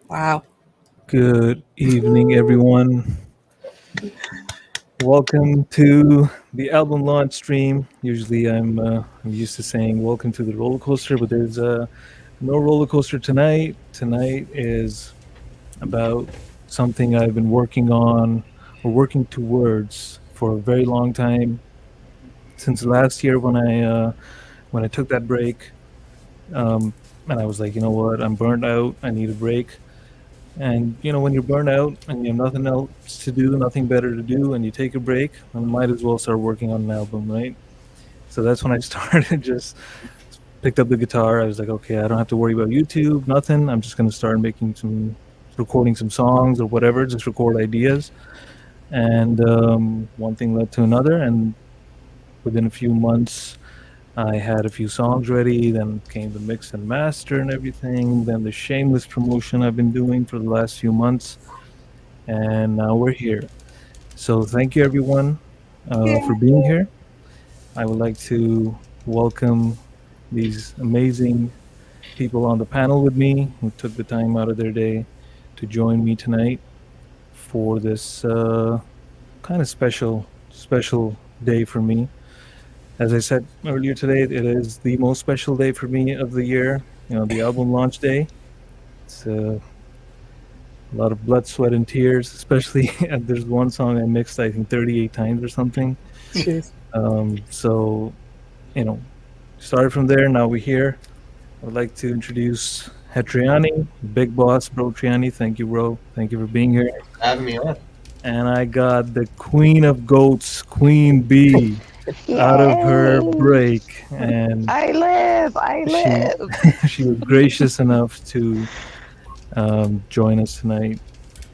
Wow. Good evening, everyone. Welcome to the album launch stream. Usually, I'm used to saying "Welcome to the roller coaster," but there's no roller coaster tonight. Tonight is about something I've been working on or working towards for a very long time since last year when I took that break. Um, and I was like, you know what? I'm burned out. I need a break. And when you're burnt out and you have nothing else to do, nothing better to do, and you take a break, then might as well start working on an album, right? So that's when I started. Just picked up the guitar. I was like, okay, I don't have to worry about YouTube, nothing. I'm just gonna start recording some songs or whatever, just record ideas. And one thing led to another, and within a few months, I had a few songs ready. Then came the mix and master and everything. Then the shameless promotion I've been doing for the last few months, and now we're here. So thank you everyone for being here. I would like to welcome these amazing people on the panel with me who took the time out of their day to join me tonight for this kind of special day for me. As I said earlier today, it is the most special day for me of the year. The album launch day. It's a lot of blood, sweat, and tears. Especially, there's one song I mixed, I think, 38 times or something. Jeez. So, you know, started from there. Now we're here. I would like to introduce Hetriani, Big Boss, Bro Triani. Thank you, bro. Thank you for being here. Having me on. And I got the Queen of Goats, Queen B, out of her break, and I live. she was gracious enough to join us tonight.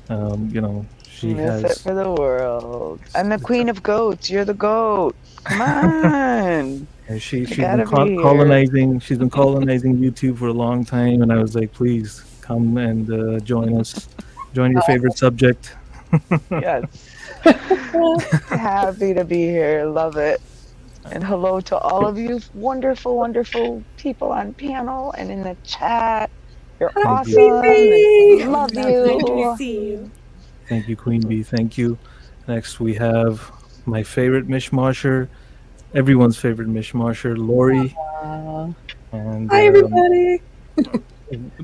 She Miss it has. for the world. I'm the queen of goats. You're the goat. Come on. And she's gotta been be here. colonizing. She's been colonizing YouTube for a long time, and I was like, please come and join us. Join your favorite subject. Yes. Happy to be here. Love it. And hello to all of you wonderful, wonderful people on panel and in the chat. You're awesome. Love you. See you. Thank you, Queen Bee. Thank you. Next, we have my favorite mishmasher, everyone's favorite mishmasher, Lori. And Hi, everybody.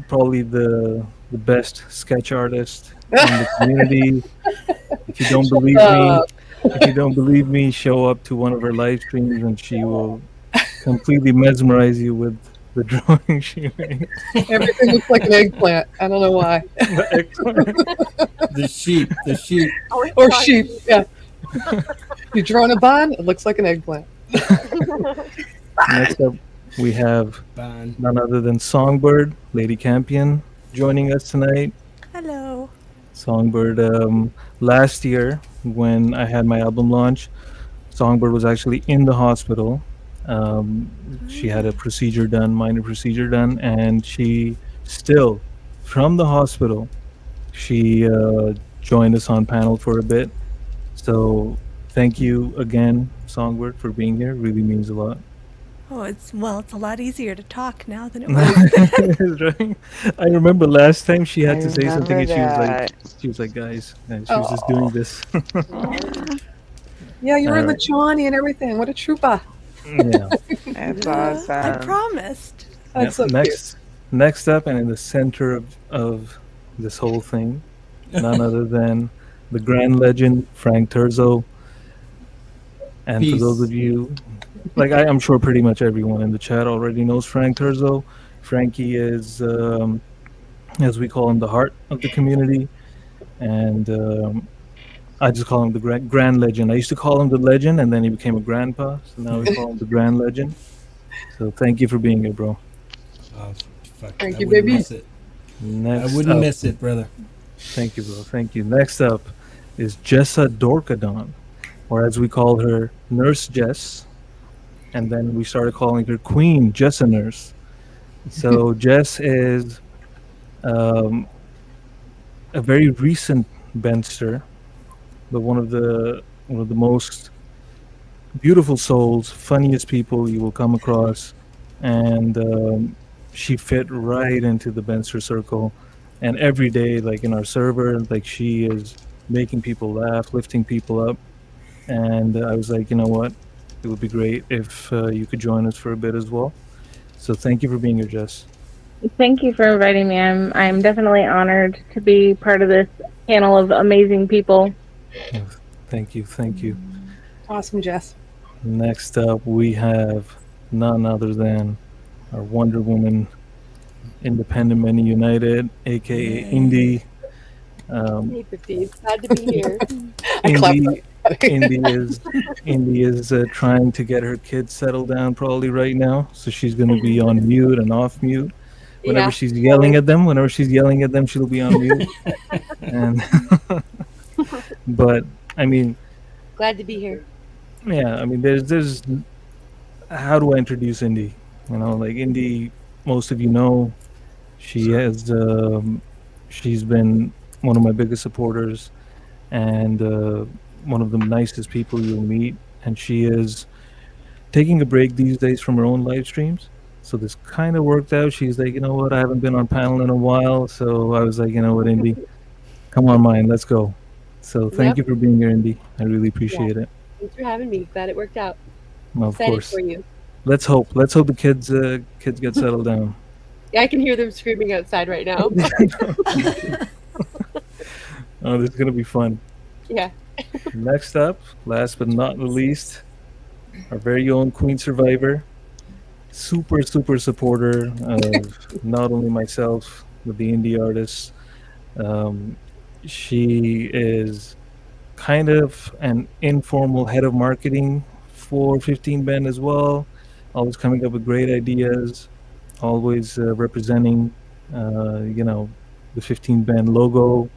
probably the best sketch artist in the community. If you don't believe me, show up to one of her live streams and she will completely mesmerize you with the drawing she made. Everything looks like an eggplant. I don't know why. The sheep. Or sheep, yeah. You draw on a bun, it looks like an eggplant. Next up, we have Bond. none other than Songbird, Lady Campion, joining us tonight. Hello. Songbird, last year when I had my album launch, Songbird was actually in the hospital. She had a minor procedure done, and she still, from the hospital, she joined us on panel for a bit. So thank you again, Songbird, for being here. Really means a lot. Oh, it's a lot easier to talk now than it was. Right? I remember last time she had I to say something, and remember she was like, guys, she was just doing this. Yeah, you were in the Alright. Johnny and everything. What a trooper. Yeah. That's I awesome. promised. That's so Next up, and in the center of this whole thing, none other than the grand legend Frank Terzo. And Peace. for those of you, I'm sure pretty much everyone in the chat already knows Frank Terzo. Frankie is, as we call him, the heart of the community, and I just call him the grand legend. I used to call him the legend, and then he became a grandpa, so now we call him the grand legend. So thank you for being here, bro. Oh, fuck. Thank I you, wouldn't baby. miss it. Next I wouldn't up, miss it, brother. Thank you, bro. Thank you. Next up is Jessa Dorkadon, or as we call her, Nurse Jess. And then we started calling her Queen Jessa Nurse. So Jess is a very recent Bendster, but one of the most beautiful souls, funniest people you will come across, and she fit right into the Bendster circle. And every day, like in our server, like she is making people laugh, lifting people up. And I was like, you know what? It would be great if you could join us for a bit as well. So thank you for being here, Jess. Thank you for inviting me. I'm definitely honored to be part of this panel of amazing people. Thank you. Awesome, Jess. Next up, we have none other than our Wonder Woman, Independent Men United, aka Indy. Hey, 50. It's glad to be here. I clapped. Indy is trying to get her kids settled down probably right now, so she's going to be on mute and off mute. Whenever Yeah. she's yelling at them, she'll be on mute. And but I mean, Glad to be here. yeah, I mean, there's how do I introduce Indy? You know, like Indy, most of you know, she has she's been one of my biggest supporters and one of the nicest people you'll meet, and she is taking a break these days from her own live streams. So this kind of worked out. She's like, you know what, I haven't been on panel in a while, so I was like, you know what, Indy, come on mine, let's go. So thank you for being here, Indy. I really appreciate it. Thanks for having me. Glad it worked out. Well, of Excited course. for you. Let's hope the kids get settled down. Yeah, I can hear them screaming outside right now. Oh, this is gonna be fun. Yeah. Next up, last but not least, our very own Queen Survivor. Super supporter of not only myself, but the indie artists. She is kind of an informal head of marketing for 15 Bend as well. Always coming up with great ideas. Always representing, the 15 Bend logo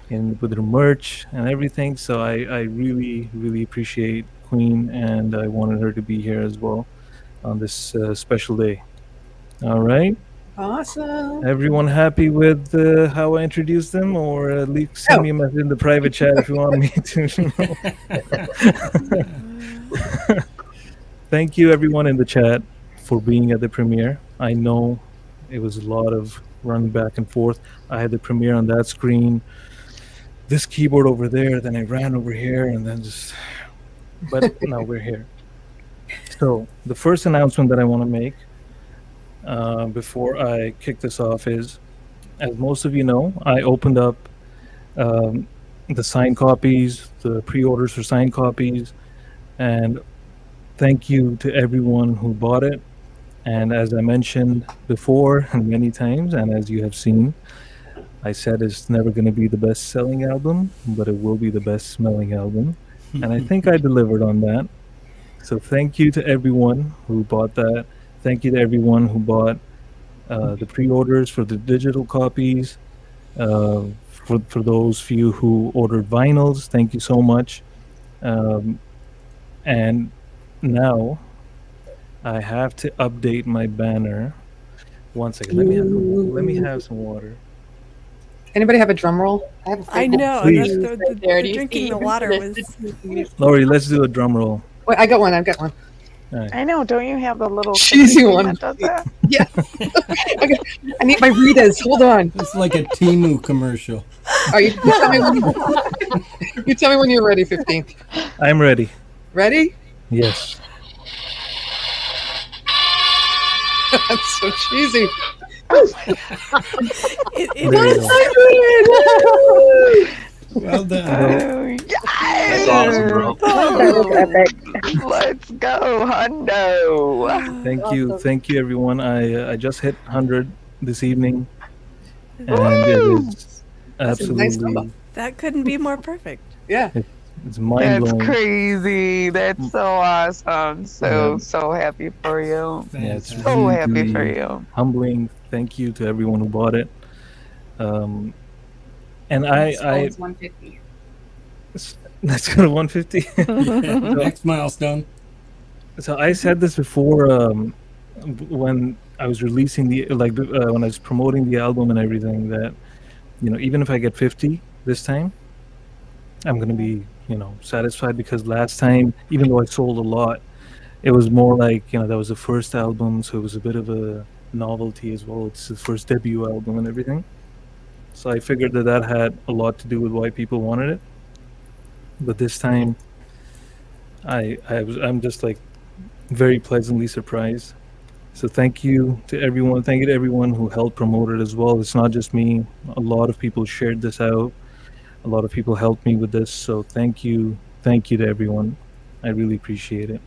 with her merch and everything. So I really appreciate Queen, and I wanted her to be here as well on this special day. All right. Awesome. Everyone happy with how I introduced them, or send me a message in the private chat if you want me to. Thank you, everyone in the chat, for being at the premiere. I know it was a lot of running back and forth. I had the premiere on that screen, this keyboard over there, then I ran over here, and then just. But now we're here. So the first announcement that I want to make before I kick this off is, as most of you know, I opened up the signed copies, the pre-orders for signed copies, and thank you to everyone who bought it. And as I mentioned before many times, and as you have seen, I said it's never going to be the best-selling album, but it will be the best-smelling album. And I think I delivered on that. So thank you to everyone who bought that. Thank you to everyone who bought the pre-orders for the digital copies. For those few who ordered vinyls, thank you so much. And now I have to update my banner. One second. Let me have some water. Anybody have a drum roll? I have a I know. Please. The drinking the water was. Laurie, let's do a drum roll. Wait, I've got one. All right. I know. Don't you have the little Cheesy thing one. that does that? Yeah. Okay. I need my Ritas. Hold on. It's like a Timu commercial. Are you tell me when you tell me when you're ready, 15. I'm ready. Ready? Yes. That's so cheesy. It There you is. go. Well done. Oh, That's awesome, bro. That was epic. let's go, Hundo. Thank you, everyone. I just hit 100 this evening, and it is That's a nice absolutely number. That couldn't be more perfect. Yeah. it's mind That's blowing. crazy. That's so awesome. Yeah. So happy for you. Yeah, it's So happy really for you. humbling. Thank you to everyone who bought it. And I 150. let's go to 150. Next milestone. So I said this before when I was releasing when I was promoting the album and everything, that even if I get 50 this time, I'm gonna be satisfied, because last time, even though I sold a lot, it was more like that was the first album, so it was a bit of a novelty as well. It's the first debut album and everything. So I figured that had a lot to do with why people wanted it. But this time, I'm just like very pleasantly surprised. So thank you to everyone. Thank you to everyone who helped promote it as well. It's not just me. A lot of people shared this out. A lot of people helped me with this. So thank you to everyone. I really appreciate it.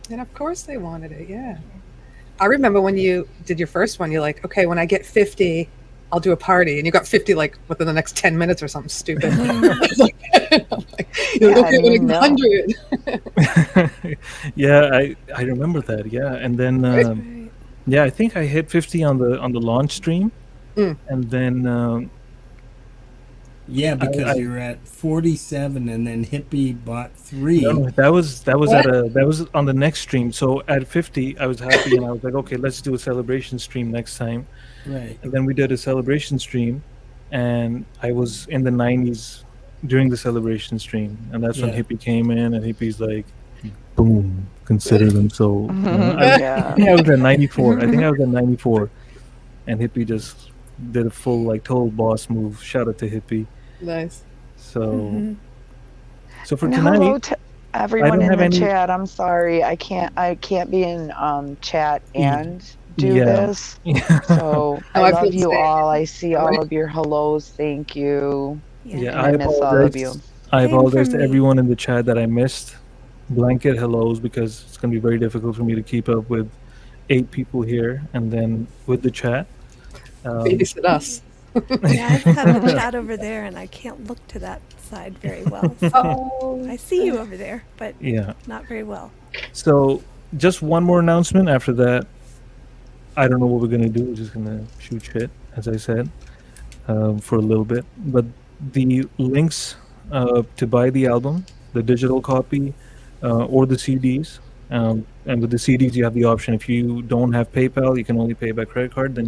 And of course they wanted it, yeah. I remember when you did your first one, you're like, okay, when I get 50, I'll do a party. And you got 50 like within the next 10 minutes or something stupid. Okay, when I get 100. Yeah, I remember that. Yeah, and then yeah, I think I hit 50 on the launch stream, and then Yeah, because you're at 47, and then Hippie bought 3. no, that was on the next stream. So at 50, I was happy, and I was like, okay, let's do a celebration stream next time. Right. And then we did a celebration stream, and I was in the 90s during the celebration stream, and that's when Yeah. Hippie came in, and Hippie's like, boom, consider them so. Yeah. I was at 94. I think I was at 94, and Hippie just did a full like total boss move. Shout out to Hippie. Nice. So, so for And tonight, hello to everyone don't in have the any- chat. I'm sorry, I can't be in chat and do Yeah. this. So Oh, I I love feel you safe. all. I see all of your hellos. Thank you. yeah, And I I miss all of you. apologize. I Same for apologize to me. everyone in the chat that I missed. Blanket hellos, because it's going to be very difficult for me to keep up with 8 people here and then with the chat. Babysit us. Yeah, I have a chat over there, and I can't look to that side very well. So Oh, I see you over there, but Yeah. not very well. So just one more announcement. After that, I don't know what we're gonna do. We're just gonna shoot shit, as I said, for a little bit. But the links to buy the album, the digital copy, or the CDs. And with the CDs, you have the option. If you don't have PayPal, you can only pay by credit card. Then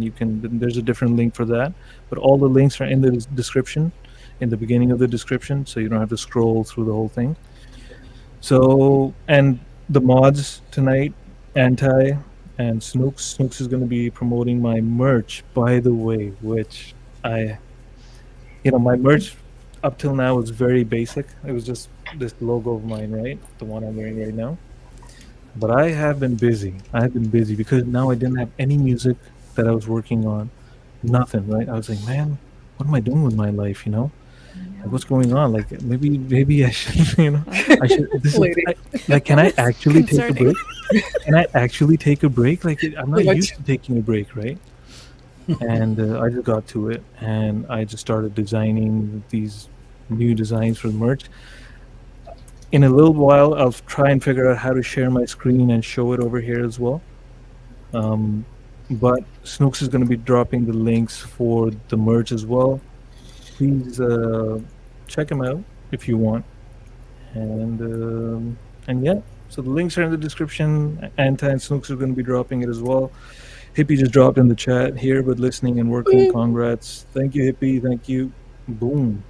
there's a different link for that. But all the links are in the description, in the beginning of the description, so you don't have to scroll through the whole thing. So, and the mods tonight, Anti and Snooks. Snooks is going to be promoting my merch, by the way, which my merch up till now was very basic. It was just this logo of mine, right? The one I'm wearing right now. But I have been busy. Because now I didn't have any music that I was working on. Nothing, right? I was like, man, what am I doing with my life, Like, what's going on? Like, maybe I should, I should. Can I actually take a break? Can I actually take a break? Like, I'm not used to taking a break, right? And I just got to it, and I just started designing these new designs for the merch. In a little while, I'll try and figure out how to share my screen and show it over here as well. But Snooks is going to be dropping the links for the merch as well. Please check them out if you want. And yeah, so the links are in the description. Anta and Snooks are going to be dropping it as well. Hippie just dropped in the chat here, but listening and working. Congrats. Thank you, Hippie. Thank you. Boom.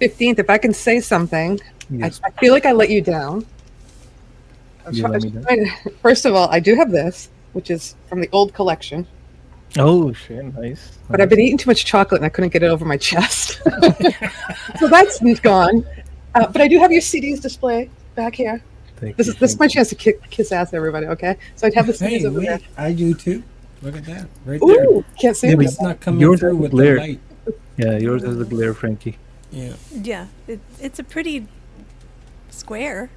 15th, if I can say something, Yes. I feel like I let you down. You let me down? First of all, I do have this, which is from the old collection. Oh, shit. Nice. But I've been eating too much chocolate and I couldn't get it over my chest. So that's gone. But I do have your CDs display back here. This is my chance to kiss ass, everybody, okay? So I'd have the CDs Hey, over there. wait, I do too. Look at that, right there. Ooh, can't see Yeah, it. but It's not coming yours through has with the glare. light. Yeah, yours has the glare, Frankie. Yeah. Yeah, it's a pretty square.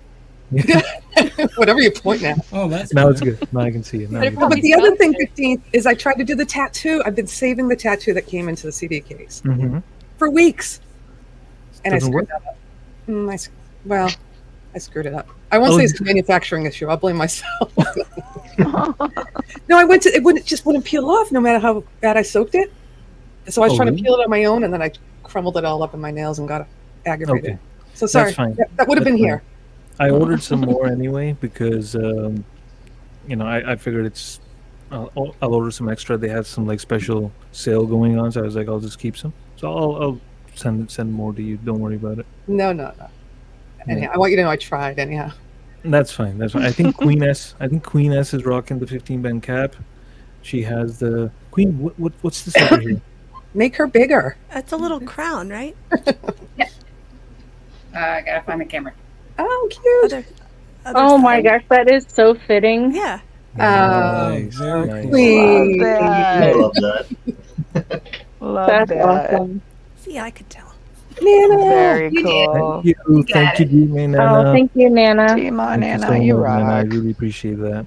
Whatever you point at. Oh, that's Now good. it's good. Now I can see it. Now I can But see the other thing, 15th, is I tried to do the tattoo. I've been saving the tattoo that came into the CD case it. Mm-hmm. for weeks. And Doesn't I screwed work? that up. I screwed it up. I won't Oh, say it's a manufacturing issue. I'll blame myself. No, it just wouldn't peel off no matter how bad I soaked it. So I was Oh, trying really? to peel it on my own, and then I crumbled it all up in my nails and got aggravated. Okay. So sorry. fine. That would have That's been here. I ordered some more anyway because, I figured I'll order some extra. They had some like special sale going on, so I was like, I'll just keep some. So I'll send more to you. Don't worry about it. No. Anyhow, I want you to know I tried. Anyhow, That's fine. I think Queen S is rocking the 15 band cap. She has the Queen. What's this over here? Make her bigger. That's a little crown, right? I gotta find the camera. Oh, cute. Oh my gosh, that is so fitting. Yeah. Nice. Very Nice. cool. Queen. Love that. I love that. Love That's that. awesome. See, I could tell. Very Thank cool. you. Thank you, Gma Nana. Oh, thank you, Nana. Gma Thank you Nana, so you much, Nana. I rock. really appreciate that.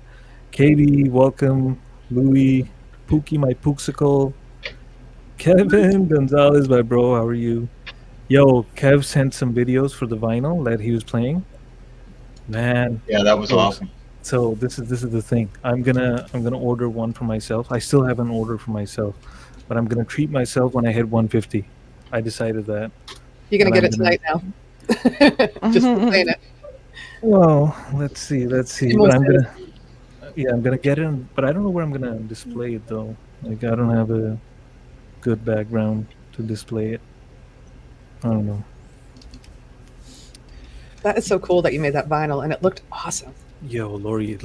Katie, welcome. Louis, Puukie, my Pooksicle. Kevin Gonzalez, my bro, how are you? Yo, Kev sent some videos for the vinyl that he was playing. Man. Yeah, that was awesome. So this is the thing. I'm gonna order one for myself. I still haven't ordered for myself, but I'm gonna treat myself when I hit 150. I decided that. You're gonna And get it tonight now. Just saying it. Well, let's see. But I'm gonna get it, but I don't know where I'm gonna display it though. Like I don't have a good background to display it. I don't know. That is so cool that you made that vinyl, and it looked awesome. Yo, Lori, it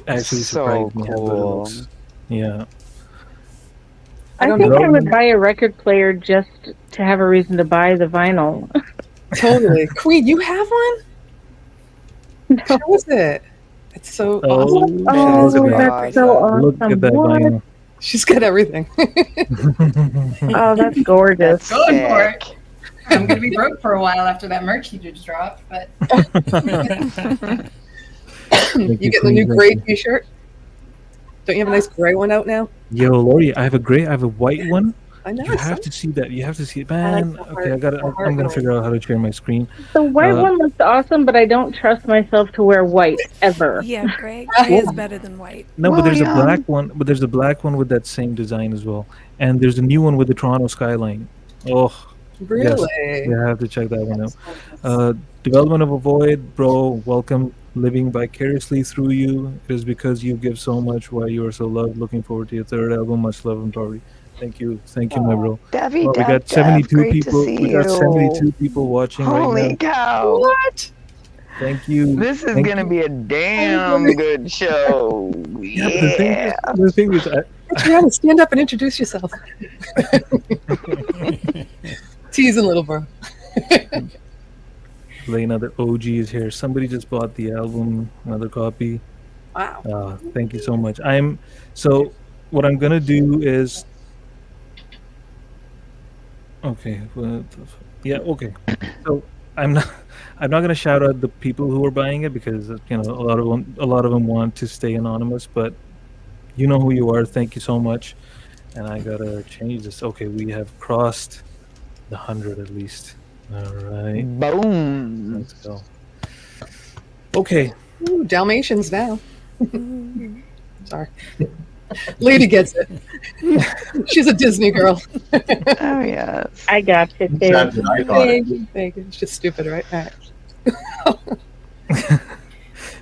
actually So surprised me how good it cool. looks. Yeah. I don't think know. I would buy a record player just to have a reason to buy the vinyl. Totally. Queen, you have one? How was it? It's so awesome. Oh, look at that. that's so awesome. Look at that What? vinyl. She's got everything. Oh, that's gorgeous. That's Going for it. sick. I'm gonna be broke for a while after that merch you just dropped, but You getting the new gray t-shirt? Don't you have a nice gray one out now? Yo, Lori, I have a white one. I know. You have to see that. You have to see it, I like man. the Okay, heart- the heart I'm gonna one. figure out how to share my screen. The white Uh, one looks awesome, but I don't trust myself to wear white ever. Yeah, gray is better than white. No, but there's a William. black one. But there's a black one with that same design as well. And there's a new one with the Toronto skyline. Oh, Really? yeah, I have to check that one out. Development of a Void, bro. Welcome. Living vicariously through you. It is because you give so much. Why you are so loved. Looking forward to your third album. Much love and party. Thank you, my bro. Debbie, Well, we Dev, got Dev, 72 great people. to see We got you. 72 people watching right Holy now. cow. What? Thank you. This is Thank going to you. be a damn good show. Yeah, but the thing is, Adriana, stand up and introduce yourself. Teasing, little bro. Elena, the OG is here. Somebody just bought the album, another copy. Wow. Thank you so much. So what I'm gonna do is, okay, yeah, okay. So I'm not gonna shout out the people who are buying it because a lot of them want to stay anonymous, but you know who you are. Thank you so much. And I gotta change this. Okay, we have crossed the 100 at least. All right. Boom. Let's go. Okay. Ooh, Dalmatians now. Sorry. Lady gets it. She's a Disney girl. Oh, yes. I got you, too. That's an icon. Thank you. It's just stupid, right? All right.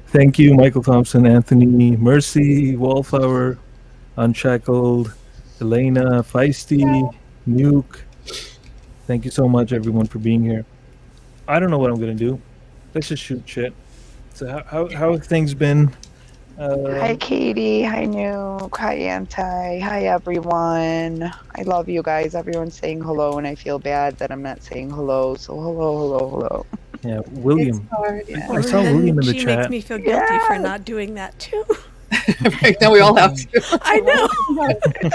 Thank you, Michael Thompson, Anthony, Mercy, Wallflower, Unshackled, Elena, Feisty, Nuke. Thank you so much, everyone, for being here. I don't know what I'm gonna do. Let's just shoot shit. So how have things been? Hi, Katie. Hi, Nuke. Hi, Anti. Hi, everyone. I love you guys. Everyone's saying hello, and I feel bad that I'm not saying hello. So hello. Yeah, William. It's hard, yeah. I saw And William in the she chat. makes me feel guilty for not doing that too. Right now we all have to. I know.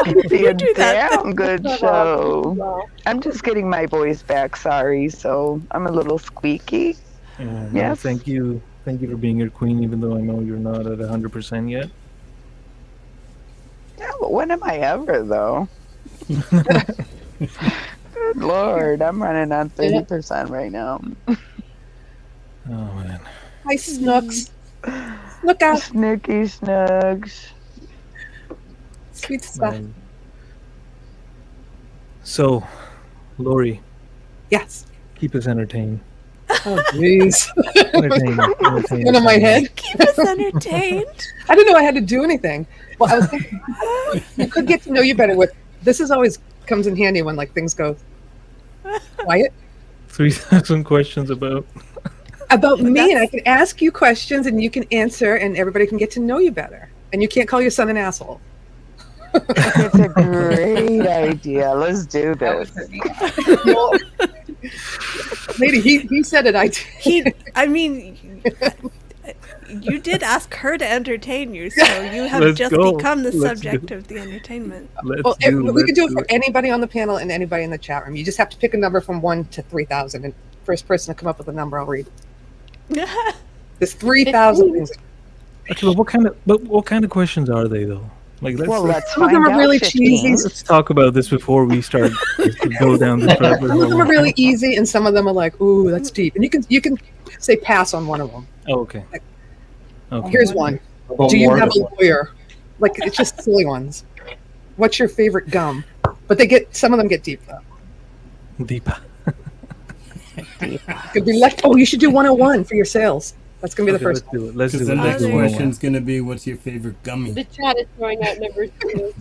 It'll be a do that. damn good show. I'm just getting my voice back. Sorry. So I'm a little squeaky. No, Yes. Thank you for being here, Queen. Even though I know you're not at 100% yet. Yeah, but when am I ever, though? Good Lord, I'm running on 30% right now. Oh man. Hi, Snooks. Look out. Snooky Snugs. Sweet stuff. So, Lori, Yes. keep us entertained. Oh, jeez. Entertain One on my head. Keep us entertained. I didn't know I had to do anything. Well, I was thinking you could get to know you better with. This is always comes in handy when like things go quiet 3,000 questions about. me, and I can ask you questions and you can answer, and everybody can get to know you better. And you can't call your son an asshole. It's a great idea. Let's do That would this. put me off. Lady, he said it. I mean, you did ask her to entertain you, so you have Let's just go. become the Let's subject do. of the entertainment. We could do it for anybody on the panel and anybody in the chat room. You just have to pick a number from 1 to 3,000, and first person to come up with a number, I'll read. There's 3,000 things. Okay, but what kind of questions are they though? Like, let's some of them are really cheesy. Let's talk about this before we start to go down this rabbit Some of them are hole. really easy, and some of them are like, ooh, that's deep. And you can say pass on one of them. Oh, okay. Okay. Here's one. Do you have a lawyer? Like, it's just silly ones. What's your favorite gum? But some of them get deep though. Deep. Could be like, oh, you should do 101 for your sales. That's gonna be the first Let's do it. Let's do Because it. the Let's next do it. question's going to be, what's your favorite gummy? The chat is throwing out numbers too.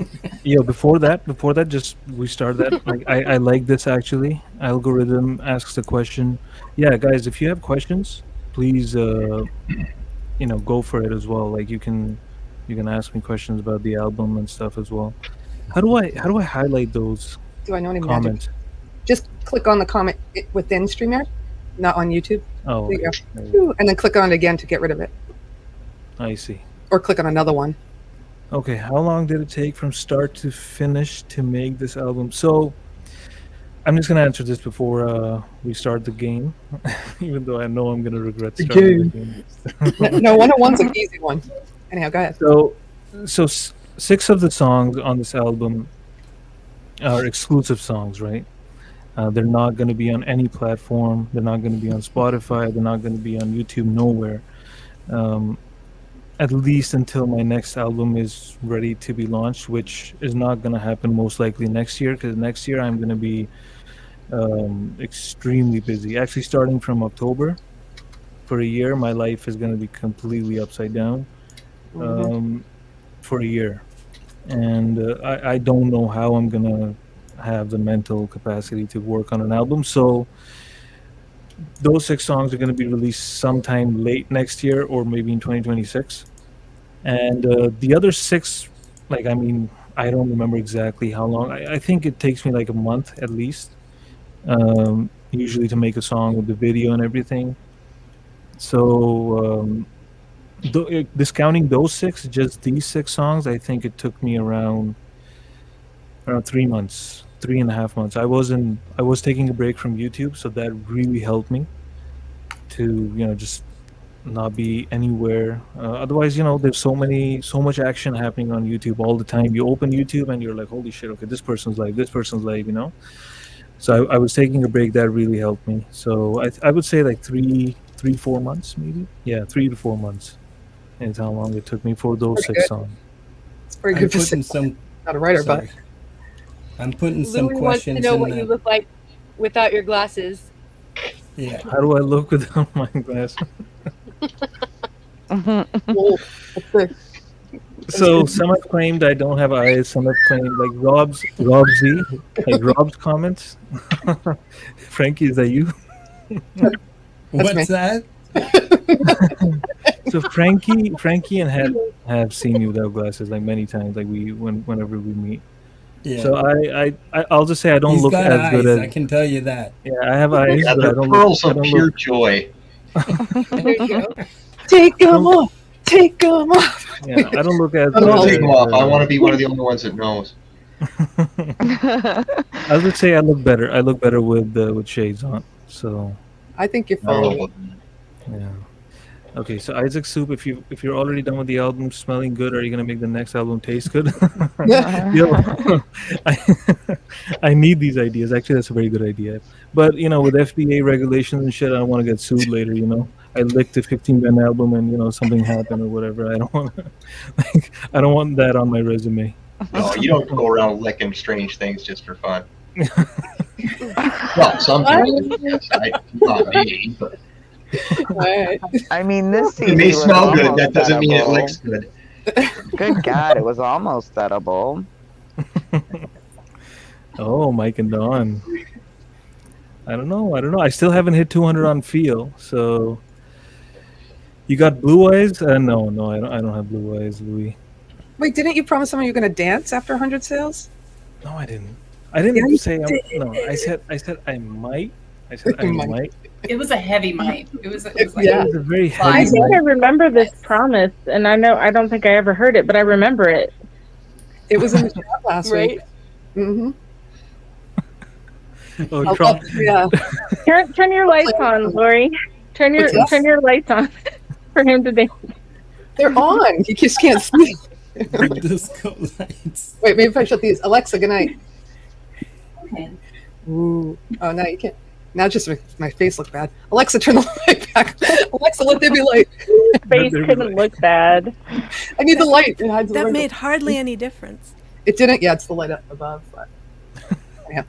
Yeah, before that, just we start that. Like, I like this actually. Algorithm asks the question. Yeah, guys, if you have questions, please, go for it as well. Like, you can ask me questions about the album and stuff as well. How do I highlight those Do I know any comments? magic? Just click on the comment within StreamYard, not on YouTube. Oh, There you okay. go. And then click on it again to get rid of it, I see. or click on another one. Okay, how long did it take from start to finish to make this album? So, I'm just gonna answer this before we start the game, even though I know I'm gonna regret starting the game. No, 101's an easy one. Anyhow, go ahead. So 6 of the songs on this album are exclusive songs, right? They're not going to be on any platform. They're not going to be on Spotify. They're not going to be on YouTube, nowhere. At least until my next album is ready to be launched, which is not going to happen most likely next year, because next year I'm going to be extremely busy. Actually, starting from October, for a year, my life is going to be completely upside down for a year. And I don't know how I'm going to have the mental capacity to work on an album. So those 6 songs are going to be released sometime late next year or maybe in 2026. And the other 6, I don't remember exactly how long. I think it takes me like a month at least, usually, to make a song with the video and everything. So discounting those 6, just these 6 songs, I think it took me around 3 months, 3.5 months. I was taking a break from YouTube, so that really helped me to just not be anywhere. Otherwise, there's so much action happening on YouTube all the time. You open YouTube and you're like, holy shit, okay, this person's live, So I was taking a break. That really helped me. So I would say like 3-4 months maybe. Yeah, 3 to 4 months is how long it took me for those Pretty 6 good. songs. It's pretty good. Not a writer, but I'm putting some Louis wants to questions know in what the... you look like without your glasses. Yeah. How do I look without my glasses? So some have claimed I don't have eyes. Some have claimed like RobZ, like Rob's comments. Frankie, is that you? What's that? So Frankie and have seen you without glasses like many times, like whenever we meet. Yeah. So I'll just say I don't He's look got as eyes, good as I can tell you that. Yeah, I have eyes, Yeah, but I they're don't pearls look. of pure joy. There you go. take them off. Take them off. Yeah, I don't look as. I'm good gonna as, take them off. I want to be one of the only ones that knows. I would say I look better. I look better with shades on. So. I think you're full. Yeah. Okay, so Isaac Soup, if you're already done with the album smelling good, are you gonna make the next album taste good? Yo, I need these ideas. Actually, that's a very good idea. But with FDA regulations and shit, I don't want to get sued later. I licked a 15-band album and something happened or whatever. I don't want I don't want that on my resume. No, you don't go around licking strange things just for fun. Well, some people, yes, not me, but. I mean, this CD It may was smell good. almost That doesn't mean it edible. licks good. Good God, it was almost edible. Oh, Mike and Dawn. I don't know. I still haven't hit 200 on feel. So you got blue eyes? No, I don't have blue eyes, Louis. Wait, didn't you promise someone you're going to dance after 100 sales? No, I didn't. I didn't you say did. no. I said I might. I said I Might. might. It was a heavy might. It was like Yeah. It was a very I I heavy think I might. remember this promise, and I don't think I ever heard it, but I remember it. It was in the chat last Right? week. Mm-hmm. Oh, Trump. Yeah. Turn your lights on, Lori. Turn your lights on for him to dance. They're on. You just can't see. The disco lights. Wait, maybe if I shut these. Alexa, good night. Okay. Ooh. Oh, now you can't. Now just my face look bad. Alexa, turn the light back. Alexa, let there be light. Face couldn't look bad. I need the light. It hides the That window. made hardly any difference. It didn't. Yeah, it's the light up above. But yeah.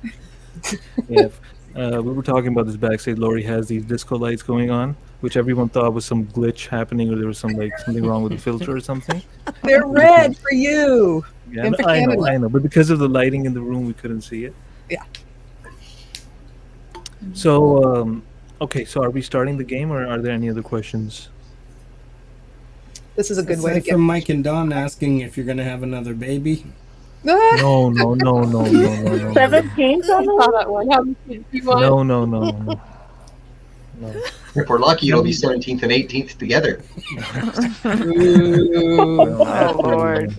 Yeah. We were talking about this backstage. Lori has these disco lights going on, which everyone thought was some glitch happening, or there was something wrong with the filter or something. They're red for you. Yeah, And for I Canada. know. But because of the lighting in the room, we couldn't see it. Yeah. So, okay. So, are we starting the game, or are there any other questions? This is a good way to Aside get. from Mike and Don asking if you're gonna have another baby. No. 17th on Saw that one. How many do you want? No. If we're lucky, it'll be 17th and 18th together. Oh Lord.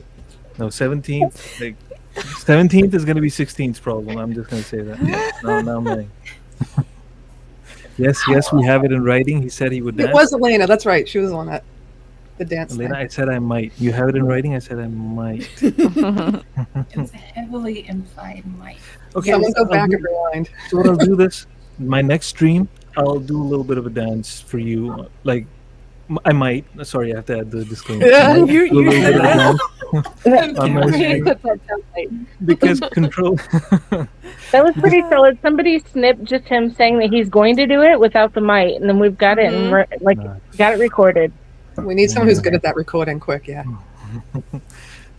No, 17th. Like, 17th is going to be 16th's problem. I'm just going to say that. No, man. Yes, we have it in writing. He said he would dance. It was Elena. That's right. She was the one that the dance. Elena, thing. I said I might. You have it in writing? I said I might. It's a heavily implied might. Okay, Someone go I'll back do- and rewind. So what I'll do this, my next stream, I'll do a little bit of a dance for you. Like, I might. Sorry, I have to add the disclaimer. Yeah. I might do a little bit of a dance on my Okay. stream Put that down late. because control. That was pretty solid. Somebody snipped just him saying that he's going to do it without the mic, and then we've got it and got it recorded. We need someone who's good at that recording quick. Yeah.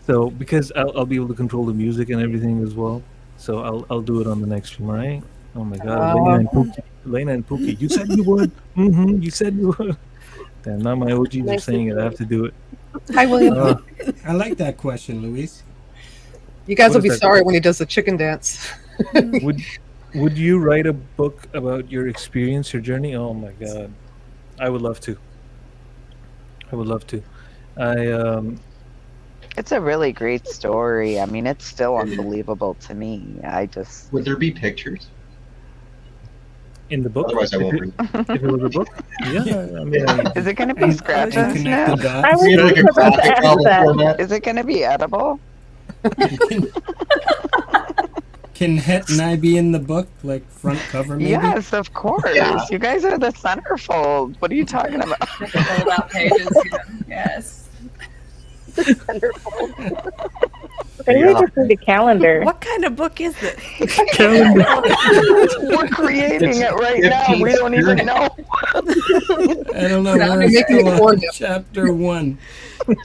So because I'll be able to control the music and everything as well. So I'll do it on the next stream, all right? Oh my God, Elena and Puukie, you said you would. You said you would. Damn, now my OGs are Nice saying it. I have to do it. Hi, William. I like that question, Luis. You guys What will is be that? sorry when he does the chicken dance. Would you write a book about your experience, your journey? Oh my God, I would love to. It's a really great story. I mean, it's still unbelievable to me. Would there be pictures? In the book? Otherwise, I won't read. If it was a book? Yeah, I mean, Is it going to be scratch and Connect the snap? dots. I was Is it like a just about to graphic ask novel that. format? Is it going to be edible? Can Het and I be in the book, like front cover maybe? Yes, of course. Yeah. You guys are the centerfold. What are you talking about? The fold-out pages. Yes. Maybe we just need a calendar. What kind of book is this? We're creating it right now. We don't even know. I don't know. You're We're making still it on gorgeous. chapter 1. oh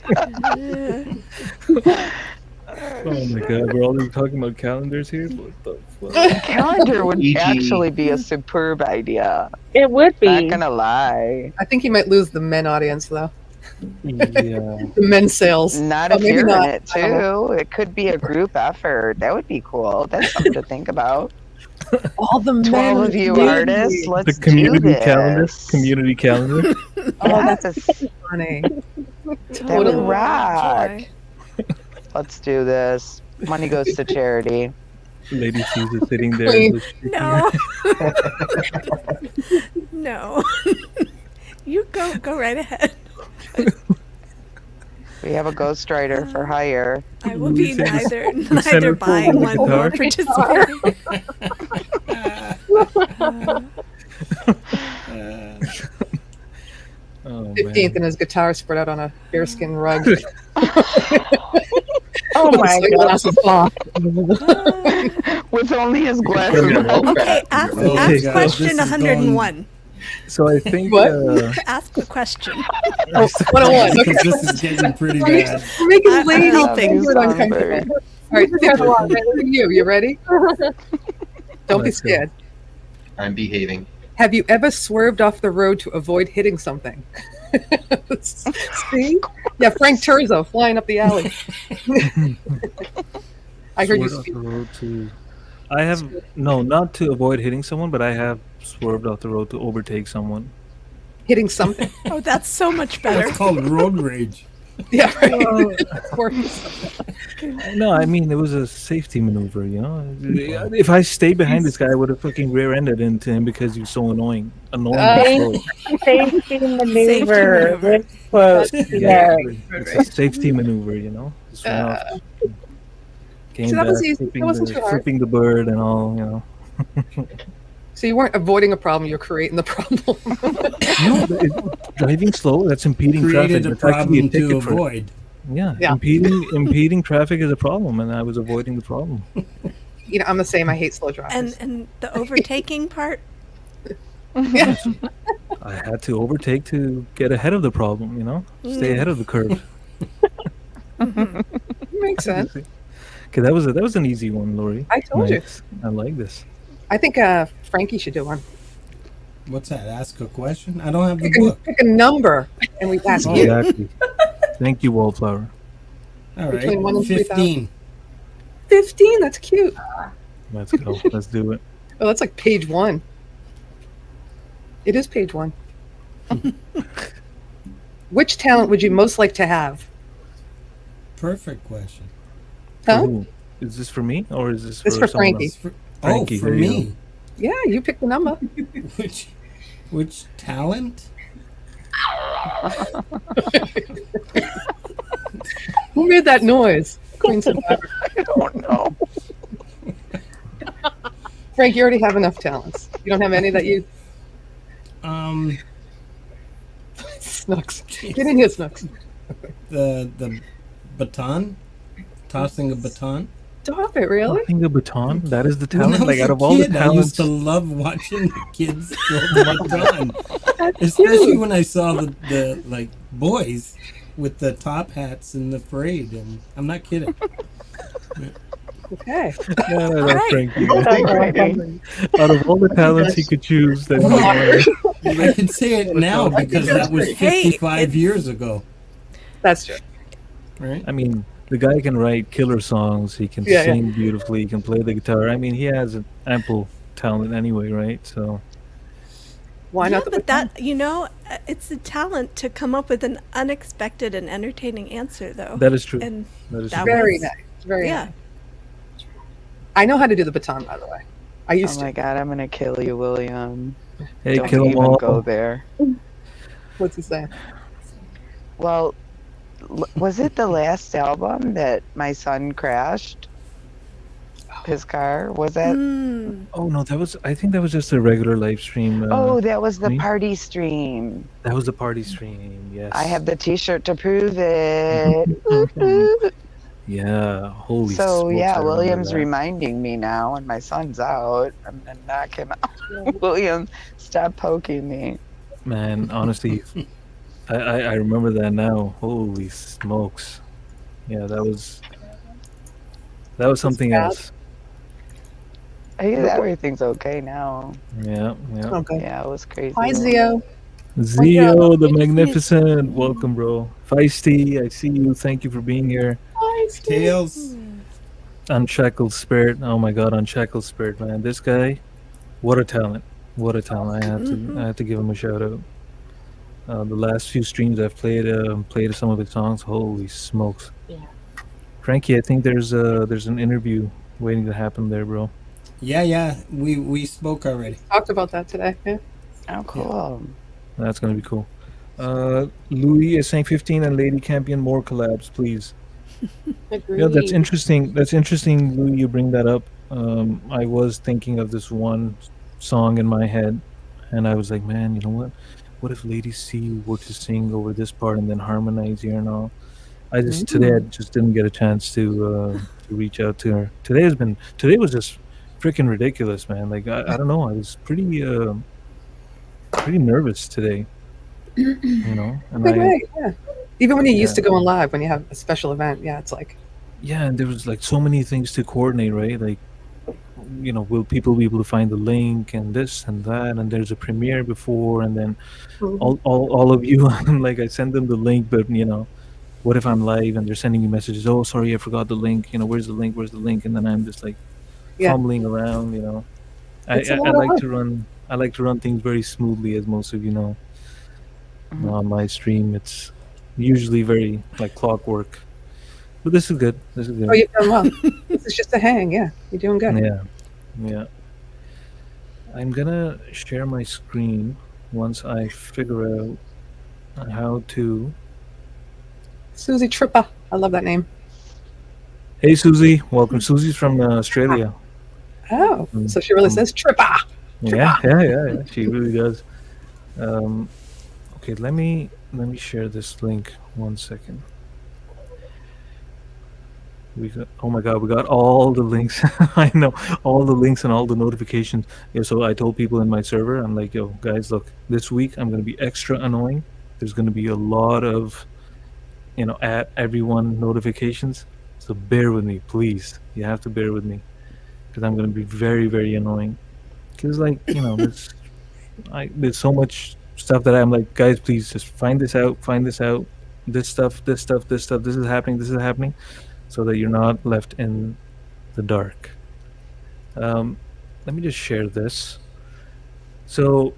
my God, we're already talking about calendars here. What the fuck? Calendar would E.g. actually be a superb idea. It would Not be. gonna lie. I think he might lose the men audience though. Yeah. The men sales. Not Oh, if maybe you're not. in it I don't know. too. It could be a group effort. That would be cool. That's something to think about. All the men. 12 of you community. artists, The let's community do this. calendar. Community calendar. Oh, that's Yes, funny. that Totally. would rock. Joy. Let's do this. Money goes to charity. Lady Caesar sitting there. Queen. No. No. You go right ahead. We have a ghostwriter for hire. I will be Luis is neither centerfold buying of the one nor guitar. participating. Oh, 15th man. and his guitar spread out on a bearskin rug. Oh my God. With only his glasses on. Okay, ask Okay, God, question this is 101. So I think What? Ask the question. Oh, 101. Okay. Because this is getting pretty bad. We're making I lady love things these uncomfortable. numbers. All right, you ready? Don't be Let's go. scared. I'm behaving. Have you ever swerved off the road to avoid hitting something? See? Yeah, Frank Turzo flying up the alley. I heard you Sword off speak. the road to- I have not to avoid hitting someone, but I have swerved off the road to overtake someone. Hitting something. Oh, that's so much better. That's called road rage. Yeah, right. No, I mean it was a safety maneuver. You know, if I stayed behind this guy, I would have fucking rear-ended into him because he was so annoying. Safety maneuver. With quotes. Yeah, it's a safety maneuver. You know, just went off. Came So that back, was easy. That wasn't too hard. flipping the bird and all. You know. So you weren't avoiding a problem; you're creating the problem. No, driving slow, that's impeding Created traffic. a That's actually problem to ticket for it. avoid. Yeah, Yeah. impeding traffic is a problem, and I was avoiding the problem. You know, I'm the same. I hate slow drivers. And the overtaking part? Yeah. I had to overtake to get ahead of the problem, you know? Stay ahead of the curve. Makes sense. Okay, that was an easy one, Lori. I told you. I like this. I think Frankie should do one. What's that? Ask a question? I don't have the Pick book. a number, and we ask you. Exactly. Thank you, Wallflower. All Between 1 right, and 15. 15. That's cute. Let's go. Let's do it. Oh, that's like page 1. It is page 1. Which talent would you most like to have? Perfect question. Huh? Ooh, is this for me or is this This for for someone Frankie. else? Frankie, for there you me. Yeah, you pick the number. Which talent? Who made that noise? Queen Survivor. I don't know. Frank, you already have enough talents. You don't have any that you... Snooks. Get in here, Snooks. The baton? Tossing a baton? Stop it, really? Tossing a baton? That is the When I talent? Like was out a of all the kid, I used talents... to love watching the kids throw the baton. That's Especially cute. when I saw the like boys with the top hats in the parade, and I'm not kidding. Okay. Yeah, I love Right. Frankie. Out of all the talents he could choose, that he I can say it now because that was Hey, 55 years ago, That's true. right? I mean, the guy can write killer songs. He can Yeah, sing beautifully. He can play the guitar. I mean, he has an ample talent anyway, right? So Why Yeah, not the but that, it's a talent to come up with an unexpected and entertaining answer, though. that is true. And That is that true. Very was- nice. Very yeah. nice. I know how to do the baton, by the way. I used Oh my God, I'm gonna kill you, William. Hey, Don't kill 'em even all. go there. to. What's he saying? Well, was it the last album that my son crashed? His car? Was that? Mm. Oh no, I think that was just a regular live stream. Oh, that was the me? party stream. That was the party stream. Yes. I have the T-shirt to prove it. Yeah. Holy. So smokes, yeah, I remember William's that. reminding me now, and my son's out. I'm gonna knock him out. William, stop poking me. Man, honestly, I remember that now. Holy smokes. Yeah, that was something bad. else. Everything's okay now. Yeah, yeah. Okay. Yeah, it was crazy. Hi, Zio. Zio the Magnificent, welcome, bro. Feisty, I see you. Thank you for being here. Hi, Steve. Tails. Unshackled Spirit. Oh my God, Unshackled Spirit, man. This guy, what a talent. What a talent. I had to give him a shout out. The last few streams I've played some of his songs. Holy smokes. Yeah. Frankie, I think there's an interview waiting to happen there, bro. Yeah. We spoke already. Talked about that today. Yeah. Oh, cool. That's gonna be cool. Louis is saying 15 and Lady Campion more collabs, please. Yeah, that's interesting. That's interesting, Louis. You bring that up. I was thinking of this one song in my head, and I was like, man, you know what? What if Lady C were to sing over this part and then harmonize here and all? Today I just didn't get a chance to reach out to her. Today was just freaking ridiculous, man. Like I don't know. I was pretty nervous today. You know, and Big way, yeah. Even when you used to go on live, when you have a special event, yeah, it's like. Yeah, and there was like so many things to coordinate, right? Like, you know, will people be able to find the link and this and that, and there's a premiere before, and then all of you, like I send them the link, but you know, what if I'm live and they're sending me messages? Oh, sorry, I forgot the link. You know, where's the link? And then I'm just like, fumbling around. You know, I It's a lot I of like work. to run. I like to run things very smoothly, as most of you know. On my stream, it's usually very like clockwork. But this is good. This is Oh, good. you've done well. This is just a hang. Yeah, you're doing good. Yeah, yeah. I'm gonna share my screen once I figure out how to. Susie Trippa. I love that name. Hey, Susie. Welcome. Susie's from Australia. Oh, so she really says Trippa. Yeah. She really does. Okay, let me share this link. 1 second. Oh my god, we got all the links. I know, all the links and all the notifications. Yeah, so I told people in my server, I'm like, yo, guys, look, this week I'm gonna be extra annoying. There's gonna be a lot of, at everyone notifications. So bear with me, please. You have to bear with me, because I'm gonna be very, very annoying. Because there's so much stuff that I'm like, guys, please just find this out. This stuff. This is happening. So that you're not left in the dark. Let me just share this. So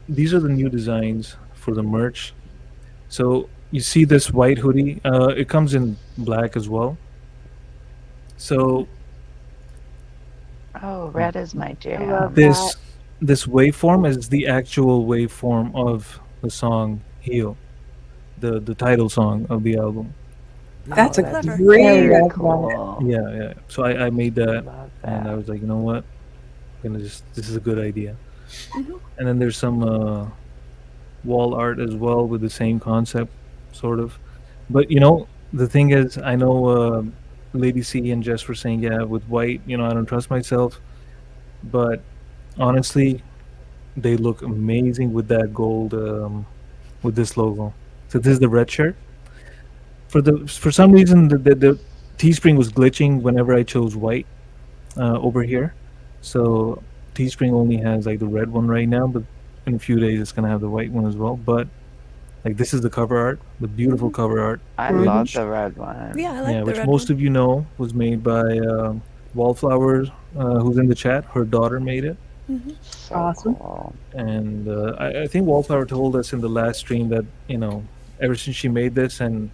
these are the new designs for the merch. So you see this white hoodie. It comes in black as well. So red is my jam. this waveform is the actual waveform of the song "Heal," the title song of the album. That's a That's great. very cool. Yeah. So I made that, and I was like, you know what? This is a good idea. And then there's some wall art as well with the same concept, sort of. But the thing is, I know Lady C and Jess were saying, yeah, with white, I don't trust myself. But honestly, they look amazing with that gold, with this logo. So this is the red shirt. For some reason the Teespring was glitching whenever I chose white over here. So Teespring only has like the red one right now, but in a few days it's gonna have the white one as well. But like this is the cover art, the beautiful cover art. I love the red one. Yeah, I like the which red most one. of you know was made by Wallflowers, who's in the chat. Her daughter made it. So Awesome. cool. And I think Wallflower told us in the last stream that ever since she made this, and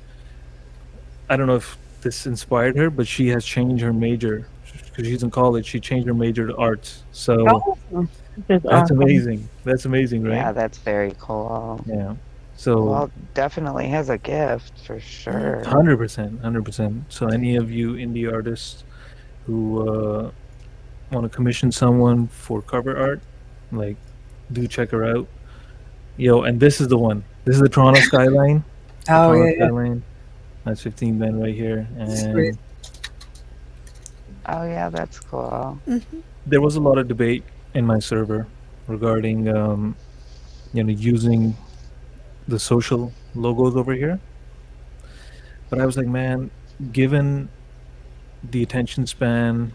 I don't know if this inspired her, but she has changed her major because she's in college. She changed her major to arts. So Awesome. that's awesome. amazing. That's amazing, right? Yeah, that's very cool. Yeah. So Well, definitely has a gift for sure. 100%. So any of you indie artists who want to commission someone for cover art, like, do check her out. Yo, and this is the one. This is the Toronto skyline. Oh Toronto yeah. skyline. That's 15 men right here. Sweet. And Oh yeah, that's cool. there was a lot of debate in my server regarding using the social logos over here. But I was like, man, given the attention span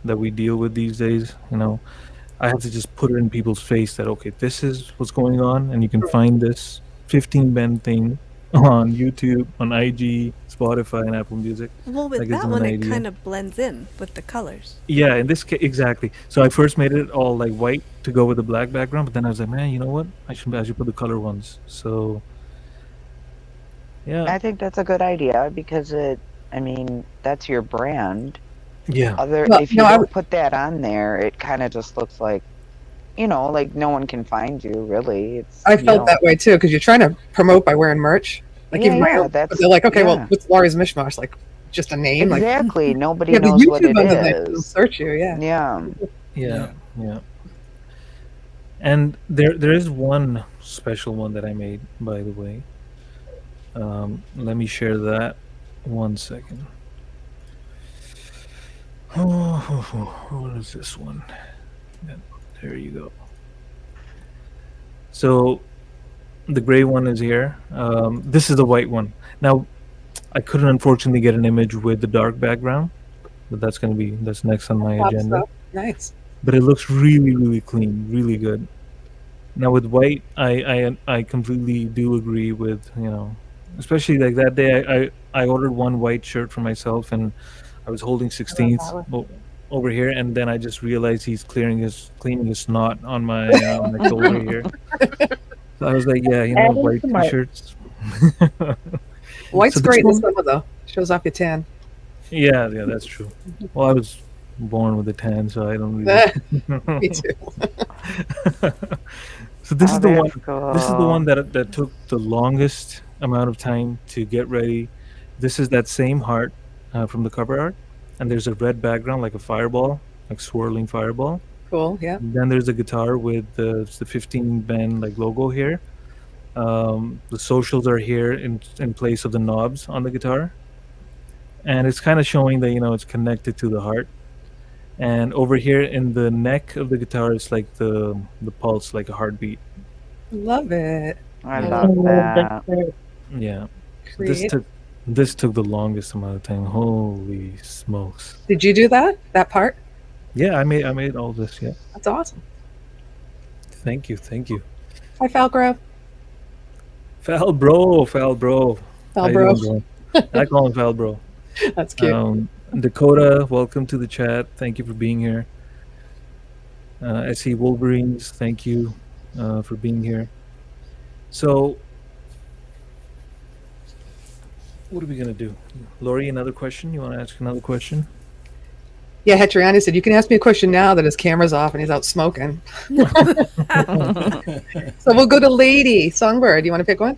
that we deal with these days, I have to just put it in people's face that, okay, this is what's going on, and you can find this 15 men thing on YouTube, on IG, Spotify, and Apple Music. Well, with That gives that them one, an it idea. kind of blends in with the colors. Yeah, in this case, exactly. So I first made it all like white to go with the black background, but then I was like, man, you know what? I should put the color ones. So yeah, I think that's a good idea because that's your brand. yeah, If you don't put that on there, it kind of just looks like, like no one can find you really. I felt that way too because you're trying to promote by wearing merch. Like Yeah, even my yeah, own, that's- but they're like, okay, well, yeah. what's Laurie's Mishmash? Like just a name. Exactly. Like Nobody you have the knows what YouTube it under there to is. search you. Yeah. Yeah. And there is one special one that I made, by the way. Let me share that. 1 second. What is this one? Yeah, there you go. So the gray one is here. This is the white one. Now, I couldn't unfortunately get an image with the dark background, but that's next on my Pop agenda. stuff. Nice. But it looks really, really clean, really good. Now with white, I completely do agree with, especially like that day I ordered one white shirt for myself, and I was holding 16th over here, and then I just realized he's cleaning his snot on my my shoulder here. So I was like, yeah, white t-shirts. White's So this great in the one- summer though. Shows off your tan. Yeah, that's true. Well, I was born with a tan, so I don't really. Me too. So this is the one. that's cool. This is the one that took the longest amount of time to get ready. This is that same heart from the cover art, and there's a red background like a fireball, like swirling fireball. Cool. Yeah. And then there's a guitar with the 15 band like logo here. The socials are here in place of the knobs on the guitar, and it's kind of showing that it's connected to the heart. And over here in the neck of the guitar is like the pulse, like a heartbeat. Love it. I love that. Yeah. Creative. This took the longest amount of time. Holy smokes! Did you do that part? Yeah, I made all this. Yeah. That's awesome. Thank you. Hi, Falgrove. Fal bro. Fal How you bro. doing, bro? I call him Fal bro. That's cute. Dakota, welcome to the chat. Thank you for being here. I see Wolverines. Thank you for being here. So, what are we gonna do, Lori? Another question? You want to ask another question? Yeah, Hetriani said you can ask me a question now that his camera's off and he's out smoking. So we'll go to Lady Songbird. You want to pick one?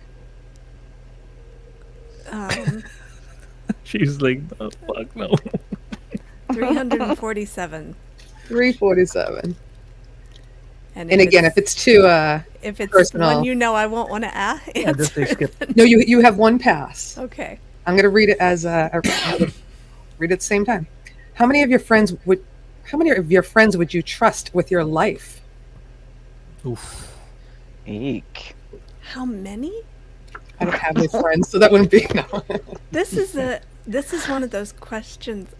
She's like, oh, fuck no. 347. 347. And And again, if it's too if it's personal. one I won't want to answer. Yeah, just say skip. No, you have one pass. Okay. I'm going to read it as read it at the same time. How many of your friends would you trust with your life? Oof. Eek. How many? I don't have any friends, so that wouldn't be no. This is one of those questions.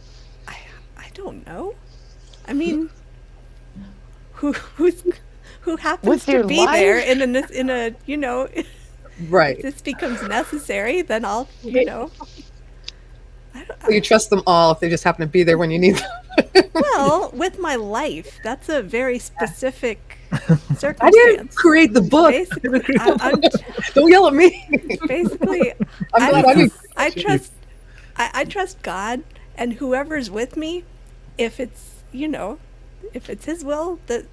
I don't know. I mean, who happens With to your be there life? in a Right. this becomes necessary, then I'll So you trust them all if they just happen to be there when you need them. well, with my life, that's a very specific circumstance. I didn't create the book. Basically, Don't yell at me. basically, I'm glad I didn't. I trust God and whoever's with me. If it's if it's His will that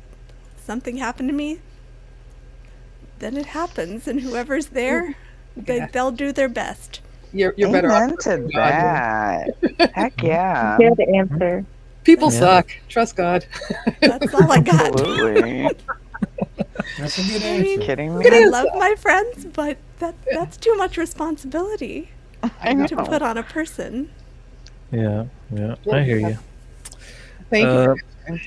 something happened to me, then it happens, and whoever's there, they'll do their best. You're better off. Amen to that. Heck yeah. Good answer. People suck. Trust God. That's all I got. Absolutely. That's a good I mean, answer. Kidding me? I love my friends, but that's too much responsibility I know. to put on a person. Yeah, I hear you. Thank you.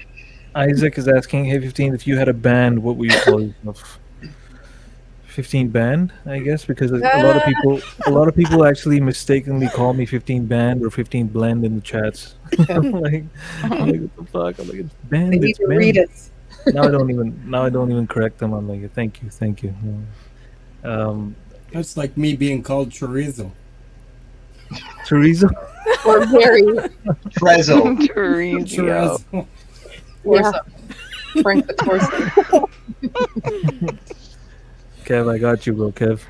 Isaac is asking, hey 15, if you had a band, what would you call yourself? 15 band, I guess, because a lot of people actually mistakenly call me 15 band or 15 blend in the chats. I'm like, what the fuck? I'm like, it's band. They need It's to band. read it. Now I don't even correct them. I'm like, thank you. That's like me being called chorizo. Teresa. Or very. Trezzo. Chorizo. Chorizo. Torso. Frank the torso. Kev, I got you, bro. Kev.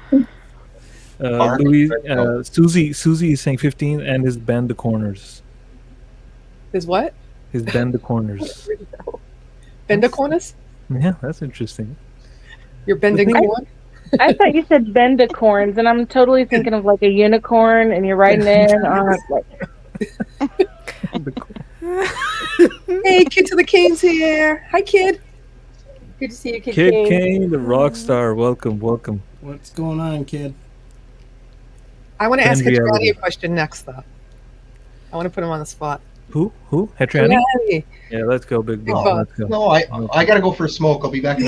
Louis, Susie is saying 15 and his bend the corners. Is what? His bend the corners. Bendicornus? Yeah, that's interesting. You're bending corn? I thought you said bendicorns, and I'm totally thinking of like a unicorn, and you're writing in on like. Hey, Kid to the Cane's here. Hi, Kid. Good to see you, Kid Kid Kane. Kane, the rock star. Welcome. What's going on, kid? I want to ask Bend Hetriani reality. a question next, though. I want to put him on the spot. Who? Hetriani? Hetriani. Yeah, let's go, big Big boss. boss. Let's go. No, I gotta go for a smoke. I'll be back.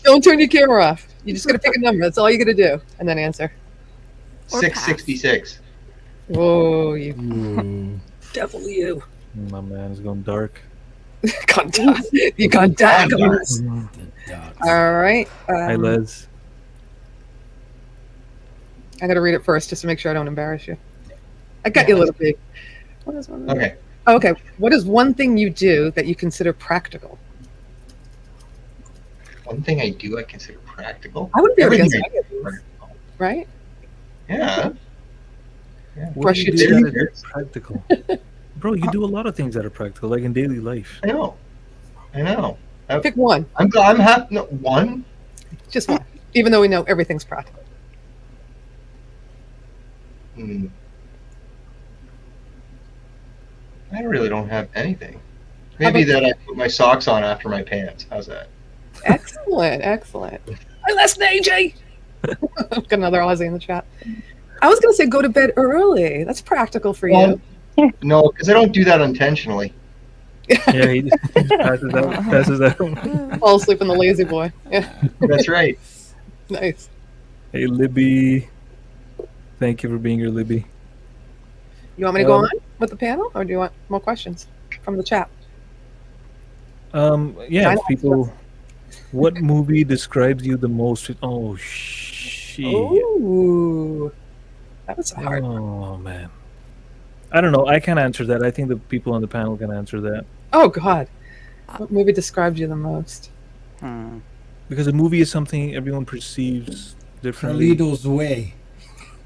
Don't turn your camera off. You just got to pick a number. That's all you got to do. And then answer. 666. Whoa, you Ooh. devil, you. My man is going dark. Gone dark. You gone dark on us. The dogs. All right. Hi, Les. I got to read it first just to make sure I don't embarrass you. I got you a little big. What is one? Okay. Okay, what is one thing you do that you consider practical? One thing I do I consider practical. I wouldn't be able to Everything guess I any of do these, is practical. right? Yeah. What Brush do you your do teeth. that is practical? Bro, you do a lot of things that are practical, like in daily life. I know. Pick one. I'm happy. No, one. Just one. Even though we know everything's practical. I really don't have anything. Maybe that I put my socks on after my pants. How's that? Excellent, excellent. I listen to AJ. Got another Aussie in the chat. I was going to say go to bed early. That's practical for you. No, because I don't do that intentionally. Yeah, he just passes out. Fall asleep in the lazy boy. Yeah. That's right. Nice. Hey, Libby. Thank you for being here, Libby. You want me to go on with the panel, or do you want more questions from the chat? Yeah, people. What movie describes you the most? Oh, shit. Ooh, that was hard. Oh, man. I don't know. I can't answer that. I think the people on the panel can answer that. Oh, God. What movie describes you the most? Because a movie is something everyone perceives differently. Carlito's Way.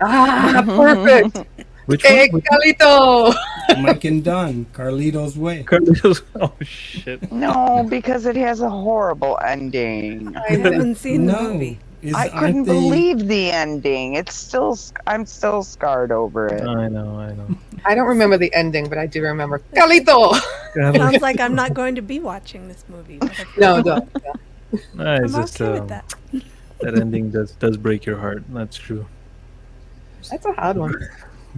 Ah, perfect. Which Hey, one? Carlito. Mike and Dunn. Carlito's Way. Carlito's. Oh, shit. No, because it has a horrible ending. I haven't seen the movie. I couldn't believe the ending. It's still, I'm still scarred over it. I know. I don't remember the ending, but I do remember Carlito. Sounds like I'm not going to be watching this movie. No, don't. It's I'm just, okay with that. that ending does break your heart. That's true. That's a hard one.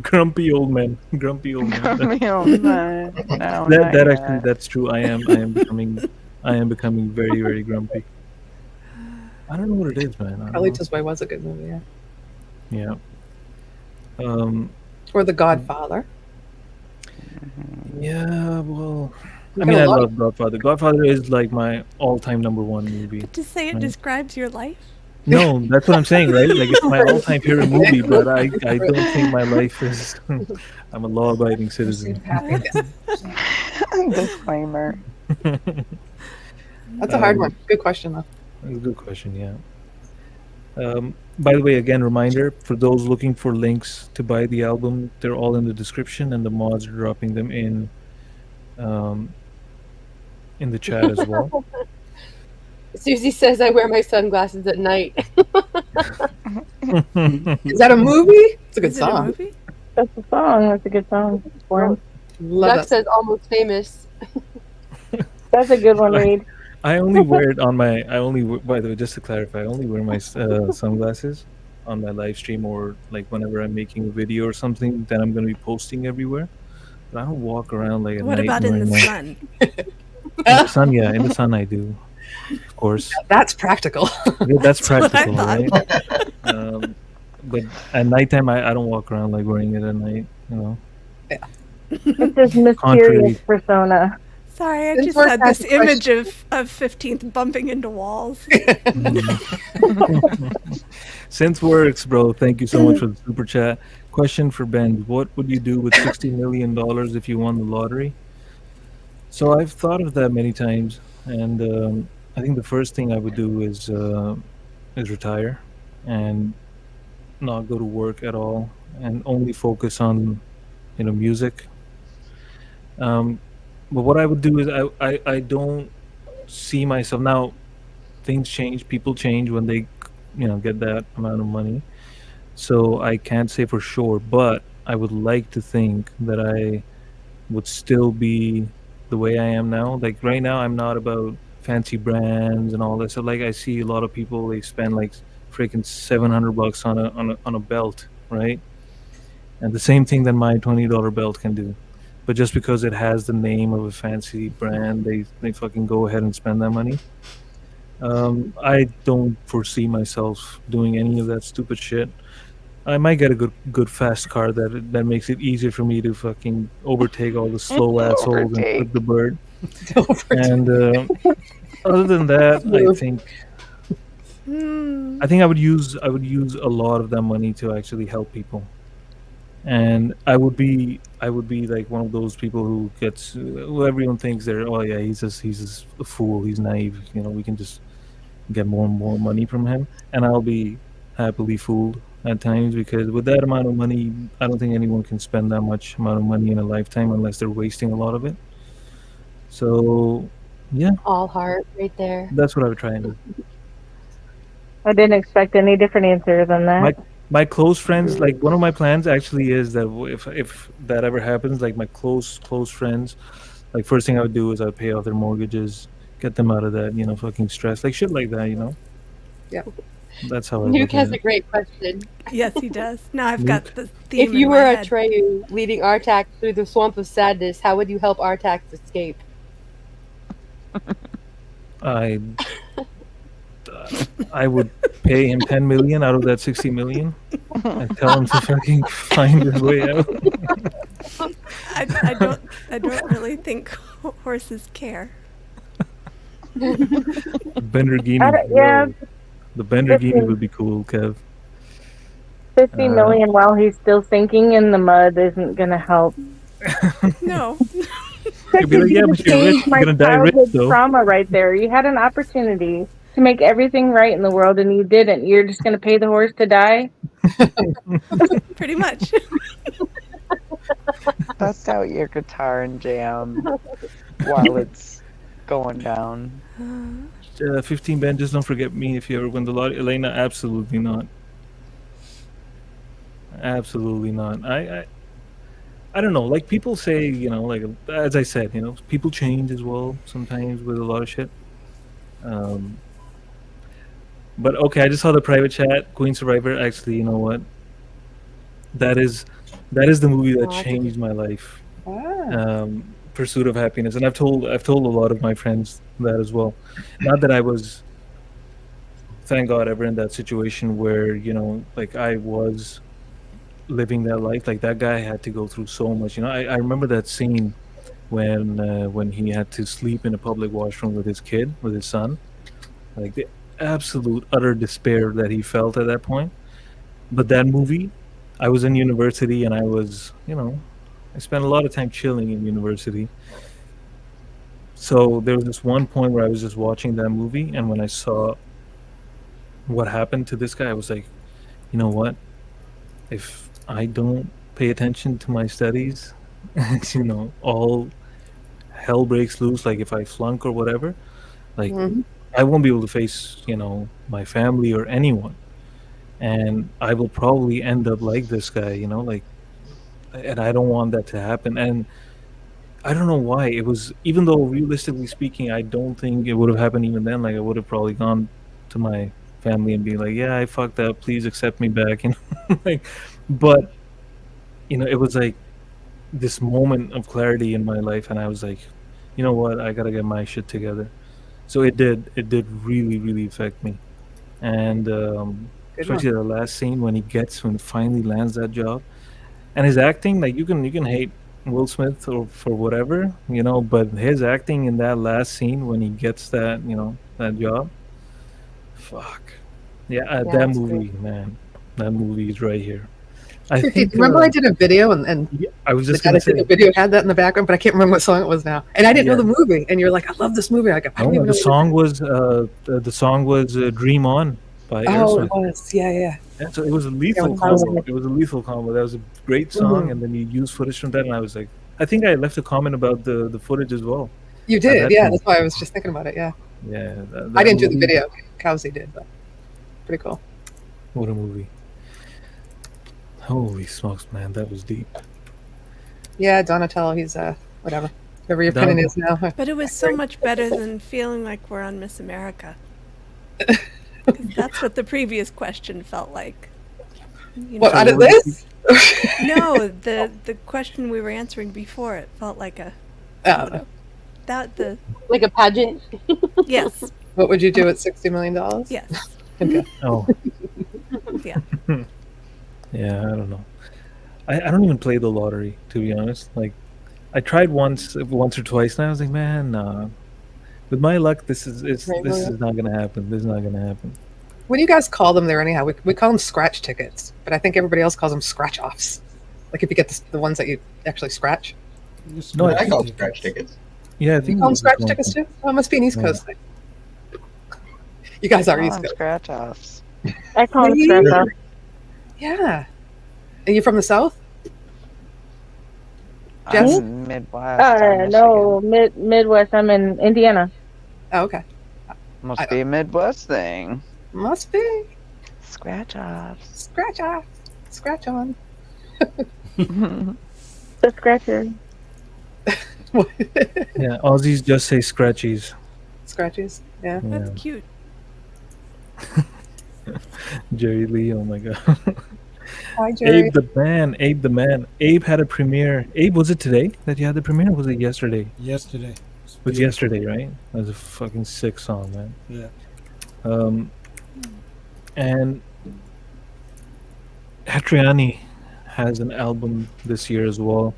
Grumpy old man. Grumpy old man. Grumpy old man. No, that actually, that's true. I am becoming very, very grumpy. I don't know what it is, man. Carlito's Way was a good movie, yeah. Yeah. Or The Godfather. Yeah, well, I mean, I love Godfather. Godfather is like my all-time number one movie. To say it describes your life? No, that's what I'm saying, right? Like, it's my all-time favorite movie, but I don't think my life is... I'm a law-abiding citizen. Disclaimer. That's a hard one. Good question, though. That's a good question, yeah. By the way, again, reminder, for those looking for links to buy the album, they're all in the description, and the mods are dropping them in the chat as well. Susie says I wear my sunglasses at night. Is that a movie? It's a good song. Movie? That's a song. That's a good song for him. Doug says Almost Famous. That's a good one, Reed. I only wear it on my. By the way, just to clarify, I only wear my sunglasses on my live stream or like whenever I'm making a video or something that I'm going to be posting everywhere. But I don't walk around like at What night about in the wearing sun? In the sun, yeah, in the sun I do, of course. That's practical. Yeah, that's what I practical, right? But at nighttime, I don't walk around like wearing it at night. You know. Yeah. It's this mysterious Contrary. persona. Sorry, I just had this image of 15th bumping into walls. Synth works, bro. Thank you so much for the super chat. Question for Ben: what would you do with $60 million if you won the lottery? So I've thought of that many times, and I think the first thing I would do is retire and not go to work at all, and only focus on music. But what I would do is I don't see myself now. Things change, people change when they get that amount of money. So I can't say for sure, but I would like to think that I would still be the way I am now. Like right now, I'm not about fancy brands and all that. So like I see a lot of people, they spend like freaking $700 on a belt, right? And the same thing that my $20 belt can do. But just because it has the name of a fancy brand, they fucking go ahead and spend that money. I don't foresee myself doing any of that stupid shit. I might get a good fast car that makes it easier for me to fucking overtake all the slow assholes and flip the bird. And other than that, I think I would use a lot of that money to actually help people. And I would be I would be like one of those people who gets who everyone thinks they're he's just a fool, he's naive, we can just get more and more money from him, and I'll be happily fooled at times, because with that amount of money, I don't think anyone can spend that much amount of money in a lifetime unless they're wasting a lot of it. So yeah, All heart right there. that's what I would try and do. I didn't expect any different answer than that. My close friends, like one of my plans actually is that if that ever happens, like my close friends, like first thing I would do is I'd pay off their mortgages, get them out of that, fucking stress, like shit like that, Yeah. That's how I Nuke look has at a it. great question. Yes, he does. Now I've got the theme If you in were my a head. Treyu leading Artax through the swamp of sadness, how would you help Artax escape? I would pay him 10 million out of that 60 million and tell him to fucking find his way out. I don't really think horses care. Bender Gini. Yeah. The Bender Gini would be cool, Kev. 50 million while he's still sinking in the mud isn't gonna help. No. You'd be like, yeah, but you're rich. You're gonna die rich, though. Trauma right there. You had an opportunity to make everything right in the world and you didn't. You're just gonna pay the horse to die? Pretty much. Bust out your guitar and jam while it's going down. 15 Ben, just don't forget me if you ever win the lottery. Elena, absolutely not. Absolutely not. I don't know. Like people say, like as I said, people change as well sometimes with a lot of shit. But okay, I just saw the private chat. Queen Survivor. Actually, you know what? That is the movie that changed my life. Pursuit of Happiness, and I've told a lot of my friends that as well. Not that I was, thank God, ever in that situation where like I was living that life. Like that guy had to go through so much. I remember that scene when he had to sleep in a public washroom with his son, like the absolute utter despair that he felt at that point. But that movie, I was in university and I was, I spent a lot of time chilling in university. So there was this one point where I was just watching that movie, and when I saw what happened to this guy, I was like, you know what? If I don't pay attention to my studies, all hell breaks loose. Like if I flunk or whatever, like I won't be able to face, my family or anyone, and I will probably end up like this guy, like, and I don't want that to happen. And I don't know why it was, even though realistically speaking, I don't think it would have happened even then. Like I would have probably gone to my family and be like, yeah, I fucked up, please accept me back, like, but it was like this moment of clarity in my life, and I was like, you know what, I gotta get my shit together. So it did really, really affect me. And especially the last scene when he finally lands that job, and his acting, like you can hate Will Smith or for whatever, but his acting in that last scene when he gets that that job, fuck yeah, that movie good. Man, that movie is right here. I think, remember I did a video and I was just gonna say the video had that in the background, but I can't remember what song it was now, and I didn't know the movie, and you're like, I love this movie. I don't even know the song was Dream On by Aerosmith. It was, yeah. So it was a lethal combo. It was a lethal combo. That was a great song, and then you used footage from that, and I was like, I think I left a comment about the footage as well. You did, yeah. That's why I was just thinking about it. Yeah. Yeah. I didn't do the video. Kowsey did, but pretty cool. What a movie! Holy smokes, man, that was deep. Yeah, Donatello, he's whatever your opinion is now. But it was so much better than feeling like we're on Miss America. 'Cause that's what the previous question felt like. What, out of this? No, the question we were answering before, it felt like a like a pageant. Yes. What would you do at $60 million? Yes. Okay. Oh. Yeah. Yeah, I don't know. I don't even play the lottery, to be honest. Like, I tried once or twice, and I was like, man, nah. With my luck, this is not gonna happen. This is not gonna happen. What do you guys call them there anyhow? We call them scratch tickets, but I think everybody else calls them scratch offs. Like if you get the ones that you actually scratch. No, I call them scratch tickets. Yeah, I You think call them it's scratch one tickets thing. too? Oh, it must be an East Yeah. Coast thing. You guys are East On Coast. scratch offs. I call them Really? scratch off. Yeah. And you're from the South? I'm Jess? in Midwest. I'm No, Midwest. I'm in Indiana. Oh, okay. Must be a Midwest thing. Must be. Scratch offs. Scratch off. Scratch on. The scratcher. Yeah, Aussies just say scratchies. Scratches. Yeah. Yeah. That's cute. Jerry Lee, oh my god. Hi, Jerry. Abe the man. Abe had a premiere. Abe, was it today that you had the premiere? Or was it yesterday? Yesterday. It was yesterday, right? That was a fucking sick song, man. Yeah. And Hatriani has an album this year as well.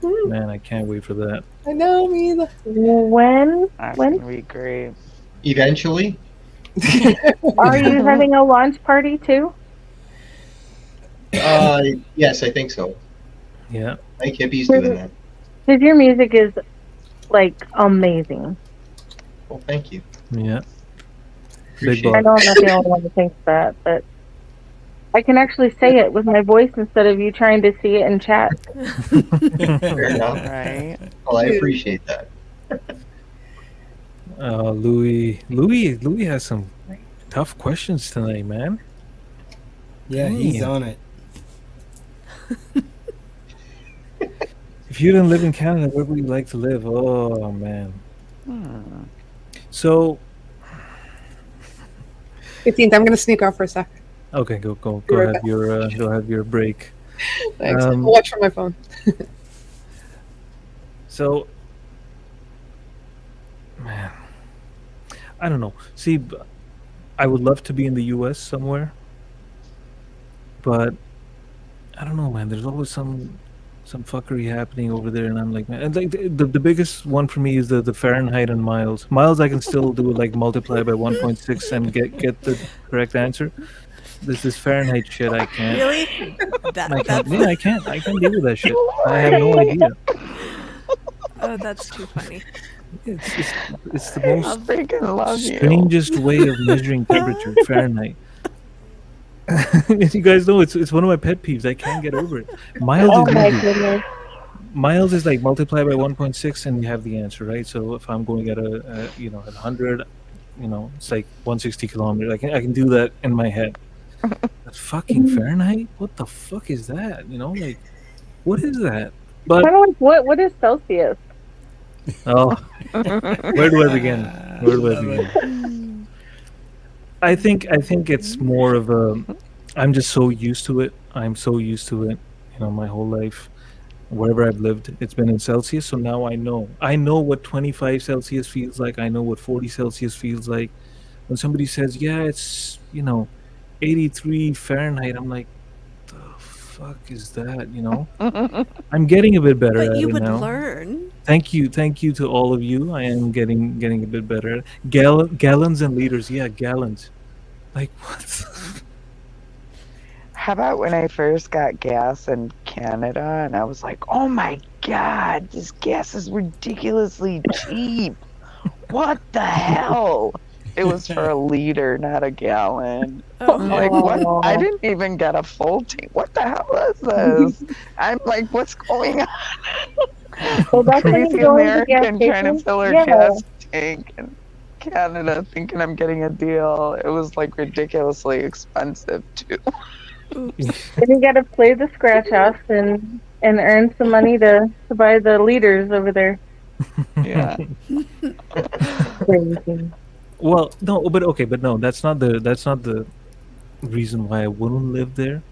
Man, I can't wait for that. I know, me either. When? That's When? gonna be great. Eventually. Are you having a launch party too? Yes, I think so. Yeah. I think Hippie's doing that. Because your music is like amazing. Well, thank you. Yeah. Appreciate Big I it. know I'm not the only one that thinks that, but I can actually say it with my voice instead of you trying to see it in chat. Fair enough. Right? Well, I appreciate that. Louis has some tough questions tonight, man. Yeah, he's Damn. on it. If you didn't live in Canada, where would you like to live? Oh man. So 15th. I'm going to sneak off for a sec. okay, go right have your break. Thanks. I'll watch from my phone. So, man, I don't know. See, I would love to be in the U.S. somewhere, but I don't know, man. There's always some fuckery happening over there, and I'm like, man. And like the biggest one for me is the Fahrenheit and miles. Miles, I can still do like multiply by 1.6 and get the correct answer. This Fahrenheit shit, I can't. Really? I can't. I can't deal with that shit. I have no idea. Oh, that's too funny. It's the I most freaking love you. strangest way of measuring temperature, Fahrenheit. You guys know it's one of my pet peeves. I can't get over it. Miles Oh is my easy. goodness. Miles is like multiply by 1.6 and you have the answer, right? So if I'm going at at 100, it's like 160 kilometers. I can do that in my head. But fucking Fahrenheit? What the fuck is that? Like, what is that? But Kind of like what is Celsius? oh, where do I begin? Where do I begin? I think it's more of a. I'm just so used to it. I'm so used to it. My whole life, wherever I've lived, it's been in Celsius. So now I know. I know what 25 Celsius feels like. I know what 40 Celsius feels like. When somebody says, "Yeah, it's 83 Fahrenheit," I'm like, "The fuck is that?" I'm getting a bit better But at you it would now. learn. Thank you to all of you. I am getting a bit better. Gallons and liters, yeah, gallons. Like what? How about when I first got gas in Canada and I was like, oh my god, this gas is ridiculously cheap. What the hell? It was for a liter, not a gallon. I'm like, what? I didn't even get a full tank. What the hell is this? I'm like, what's going on? Well, that's when Crazy you go into the gas American trying to station. fill her Yeah. gas tank in Canada thinking I'm getting a deal. It was like ridiculously expensive too. Then you got to play the scratch off and earn some money to buy the liters over there. Yeah. Crazy. Well, no, but no, that's not the reason why I wouldn't live there.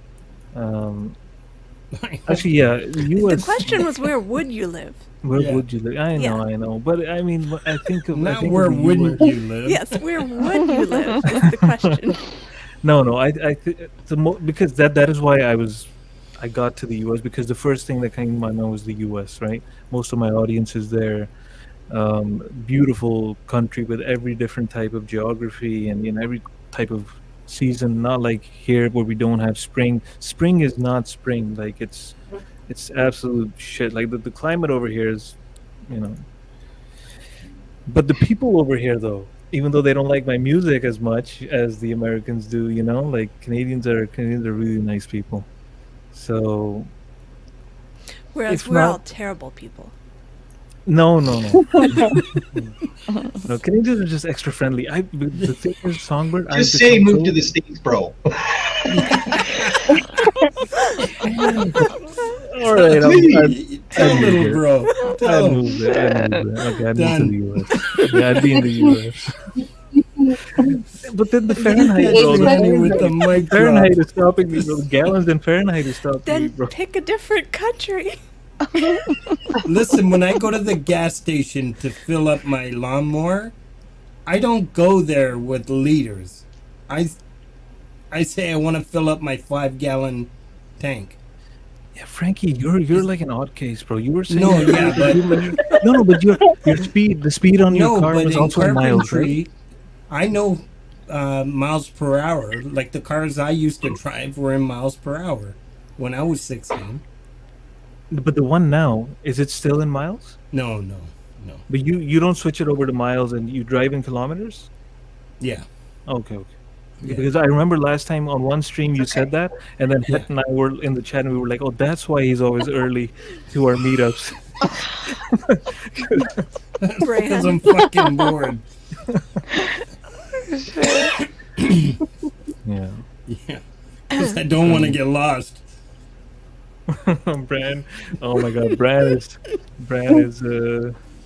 Actually, yeah, The question was, where would you live? Where Yeah. would you live? I know, but I mean, I think of Not I think where of the wouldn't US. you live? Yes, where would you live is the question. No, because that is why I got to the U.S. because the first thing that came to my mind was the U.S. Right, most of my audience is there. Beautiful country with every different type of geography and every type of season. Not like here where we don't have spring. Spring is not spring. Like it's It's absolute shit. Like the climate over here is, you know. But the people over here, though, even though they don't like my music as much as the Americans do, you know, like Canadians are really nice people. So, Whereas if we're all not- terrible people. no. No, Canadians are just extra friendly. The thing is, Songbird. Just say move to the States, bro. All right, Tell little bro. I Tell him. moved it. Okay, I moved to Done. the US. Yeah, I'd be in the US. But then the Fahrenheit, bro. Ready with the mic drop. Fahrenheit is stopping me, bro. The gallons in Fahrenheit is stopping me, Then bro. pick a different country. Listen, when I go to the gas station to fill up my lawnmower, I don't go there with liters. I say I want to fill up my 5-gallon tank. Yeah, Frankie, you're like an odd case, bro. You were saying No, yeah, but but your speed, the speed on your no, car but was in also in miles, carpentry, right? I know miles per hour. Like the cars I used to drive were in miles per hour when I was 16. But the one now, is it still in miles? No. But you don't switch it over to miles and you drive in kilometers? Yeah. Okay. Yeah. Because I remember last time on one stream you said that, and then Het and I were in the chat and we were like, "Oh, that's why he's always early to our meetups." Because I'm fucking bored. Yeah. Yeah. Because I don't want to get lost. Bran, oh my God, Bran is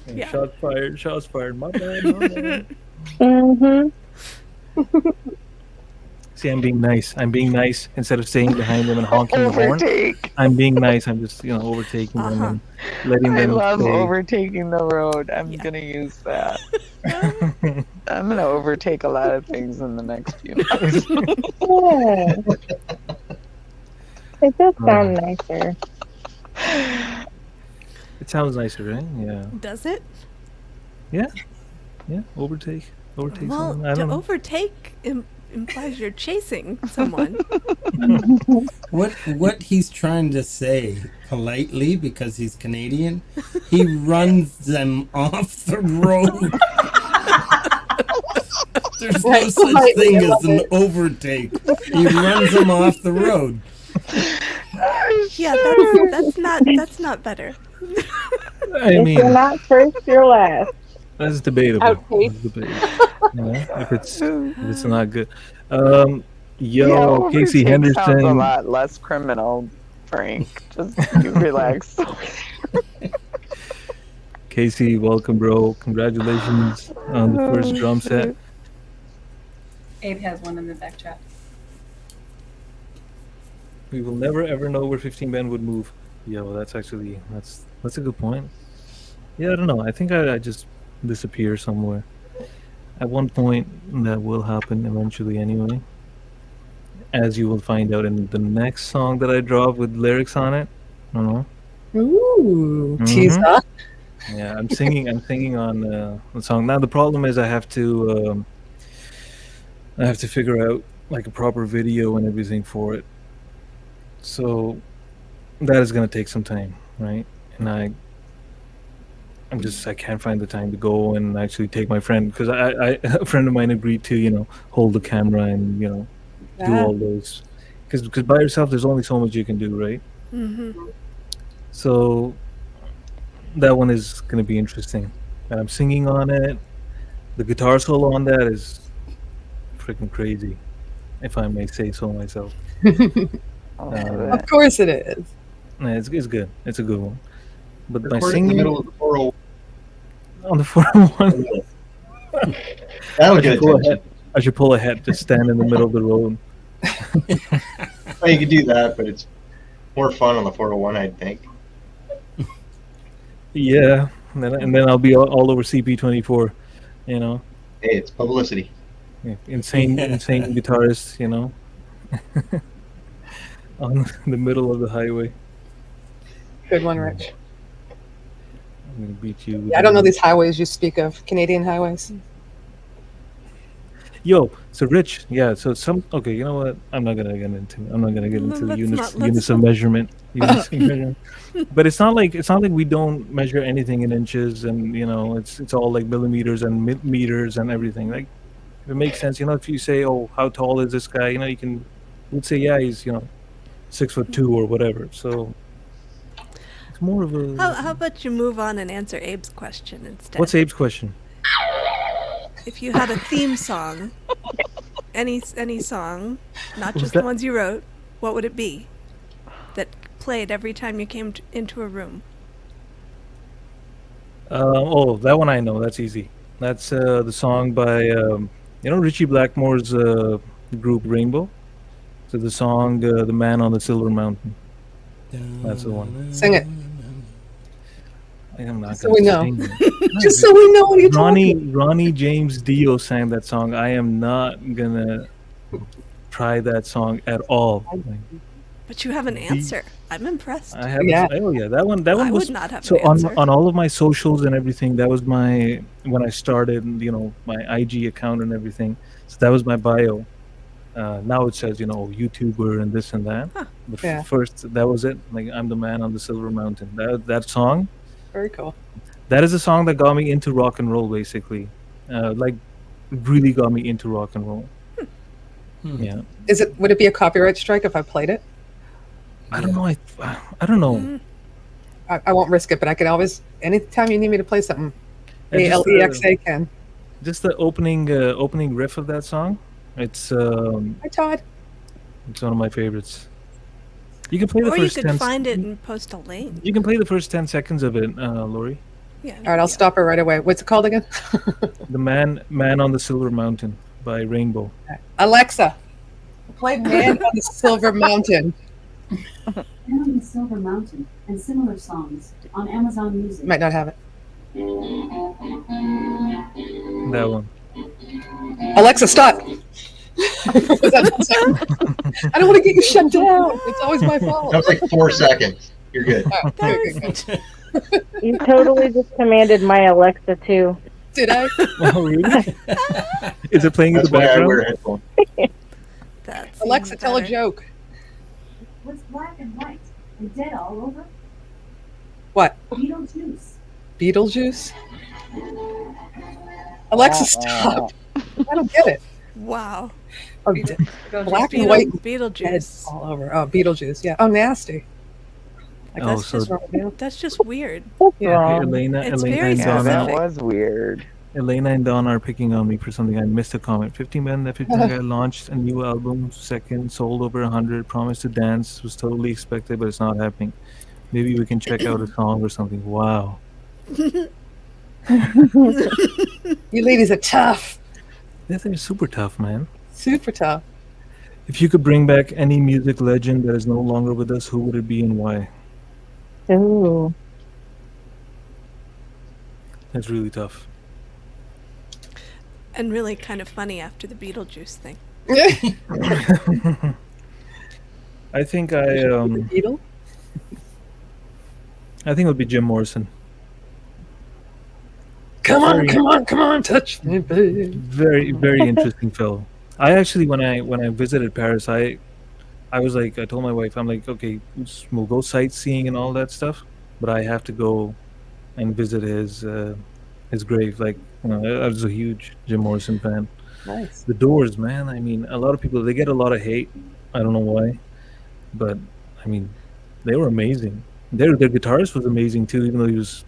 Yeah. shots fired. My bad. Mm-hmm. See, I'm being nice instead of staying behind them and honking the horn. Overtake. I'm being nice. I'm just overtaking them and letting I them love stay. overtaking the road. I'm gonna use that. I'm gonna overtake a lot of things in the next few months. Yeah. It does sound nicer. It sounds nicer, right? Yeah. Does it? Yeah. Overtake Well, someone. I to don't know. overtake implies you're chasing someone. What he's trying to say politely, because he's Canadian, he runs them off the road. There's no such thing as an overtake. He runs them off the road. Yeah, that's not better. I If mean, you're not first, you're last. that's debatable. Outpace. That's debatable. Yeah, if it's not good. Yeah, Yo, Casey overtake sounds a Henderson. lot less criminal, Frank. Just you relax. Casey, welcome, bro. Congratulations on the first drum set. Abe has one in the back chat. We will never ever know where 15 band would move. Yo, that's a good point. Yeah, I don't know. I think I just disappear somewhere. At one point, that will happen eventually anyway. As you will find out in the next song that I drop with lyrics on it. I don't know. Ooh, Mhm. teaser. Yeah, I'm singing on the song. Now the problem is I have to figure out like a proper video and everything for it. So that is gonna take some time, right? And I can't find the time to go and actually take my friend, because I a friend of mine agreed to hold the camera and do all those, because by yourself there's only so much you can do, right? Mm-hmm. So that one is gonna be interesting, and I'm singing on it. The guitar solo on that is freaking crazy, if I may say so myself. Of course it is. Yeah, it's good. It's a good one. But my Record in the singing middle of the 401. on the 401, That'll get attention. I should pull ahead, just stand in the middle of the road. Well, you could do that, but it's more fun on the 401, I think. Yeah, and then I'll be all over CP24, Hey, it's publicity. Yeah, insane guitarist, on the middle of the highway. Good one, Rich. I'm gonna beat you. Yeah, I don't know these highways you speak of, Canadian highways. Yo, so Rich, yeah. So okay. You know what? I'm not gonna get into the Let's units not- let's units of not. measurement. But it's not like we don't measure anything in inches, and it's all like millimeters and meters and everything. Like it makes sense. If you say, oh, how tall is this guy? Would say, yeah, he's 6'2" or whatever. So it's more of a. How about you move on and answer Abe's question instead? What's Abe's question? If you had a theme song, any song, not just the ones you wrote, what would it be that played every time you came into a room? Oh, that one I know. That's easy. That's the song by Richie Blackmore's group Rainbow. So the song "The Man on the Silver Mountain." That's the one. Sing it. I am not So gonna we know. sing it. Just so we know what you're talking. Ronnie James Dio sang that song. I am not gonna try that song at all. But you have an answer. I'm impressed. I have. Yeah. Oh yeah, that one. I was. would not have So an answer. on all of my socials and everything, that was when I started. My IG account and everything. So that was my bio. Now it says YouTuber and this and that. Huh. But Yeah. first, that was it. Like I'm the man on the silver mountain. That song. Very cool. That is a song that got me into rock and roll, basically. Like, really got me into rock and roll. Yeah. Would it be a copyright strike if I played it? I don't know. I don't know. I won't risk it, but I can always, anytime you need me to play something, Just, ALEXA can. Just the opening riff of that song. It's Hi, Todd. it's one of my favorites. You can play the Or you first could 10. find it and post a link. You can play the first 10 seconds of it, Lori. Yeah. All right, I'll stop her right away. What's it called again? The Man on the Silver Mountain by Rainbow. Alexa, play Man on the Silver Mountain. Man on the Silver Mountain and similar songs on Amazon Music. Might not have it. That one. Alexa, stop. I don't want to get you shut down. It's always my fault. That was like 4 seconds. You're good. Oh, good. You totally just commanded my Alexa too. Did I? Oh, really? Is it playing in That's the why I background? wear headphones. That's Alexa, even tell a better. joke. What's black and white and dead all over? What? Beetlejuice. Beetlejuice? Alexa, stop. I don't get it. Wow. Oh, black and white Beetlejuice. all over. Oh, Beetlejuice. Yeah. Oh, nasty. Like, Oh, that's so- just wrong with you. That's just weird. Yeah. Elena It's and very Yeah, Donna. that specific. was weird. Elena and Don are picking on me for something. I missed a comment. 15 Men, that 15 guy launched a new album, second, sold over 100, promised to dance, was totally expected, but it's not happening. Maybe we can check out a song or something. Wow. You ladies are tough. They're super tough, man. Super tough. If you could bring back any music legend that is no longer with us, who would it be and why? Ooh. That's really tough. And really kind of funny after the Beetlejuice thing. I think Beetle? I think it would be Jim Morrison. Come on, touch me, babe. Very, very interesting fellow. I actually, when I visited Paris, I was like, I told my wife, I'm like, okay, we'll go sightseeing and all that stuff, but I have to go and visit his grave. Like, I was a huge Jim Morrison fan. Nice. The Doors, man. I mean, a lot of people, they get a lot of hate. I don't know why, but I mean, they were amazing. Their guitarist was amazing too, even though he was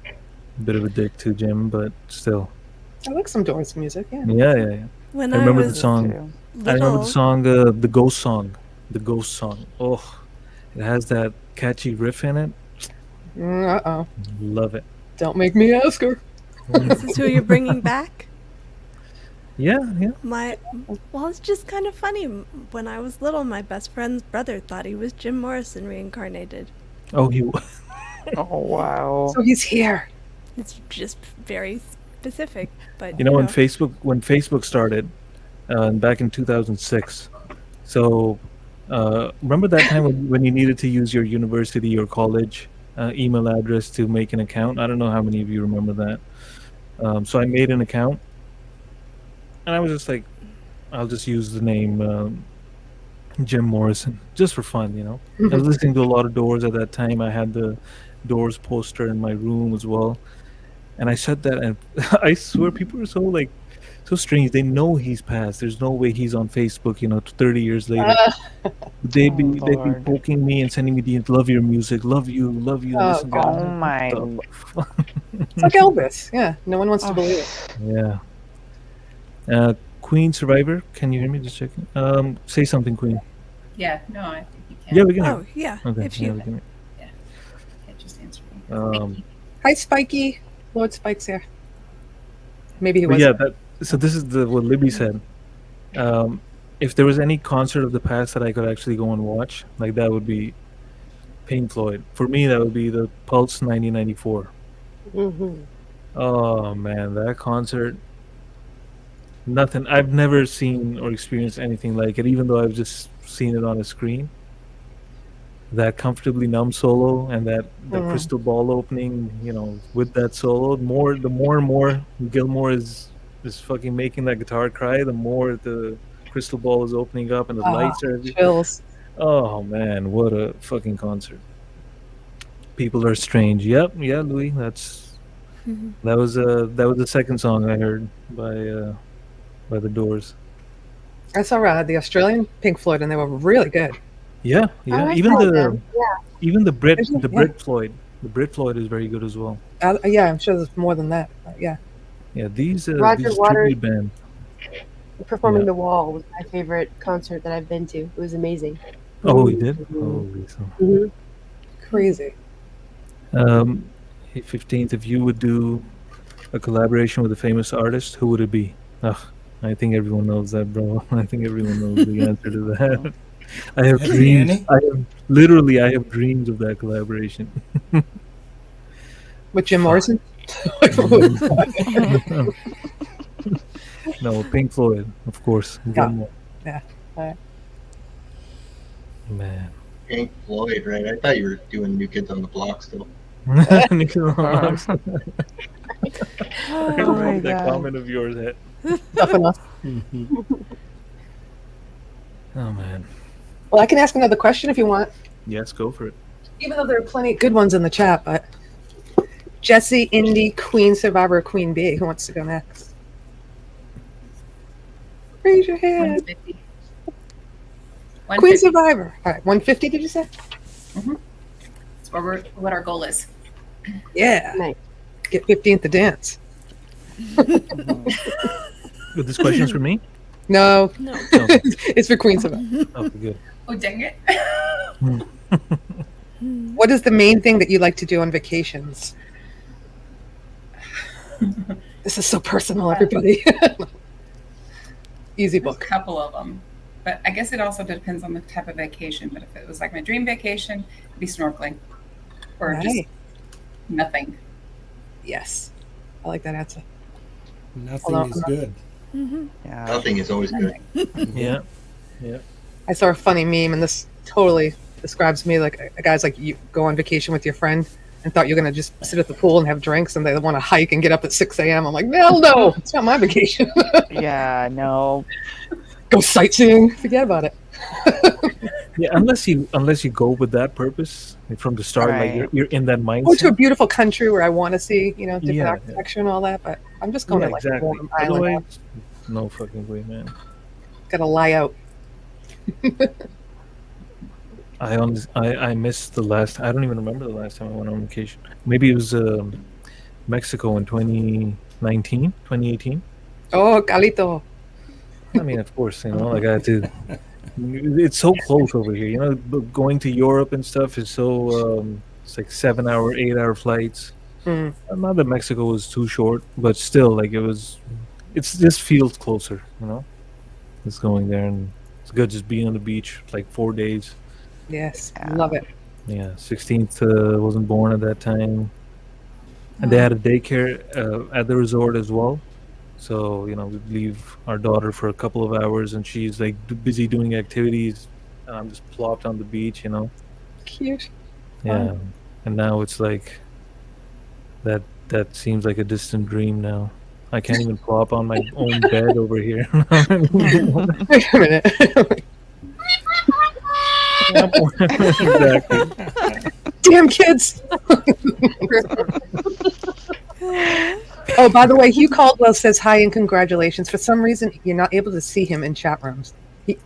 a bit of a dick to Jim, but still. I like some Doors music, yeah. Yeah. When I remember the was song. little, I remember the song, the Ghost song. The Ghost song. Oh, it has that catchy riff in it. Uh-oh. Love it. Don't make me ask her. This is who you're bringing back? Yeah. Well, it's just kind of funny. When I was little, my best friend's brother thought he was Jim Morrison reincarnated. Oh, he was. Oh, wow. So he's here. It's just very specific, but When Facebook started, back in 2006. So, remember that time when you needed to use your university or college email address to make an account? I don't know how many of you remember that. So I made an account, and I was just like, I'll just use the name Jim Morrison just for fun. I was listening to a lot of Doors at that time. I had the Doors poster in my room as well, and I said that, and I swear people are so strange. They know he's passed. There's no way he's on Facebook, 30 years later. They'd be poking me and sending me DMs, love your music, love you, listen to Oh my. It's like Elvis. Yeah, no one wants to believe it. Yeah. Queen Survivor, can you hear me? Just checking. Say something, Queen. Yeah, no, I think you can. Yeah, we can. Oh, yeah. Okay. If you... we can. Yeah, just answer me. Hi, Spiky. Lord Spike's here. Maybe he But wasn't. yeah, so this is what Libby said. If there was any concert of the past that I could actually go and watch, like that would be Pink Floyd. For me, that would be the Pulse 1994. Oh man, that concert. Nothing. I've never seen or experienced anything like it, even though I've just seen it on a screen. That Comfortably Numb solo and the crystal ball opening, with that solo, the more and more Gilmore is fucking making that guitar cry, the more the crystal ball is opening up and the lights are chills. Oh man, what a fucking concert. People Are Strange. Yep, yeah, Louis, that was the second song I heard by the Doors. I saw the Australian Pink Floyd, and they were really good. Yeah. I Even saw the them. even the Brit Yeah. Brit Floyd. The Brit Floyd is very good as well. Yeah, I'm sure there's more than that. But yeah. Yeah, these Roger these Waters tribute band. performing Yeah. The Wall was my favorite concert that I've been to. It was amazing. Oh, he did. Holy so. Crazy. 15th. If you would do a collaboration with a famous artist, who would it be? I think everyone knows that, bro. I think everyone knows the answer to that. I have dreams. I have dreams of that collaboration. With Jim Morrison? No, Pink Floyd, of course. Yeah. All right. Man. Pink Floyd, right? I thought you were doing New Kids on the Block still. I Oh love my that God. comment of yours. Tough enough. Oh man. Well, I can ask another question if you want. Yes, go for it. Even though there are plenty of good ones in the chat, but Jesse, Indy, Queen, Survivor, Queen B. Who wants to go next? Raise your hand. 150. Queen 150. Survivor. All right, 150. Did you say? That's what our goal is. Yeah. Nice. Get 15th to dance. But this question's for me? No. No. It's for Queen Survivor. Okay, good. Oh, dang it. What is the main thing that you like to do on vacations? This is so personal, everybody. Easy There's a book. couple of them. But I guess it also depends on the type of vacation. But if it was like my dream vacation, it'd be snorkeling. Or Nice. just nothing. Yes. I like that answer. Nothing is good. Yeah. Nothing is always good. Yeah. I saw a funny meme, and this totally describes me. Like a guy's like, you go on vacation with your friend and thought you're going to just sit at the pool and have drinks, and they want to hike and get up at 6 a.m. I'm like, hell no, it's not my vacation. Yeah, no. Go sightseeing. Forget about it. Yeah, unless you go with that purpose from the start, Right. like you're in that mindset. Go to a beautiful country where I want to see, different Yeah, architecture and all that, but I'm just going Yeah, to like exactly. a warm island. Otherwise, no fucking way, man. Gotta lie out. I missed the last. I don't even remember the last time I went on vacation. Maybe it was Mexico in 2019, 2018. Oh, Calito. I mean, of course, like I had to. It's so close over here, but going to Europe and stuff is so. It's like 7-hour, 8-hour flights. Not that Mexico was too short, but still, like it just feels closer, It's going there, and it's good just being on the beach like 4 days. Yes, Yeah. love it. Yeah, 16th wasn't born at that time, and they had a daycare at the resort as well. So we'd leave our daughter for a couple of hours, and she's like busy doing activities, and I'm just plopped on the beach, Cute. Yeah, and now it's like that seems like a distant dream now. I can't even plop on my own bed over here. Wait a minute. Exactly. Damn kids. Oh, by the way, Hugh Caldwell says hi and congratulations. For some reason, you're not able to see him in chat rooms.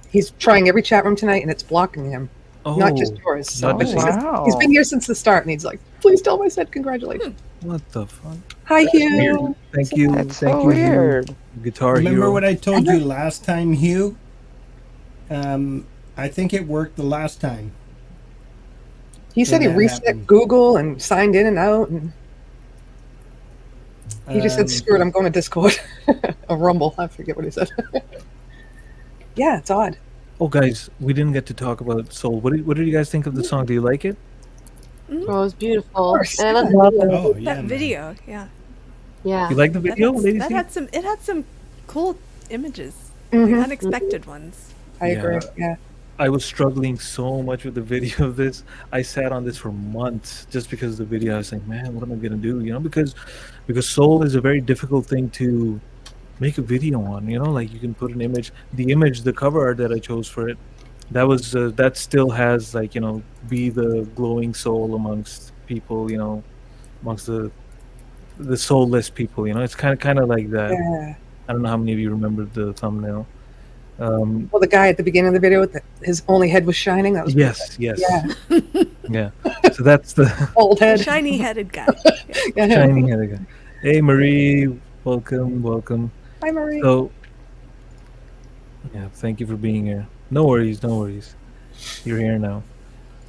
He's trying every chat room tonight, and it's blocking him. Not just yours. So not just wow. he's been here since the start, and he's like, "Please tell him I said congratulations." What the fuck? Hi, That's Hugh. weird. Thank you. That's Thank so you, weird. Hugh. Guitar Remember Hero. what I told you last time, Hugh? I think it worked the last time. He said he When that reset happened. Google and signed in and out, and he just said, "Screw it, I'm going to Discord." A Rumble. I forget what he said. Yeah, it's odd. Oh, guys, we didn't get to talk about Soul. What did you guys think of the song? Do you like it? Oh, it was beautiful. course. And I love the video. Oh, yeah. That video, yeah. Yeah. You like the video, ladies? It had some cool images, Mhm. unexpected ones. I agree. Yeah. I was struggling so much with the video of this. I sat on this for months just because of the video. I was like, man, what am I gonna do? You know, because Soul is a very difficult thing to make a video on. You know, like you can put an image. The cover art that I chose for it, that still has like, you know, be the glowing soul amongst people. You know, amongst the soulless people. You know, it's kind of like that. Yeah. I don't know how many of you remember the thumbnail. Well, the guy at the beginning of the video with his only head was shining. That was Yes. Yeah. Yeah. So that's the Old head. Shiny-headed guy. Yeah. shining head again. Hey Marie, welcome. Hi, Marie. So yeah, thank you for being here. No worries. You're here now.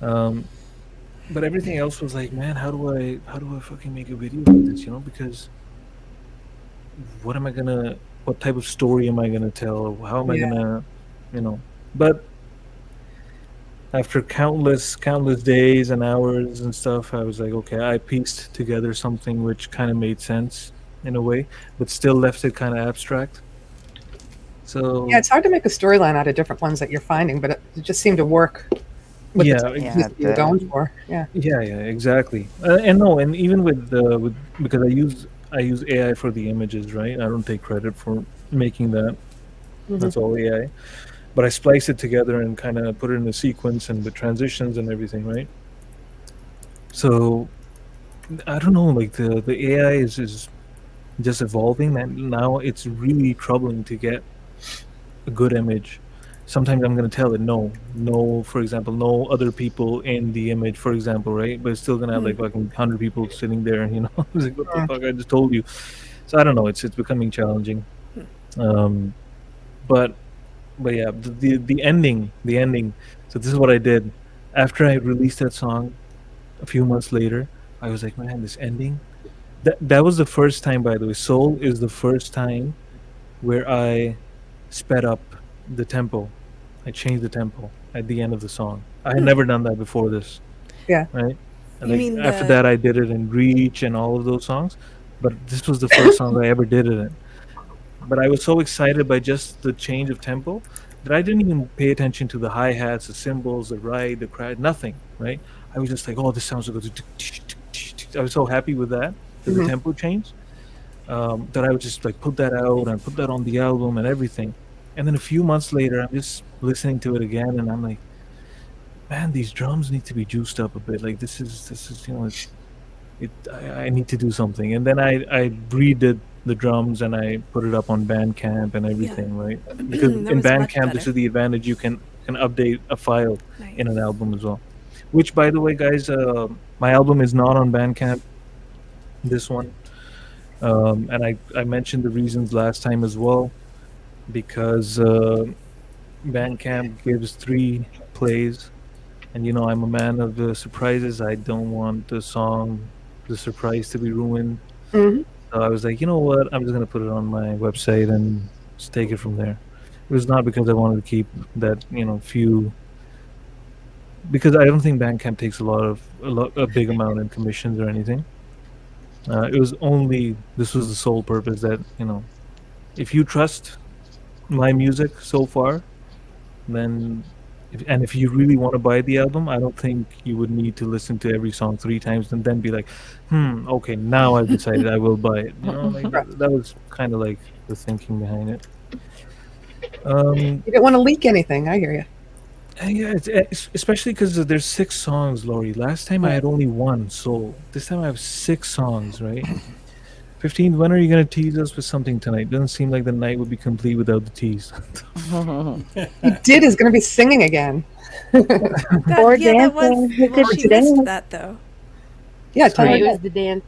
But everything else was like, man, how do I fucking make a video like this? You know, because what type of story am I gonna tell? How am I gonna, you know? But after countless days and hours and stuff, I was like, okay, I pieced together something which kind of made sense in a way, but still left it kind of abstract. So Yeah, it's hard to make a storyline out of different ones that you're finding, but it just seemed to work with Yeah, the yeah, techniques you're going for. Yeah. yeah, exactly. And even with because I use AI for the images, right? I don't take credit for making that. That's all AI. But I splice it together and kind of put it in a sequence and with transitions and everything, right? So I don't know, like the AI is just evolving, and now it's really troubling to get a good image. Sometimes I'm gonna tell it no, for example, no other people in the image, for example, right? But it's still gonna have like fucking 100 people sitting there, you know. I was like, what the fuck? I just told you. So I don't know. It's becoming challenging. But yeah, the ending. So this is what I did after I released that song. A few months later, I was like, man, this ending. That was the first time, by the way. Soul is the first time where I sped up the tempo. I changed the tempo at the end of the song. I had never done that before this. Yeah. Right? And You like, mean after the- that, I did it in Reach and all of those songs. But this was the first song I ever did it in. But I was so excited by just the change of tempo that I didn't even pay attention to the hi-hats, the cymbals, the ride, the cry, nothing, right? I was just like, oh, this sounds so good. I was so happy with that the tempo changed, that I would just like put that out and put that on the album and everything. And then a few months later, I'm just listening to it again, and I'm like, man, these drums need to be juiced up a bit. Like this is you know, I need to do something. And then I redid the drums and I put it up on Bandcamp and everything, right? Because That in was much Bandcamp, this better. is the advantage, you can update a file Nice. in an album as well. Which, by the way, guys, my album is not on Bandcamp. This one, and I mentioned the reasons last time as well, because Bandcamp gives 3 plays, and you know I'm a man of the surprises. I don't want the surprise to be ruined. Mhm. So I was like, you know what? I'm just gonna put it on my website and just take it from there. It was not because I wanted to keep that, you know, few. Because I don't think Bandcamp takes a big amount in commissions or anything. This was the sole purpose that, you know, if you trust my music so far, then And if you really want to buy the album, I don't think you would need to listen to every song 3 times and then be like, okay, now I've decided I will buy it. You know, like that was kind of like the thinking behind it. You didn't want to leak anything. I hear you. Yeah, especially because there's 6 songs, Lori. Last time I had only 1, so this time I have 6 songs, right? 15, when are you going to tease us with something tonight? Doesn't seem like the night would be complete without the tease. He did is going to be singing again. Or that was, dancing. You well, could she dance. missed that though. Yeah, It was the dance.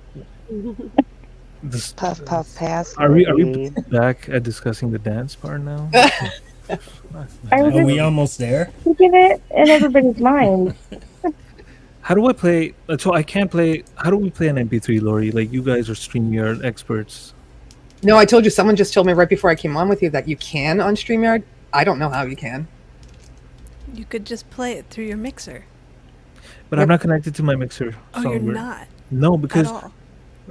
Puff puff pass. Are we back at discussing the dance part now? I was Are we just almost there? keeping it in everybody's mind. How do I play? So I can't play. How do we play an MP3, Lori? Like you guys are StreamYard experts. No, I told you. Someone just told me right before I came on with you that you can on StreamYard. I don't know how you can. You could just play it through your mixer. But I'm not connected to my mixer. Oh, somewhere. you're not? No, because At all.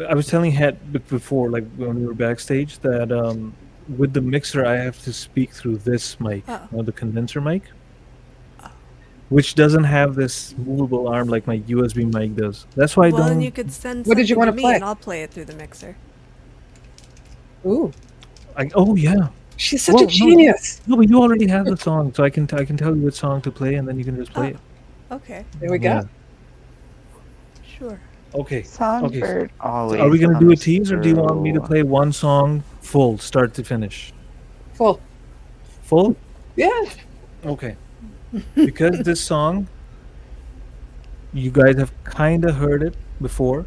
I was telling Het before, like when we were backstage, that with the mixer I have to speak through this mic, the condenser mic, which doesn't have this movable arm like my USB mic does. That's why I Well, don't. then you could send What did you something wanna to me play? and I'll play it through the mixer. Ooh, Oh yeah. she's such a genius. No, but you already have the song, so I can tell you what song to play, and then you can just play it. Okay. There we go. Yeah. Sure. Okay. Songbird always. So are we gonna do a comes tease, or do you want me to through. play one song full, start to finish? Full. Full? Yeah. Okay. Because this song, you guys have kind of heard it before.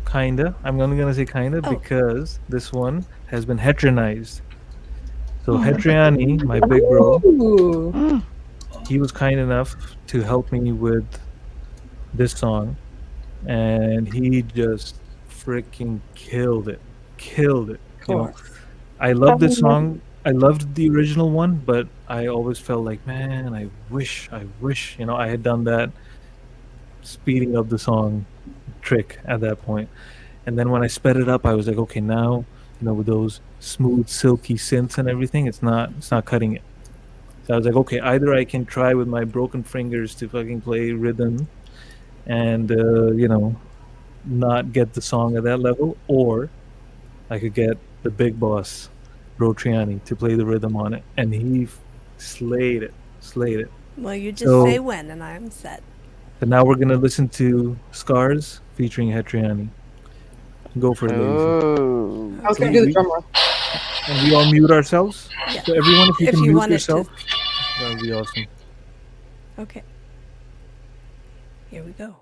Kinda. I'm only gonna say kinda because this one has been heteronized. So Hetriani, my big bro, Ooh. he was kind enough to help me with this song, and he just freaking killed it. Killed it. You know, I love this song. I loved the original one, but I always felt like, man, I wish, you know, I had done that speeding up the song trick at that point. And then when I sped it up, I was like, okay, now, you know, with those smooth, silky synths and everything, it's not cutting it. So I was like, okay, either I can try with my broken fingers to fucking play rhythm and, you know, not get the song at that level, or I could get the big boss, Royceanne, to play the rhythm on it. And he slayed it. Well, you just So- say when and I'm set. So now we're going to listen to Scars featuring Hetriani. Go for it, ladies. Ooh. I was going to do the drum roll. And we all mute ourselves? Yeah. So everyone, if you If can you mute want it yourself, that would be awesome. Okay. Here we go.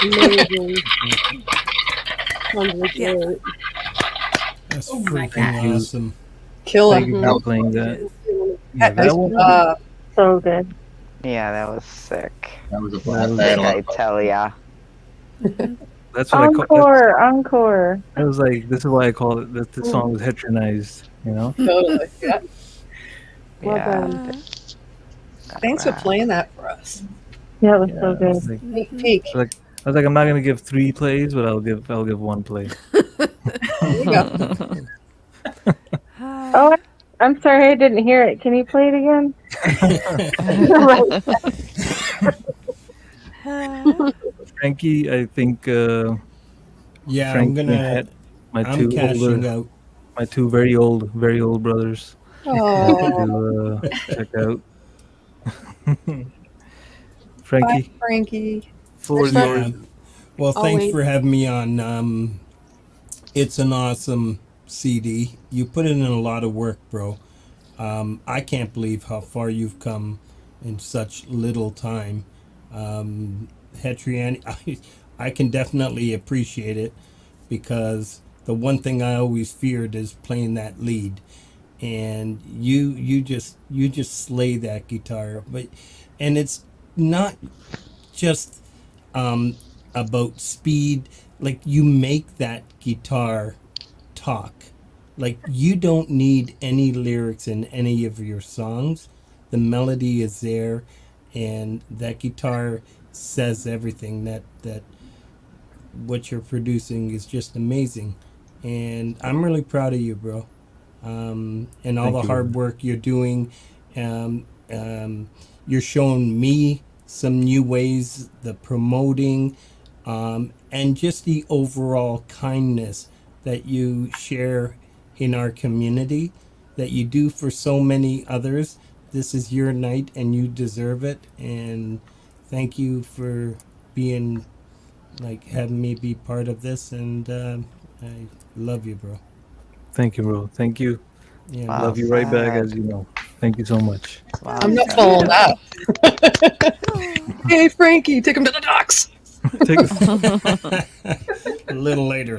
Amazing. Yeah. That's Oh my freaking God. awesome. Killer. Thank you for playing that. Yeah, Nice that one. job. So good. Yeah, that was sick. That was a That blast. was- I had a lot I of fun. tell ya. That's what I call. Encore. I was like, this is why I call it. That the song was heteronized. You know. Totally. Yeah. Well Yeah. done. Thanks for playing that for us. Yeah, it was Yeah, so I good. was like, Sneak peek. I was like, I'm not gonna give 3 plays, but I'll give 1 play. There you go. Oh, I'm sorry, I didn't hear it. Can you play it again? Frankie, I think. Yeah, Frankie had my I'm two cashing older, out. my two very old brothers Oh, to check out. bye, Frankie, Frankie. floor is Yeah. yours. Well, I'll thanks wait. for having me on. It's an awesome CD. You put in a lot of work, bro. I can't believe how far you've come in such little time. Hetriani, I can definitely appreciate it because the one thing I always feared is playing that lead, and you just slay that guitar. And it's not just about speed. Like, you make that guitar talk. Like, you don't need any lyrics in any of your songs. The melody is there, and that guitar says everything. That what you're producing is just amazing, and I'm really proud of you, bro. And all Thank the you. hard work you're doing. You're showing me some new ways, the promoting, and just the overall kindness that you share in our community, that you do for so many others. This is your night and you deserve it. And thank you for being, like, having me be part of this. And I love you, bro. Thank you, bro. Thank you. Yeah, Wow. Love you right back, sad. as you know. Thank you so much. Wow, I'm not sad. following that. Hey, Frankie, take him to the docks. Take a little later.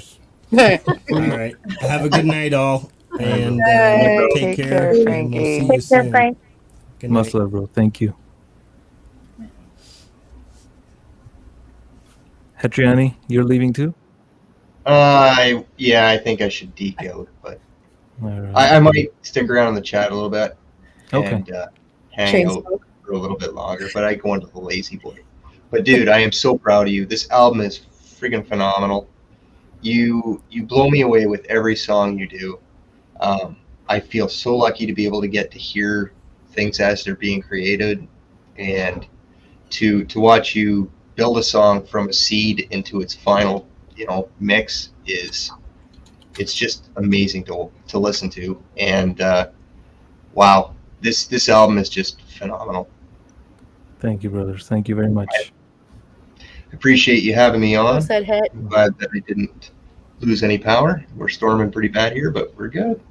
Hey. All right. Have a good night, all. And Hey. take Take care. care, And we'll see Frankie. you Take care, soon. Frank. Good Much night. love, bro. Thank you. Hetriani, you're leaving too? Yeah, I think I should deke out, but All right. I might stick around in the chat a little bit Okay. and hang Chain out smoke. for a little bit longer. But I go into the lazy boy. But dude, I am so proud of you. This album is freaking phenomenal. You blow me away with every song you do. I feel so lucky to be able to get to hear things as they're being created, and to watch you build a song from a seed into its final, mix it's just amazing to listen to. And wow, this album is just phenomenal. Thank you, brothers. Thank you very much. Appreciate you having me Well on. said, Het. I'm glad that I didn't lose any power. We're storming pretty bad here, but we're good.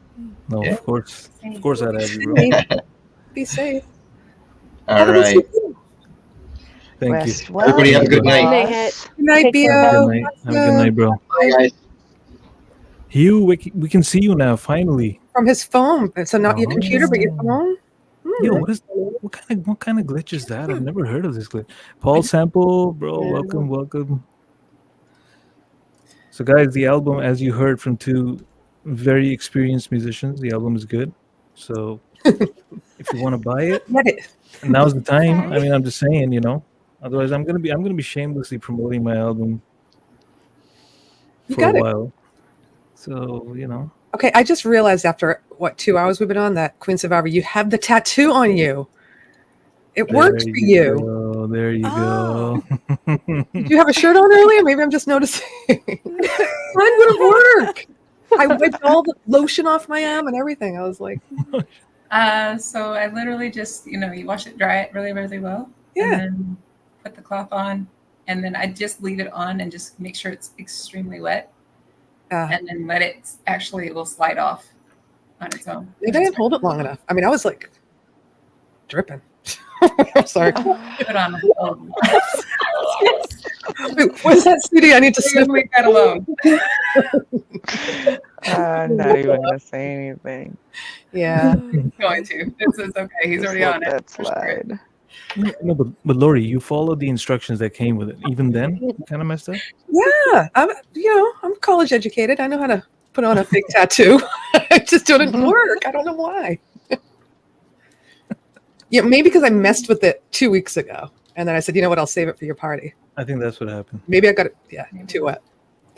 No, Yeah. of course I'd have you, bro. Be safe. All right. Thank you. Rest well, Everybody have a good night. Good night, Het. Good night, Take care. Have a Bio. good night. Have a good night, bro. Bye, guys. Hugh, we can see you now, finally. From his phone. So not your computer, but your phone. Yo, what kind of glitch is that? I've never heard of this glitch. Paul Sample, bro, Yeah. welcome. So guys, the album, as you heard from two very experienced musicians, the album is good. So if you want to buy it, Get it. now's the time. I mean, I'm just saying, Otherwise, I'm gonna be shamelessly promoting my album You for a got it. while. So Okay, I just realized after 2 hours we've been on that Queen Survivor, you have the tattoo on you. It worked for you. Go. There you go. Did you have a shirt on earlier? Maybe I'm just noticing. Mine would have worked. I wiped all the lotion off my arm and everything. I was like, So I literally just, you wash it, dry it really, really well. Yeah. And then put the cloth on. And then I just leave it on and just make sure it's extremely wet. And then it will slide off on its own. maybe I didn't hold it long enough. I mean, I was like dripping. I'm sorry. Put on Where's that CD? I need to snip. Leave that alone. I'm not even gonna say anything. Yeah. He's going to. This is okay. He's Just already let on it. that For sure. slide. No, but Lori, you followed the instructions that came with it. Even then, you kind of messed up. Yeah. I'm college educated. I know how to put on a fake tattoo. It just didn't work. I don't know why. Yeah, maybe because I messed with it 2 weeks ago. And then I said, you know what, I'll save it for your party. I think that's what happened. Maybe I got it, too wet.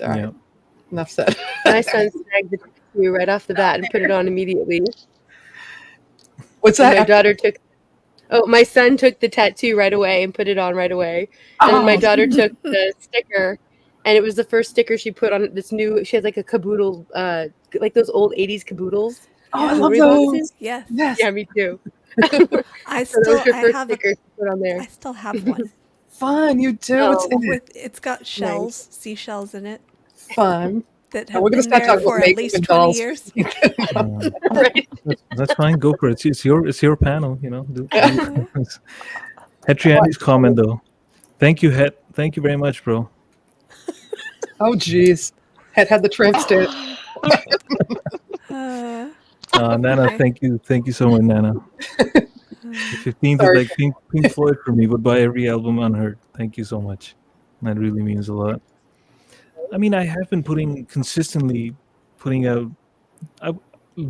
All right. Yeah. Enough said. My son snagged the tattoo right off the bat and put it on immediately. What's And that? my daughter took. Oh, my son took the tattoo right away and put it on right away. And then my daughter took the sticker, and it was the first sticker she put on this new. She has like a caboodle, like those old '80s caboodles. Oh, I jewelry love boxes. those. Yes. Yes. Yeah, me too. I So that was her I first have sticker she put on there. I still have one. Fun. You do. What's in it? It's got shells, seashells in it Fun. that Oh, have we're gonna been start there talking for about at makeup least and 20 dolls. years. Right. That's fine. Go for it. It's your panel. You know. Hetriani's comment though. Thank you, Het. Thank you very much, bro. Oh, geez. Had the tramp stamp. Nana, Okay. thank you so much, Nana. The 15th Sorry. is like Pink Floyd for me. Would buy every album unheard. Thank you so much. That really means a lot. I mean, I have been consistently putting out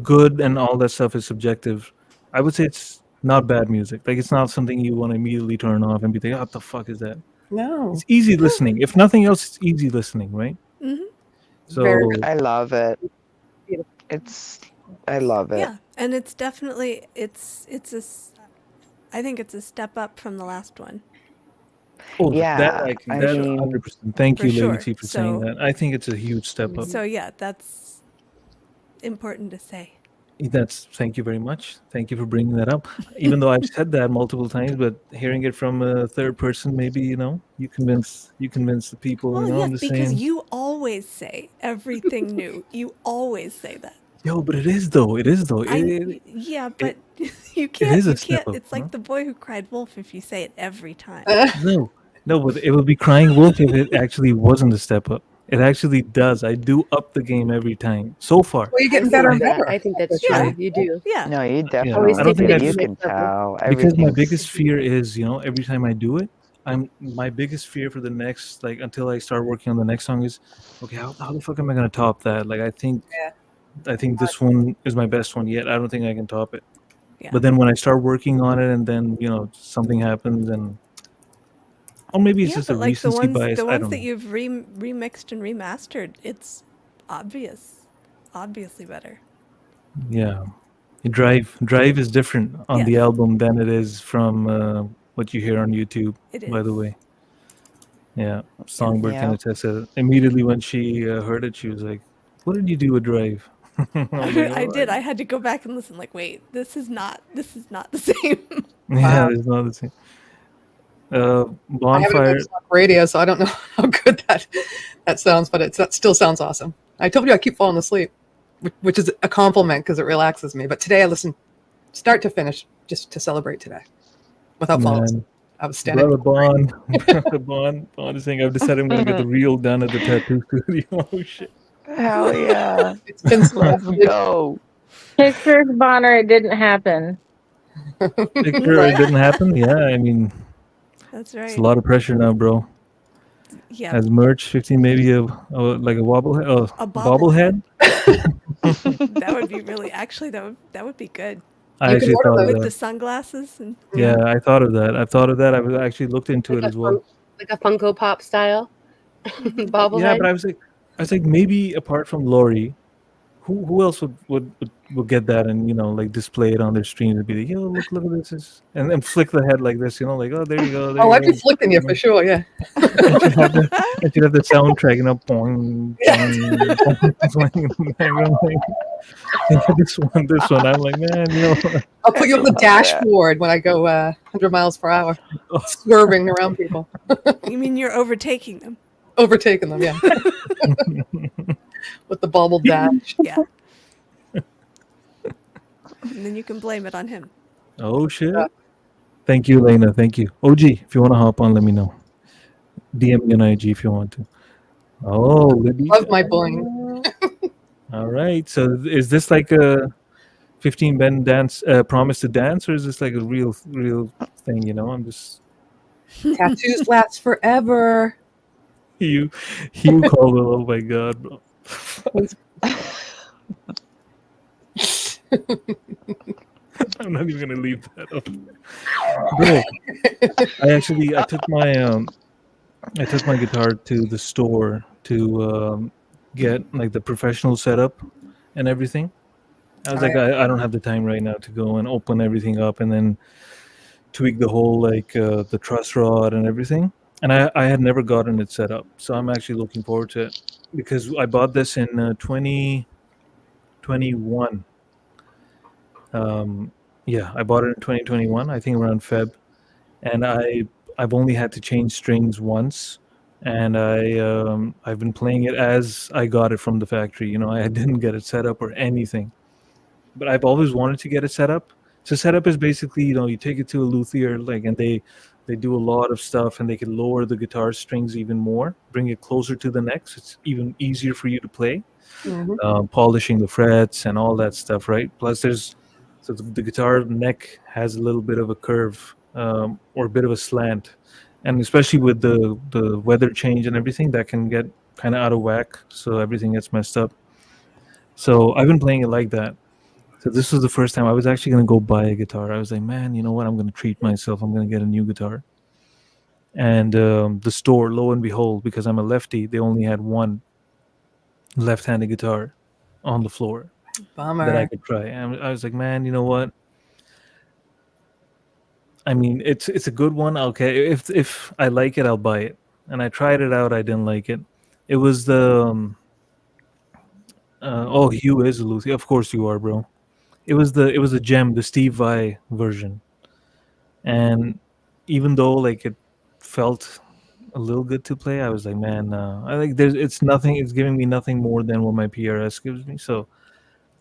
good, and all that stuff is subjective. I would say it's not bad music. Like, it's not something you want to immediately turn off and be thinking, what the fuck is that? No. It's easy listening. If nothing else, it's easy listening, right? Mhm. So Very good. I love it. I love it. Yeah, and it's definitely I think it's a step up from the last one. oh, Yeah, that I can, I that mean- 100%. Thank For you, sure. Lady T, for saying So- that. I think it's a huge step up. So yeah, that's important to say. Thank you very much. Thank you for bringing that up. Even though I've said that multiple times, but hearing it from a third person, maybe you convince the people. Well, I'm yes, just because saying. you always say everything new. You always say that. Yo, but it is though. Yeah, but you can't. is a You step can't. up, It's like huh? the boy who cried wolf if you say it every time. No, but it would be crying wolf if it actually wasn't a step up. It actually does. I do up the game every time so far. Well, you're getting I better see and that. better. I think that's Yeah. true. You do. Yeah. No, you Always definitely I don't think do. I've- You can tell. Because my Everything's- biggest fear is, every time I do it, my biggest fear for the next, like, until I start working on the next song is, okay, how the fuck am I gonna top that? Like, I think this one is my best one yet. I don't think I can top it. Yeah. But then when I start working on it, and then something happens, and or maybe it's Yeah, just a but like recency bias. the I ones don't that know. you've remixed and remastered, it's obviously better. Yeah, Drive is different on the Yes. album than it is from what you hear on YouTube. It By the is. way, yeah, Songbird Yeah. kind of tested it. Immediately when she heard it, she was like, "What did you do with Drive?" I was like, I "Oh, did. I had to go back and listen. Like, wait, this is not the same. Yeah, Wow. it's not the same. I haven't Bonfire. mixed on radio, so I don't know how good that sounds, but that still sounds awesome. I told you I keep falling asleep, which is a compliment because it relaxes me. But today I listened start to finish just to celebrate today without falling asleep. I was standing. Brother Bond is saying, I've decided I'm going to get the reel done at the tattoo studio. Oh, shit. Hell yeah. It's been Let's go. Pictures, Bonner, it didn't happen. Picture, it didn't happen? Yeah, I mean, That's it's right. a lot of pressure now, bro. Yeah. As merch, 15, maybe like a wobblehead, A bobblehead. That would be really. Actually, that would be good I You can actually order thought of those. with the that. sunglasses and. Yeah, I thought of that. I've actually looked into it as well. Like a Funko Pop style bobblehead. Yeah, but I was like, maybe apart from Lori, who else would get that and like display it on their stream and be like, yo, look at this, and then flick the head like this, like, oh, there you go. There Oh, you I'd be go. flicking you for sure. Yeah. And she'd have the soundtrack, boing, boing. This one. I'm like, man, I'll put you on the dashboard when I go 100 miles per hour, swerving around people, You mean you're overtaking them? overtaking them. Yeah. With the bobble dash. Yeah. And then you can blame it on him. Oh shit. Thank you, Elena. Thank you. OG, if you want to hop on, let me know. DM me on IG if you want to. Oh, Libby. Love my bling. All right. So is this like a 15 Ben dance promise to dance, or is this like a real thing? You know, I'm just Tattoos last forever. you called it. Oh my god, bro. I'm not even gonna leave that up. Bro, I took my guitar to the store to get like the professional setup and everything. I was like, I don't have the time right now to go and open everything up and then tweak the whole like the truss rod and everything. And I had never gotten it set up, so I'm actually looking forward to it because I bought this in 2021. Yeah, I bought it in 2021. I think around Feb, and I've only had to change strings once, and I've been playing it as I got it from the factory. You know, I didn't get it set up or anything, but I've always wanted to get it set up. So setup is basically, you know, you take it to a luthier, like, and they do a lot of stuff, and they can lower the guitar strings even more, bring it closer to the neck, so it's even easier for you to play. Polishing the frets and all that stuff, right? Plus, the guitar neck has a little bit of a curve or a bit of a slant, and especially with the weather change and everything, that can get kind of out of whack, so everything gets messed up. So I've been playing it like that. So this was the first time I was actually going to go buy a guitar. I was like, man, you know what? I'm going to treat myself. I'm going to get a new guitar. And the store, lo and behold, because I'm a lefty, they only had one left-handed guitar on the floor. Bummer. That I could try. And I was like, man, you know what? I mean, it's a good one. Okay, if I like it, I'll buy it. And I tried it out. I didn't like it. It was the Hugh is a luthier. Of course you are, bro. It was the Gem, the Steve Vai version. And even though like it felt a little good to play, I was like, man, I think it's nothing. It's giving me nothing more than what my PRS gives me. So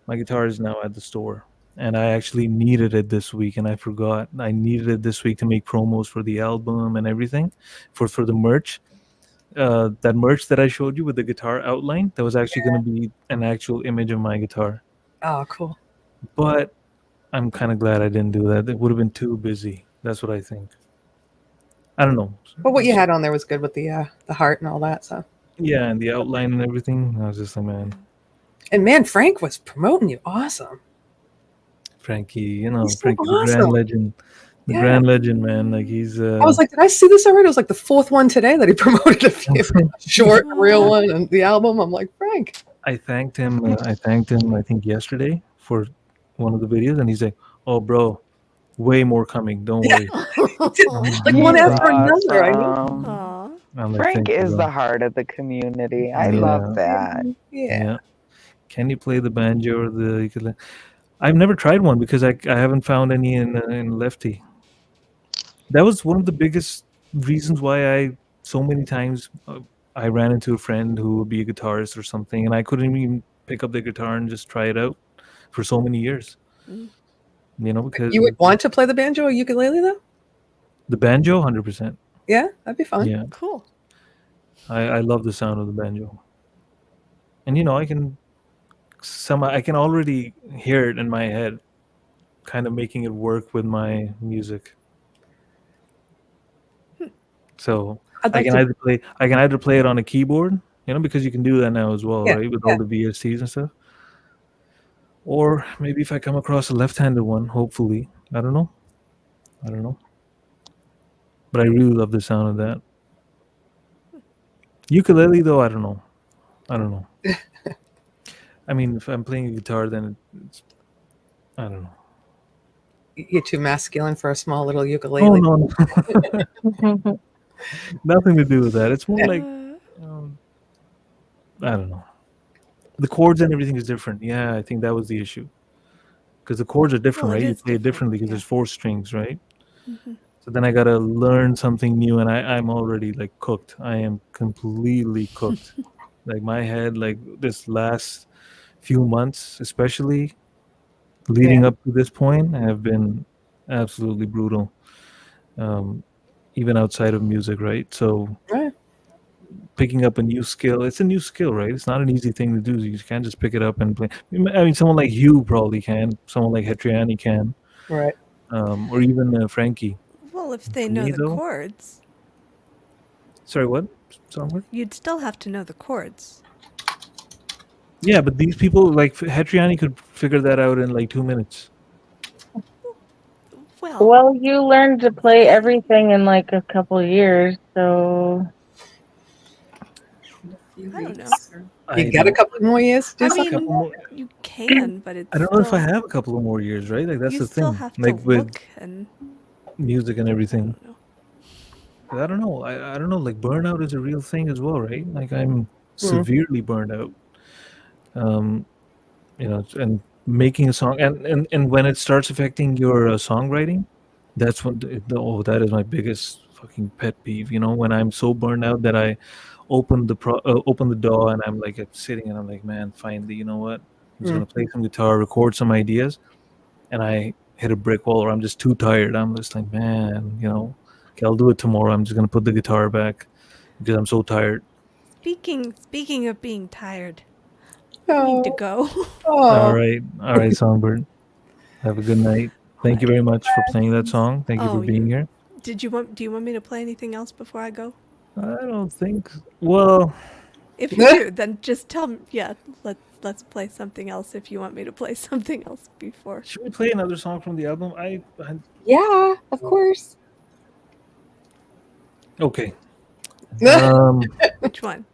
my guitar is now at the store, and I actually needed it this week, and I forgot. I needed it this week to make promos for the album and everything, for the merch. That merch that I showed you with the guitar outline, that was actually going to be an actual image of my guitar. Oh, cool. But I'm kind of glad I didn't do that. It would have been too busy. That's what I think. I don't know. But what you had on there was good with the heart and all that. So yeah, and the outline and everything. I was just like, man. And man, Frank was promoting you. Awesome. Frankie, you know, He's so Frankie's awesome. the grand legend. The grand legend, man. Like he's. I was like, did I see this already? It was like the fourth one today that he promoted a short, real one, and the album. I'm like, Frank. I thanked him. I think yesterday for one of the videos, and he's like, "Oh, bro, way more coming. Don't worry." Like one after another. I mean, Frank is the heart of the community. I love that. Yeah. Can you play the banjo or the ukulele? I've never tried one because I haven't found any in lefty. That was one of the biggest reasons why so many times I ran into a friend who would be a guitarist or something, and I couldn't even pick up the guitar and just try it out for so many years. You know, because you would want to play the banjo or ukulele though? The banjo, 100%. Yeah, that'd be fun. Yeah, cool. I love the sound of the banjo, and you know, I can already hear it in my head, kind of making it work with my music. So I can either play it on a keyboard, you know, because you can do that now as well, right? With all the VSTs and stuff. Or maybe if I come across a left-handed one, hopefully. I don't know. But I really love the sound of that. Ukulele, though, I don't know. I mean, if I'm playing a guitar, then it's, I don't know. You're too masculine for a small little ukulele. Oh, no. Nothing to do with that. It's more like, I don't know. The chords and everything is different. Yeah, I think that was the issue. Because the chords are different, right? You play it differently because there's 4 strings, right? So then I got to learn something new, and I'm already, like, cooked. I am completely cooked. Like, my head, like, this last few months, especially leading up to this point, have been absolutely brutal. Even outside of music, right? So picking up a new skill. It's a new skill, right? It's not an easy thing to do. You can't just pick it up and play. I mean, someone like you probably can. Someone like Hetriani can. Right. Or even Frankie. Well, if they For know me, the though- chords, Sorry, what? Songbird? you'd still have to know the chords. Yeah, but these people, like Hetriani could figure that out in like 2 minutes. Well, you learned to play everything in like a couple of years, so I don't know. You got a couple more years to I do mean, something? you can, but it's I don't know if I still- have a couple of more years, right? Like that's you the still thing. have to Like with look and music and everything. I don't know. I don't know. Like burnout is a real thing as well, right? Like I'm severely burned out. You know, and making a song and when it starts affecting your songwriting, that's when that is my biggest fucking pet peeve. You know, when I'm so burned out that I open the door and I'm like sitting and I'm like, man, finally, you know what? I'm just gonna play some guitar, record some ideas, and I hit a brick wall, or I'm just too tired. I'm just like, man, you know, okay, I'll do it tomorrow. I'm just gonna put the guitar back because I'm so tired. Speaking of being tired, I need to go. All right, Songbird. Have a good night. Thank you very much for playing that song. Thank you for being here. Do you want me to play anything else before I go? I don't think. Well, if you do, then just tell me. Yeah, let's play something else. If you want me to play something else before. Should we play another song from the album? Yeah, of course. Okay. Which one?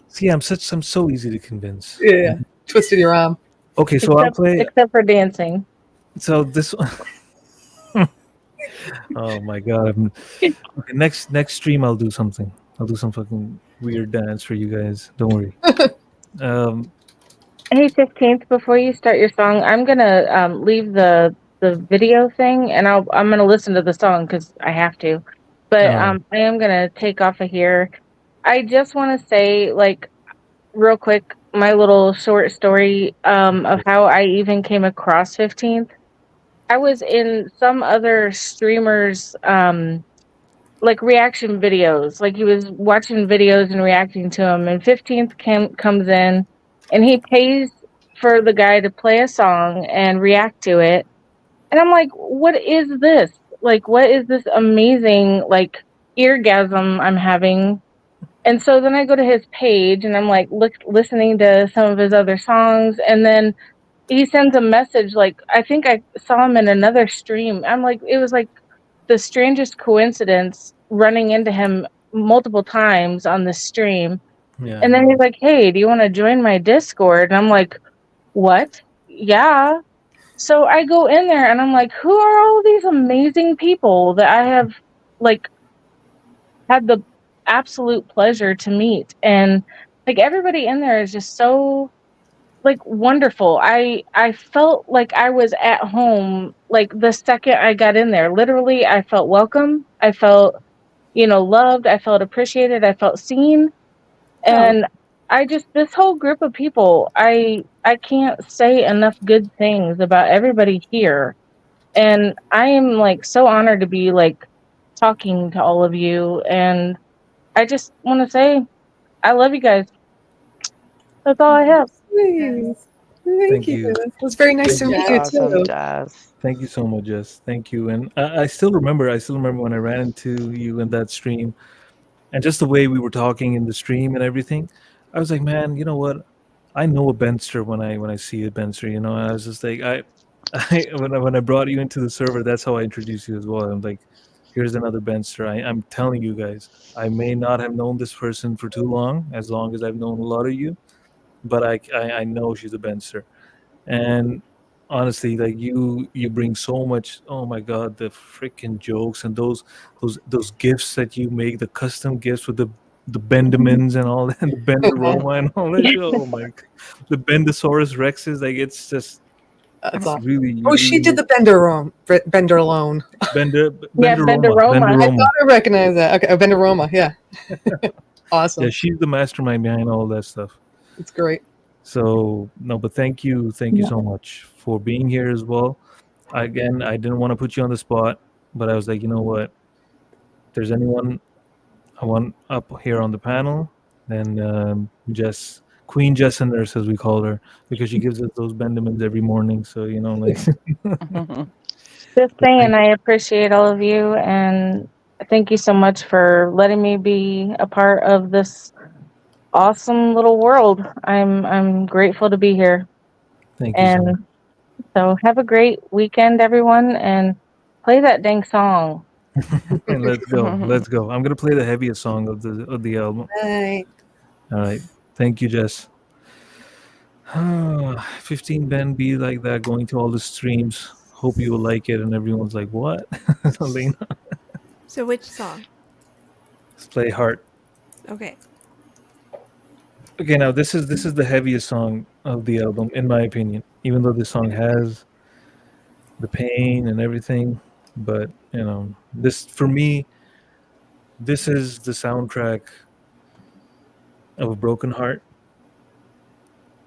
See, I'm so easy to convince. Yeah, twisted your arm. Okay, so I'll play. Except for dancing. So this. Oh my god! Okay, next stream I'll do something. I'll do some fucking weird dance for you guys. Don't worry. Hey, 15th, before you start your song, I'm gonna leave the video thing, and I'm gonna listen to the song because I have to. But I am gonna take off of here. I just want to say, like, real quick, my little short story of how I even came across 15th. I was in some other streamer's like reaction videos. Like he was watching videos and reacting to them, and 15th comes in and he pays for the guy to play a song and react to it. And I'm like, what is this? Like, what is this amazing like eargasm I'm having? And so then I go to his page and I'm like listening to some of his other songs, and then he sends a message, like, I think I saw him in another stream. I'm like, it was like the strangest coincidence running into him multiple times on the stream. Yeah. And then he's like, hey, do you want to join my Discord? And I'm like, what? Yeah. So I go in there and I'm like, who are all these amazing people that I have like had the absolute pleasure to meet? And like everybody in there is just so like wonderful. I felt like I was at home like the second I got in there. Literally, I felt welcome. I felt, loved. I felt appreciated. I felt seen. And I just, this whole group of people, I can't say enough good things about everybody here. And I am like so honored to be like talking to all of you. And I just want to say, I love you guys. That's all I have. Please. Thank you. It was very nice to meet you too. Thank you so much, Jess. Thank you. And I still remember when I ran into you in that stream, and just the way we were talking in the stream and everything. I was like, man, you know what? I know a Bendster when I see a Bendster. And I was just like, when I brought you into the server, that's how I introduced you as well. I'm like, here's another Bendster. I'm telling you guys, I may not have known this person for too long, as long as I've known a lot of you, but I know she's a Bendster. And honestly, like you bring so much. Oh my god, the freaking jokes and those gifts that you make, the custom gifts with the Bendamins and all that, the Benderoma and all that. Oh my, the Bendosaurus Rexes, like it's just. That's awesome. Really, she did the Bender alone. Benderoma. I thought I recognized that. Okay, Benderoma. Yeah. Awesome. Yeah, she's the mastermind behind all that stuff. It's great. So no, but thank you so much for being here as well. Again, I didn't want to put you on the spot, but I was like, you know what? If there's anyone I want up here on the panel. Then Queen Jess and Nurse, as we call her, because she gives us those Bendamins every morning. So like. Just saying, I appreciate all of you, and thank you so much for letting me be a part of this awesome little world. I'm grateful to be here. Thank you. And so have a great weekend, everyone, and play that dang song. Let's go. I'm gonna play the heaviest song of the album. Right. All right. Thank you, Jess. 15 Ben be like that, going to all the streams. Hope you will like it. And everyone's like, what? Elena. So which song? Let's play Heart. Okay. Okay, now this is the heaviest song of the album, in my opinion. Even though this song has the pain and everything, but this, for me, this is the soundtrack of a broken heart.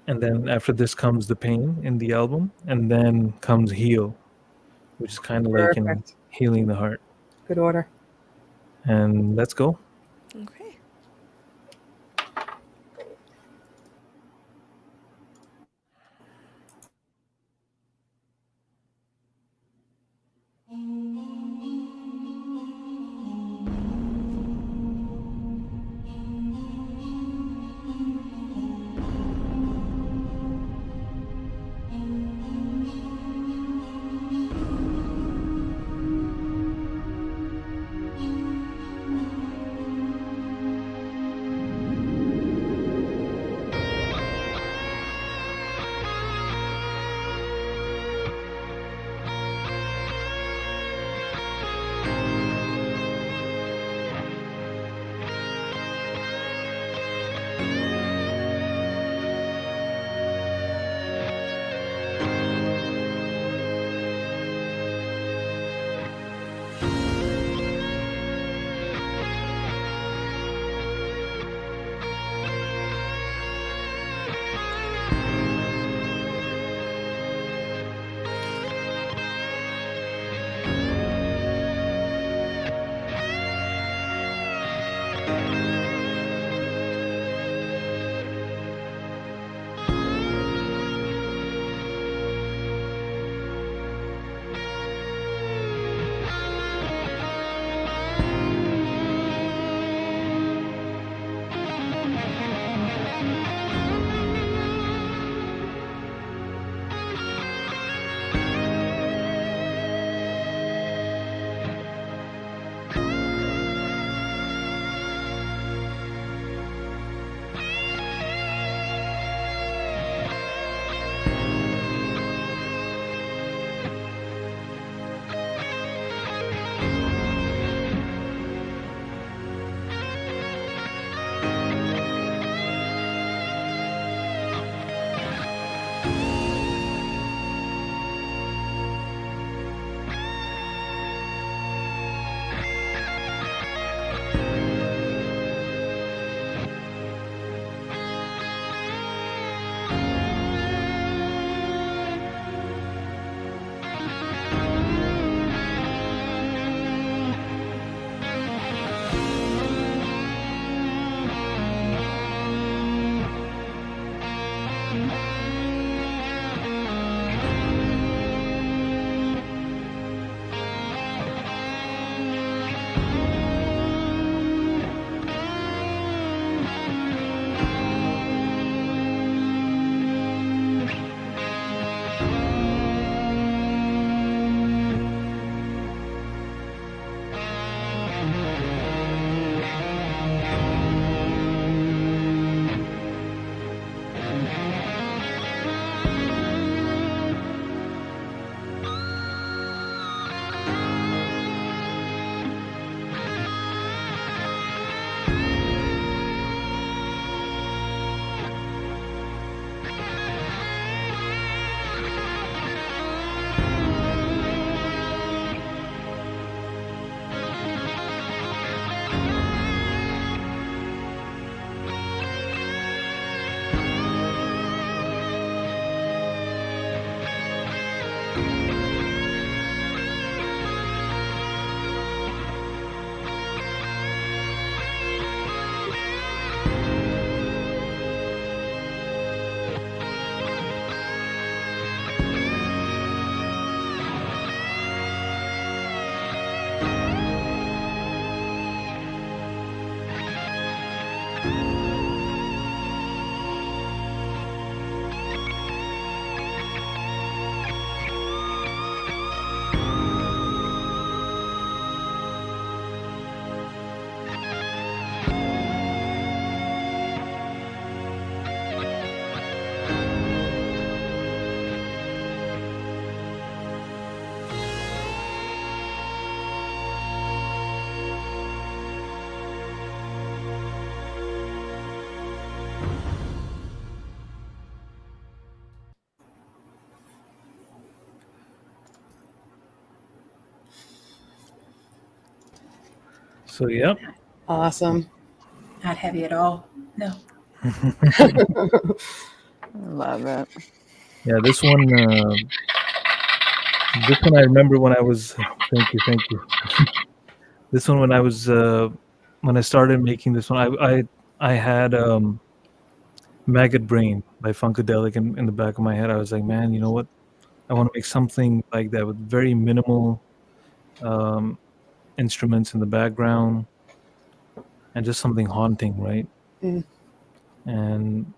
And then after this comes the pain in the album, and then comes Heal, which is kind of like healing the heart. Good order. And let's go. Okay. So yeah. Awesome. Not heavy at all. No. Love it. Yeah, this one I remember when I was. Thank you. This one when I was when I started making this one, I had Maggot Brain by Funkadelic in the back of my head. I was like, man, you know what? I want to make something like that with very minimal instruments in the background and just something haunting, right? Mm. And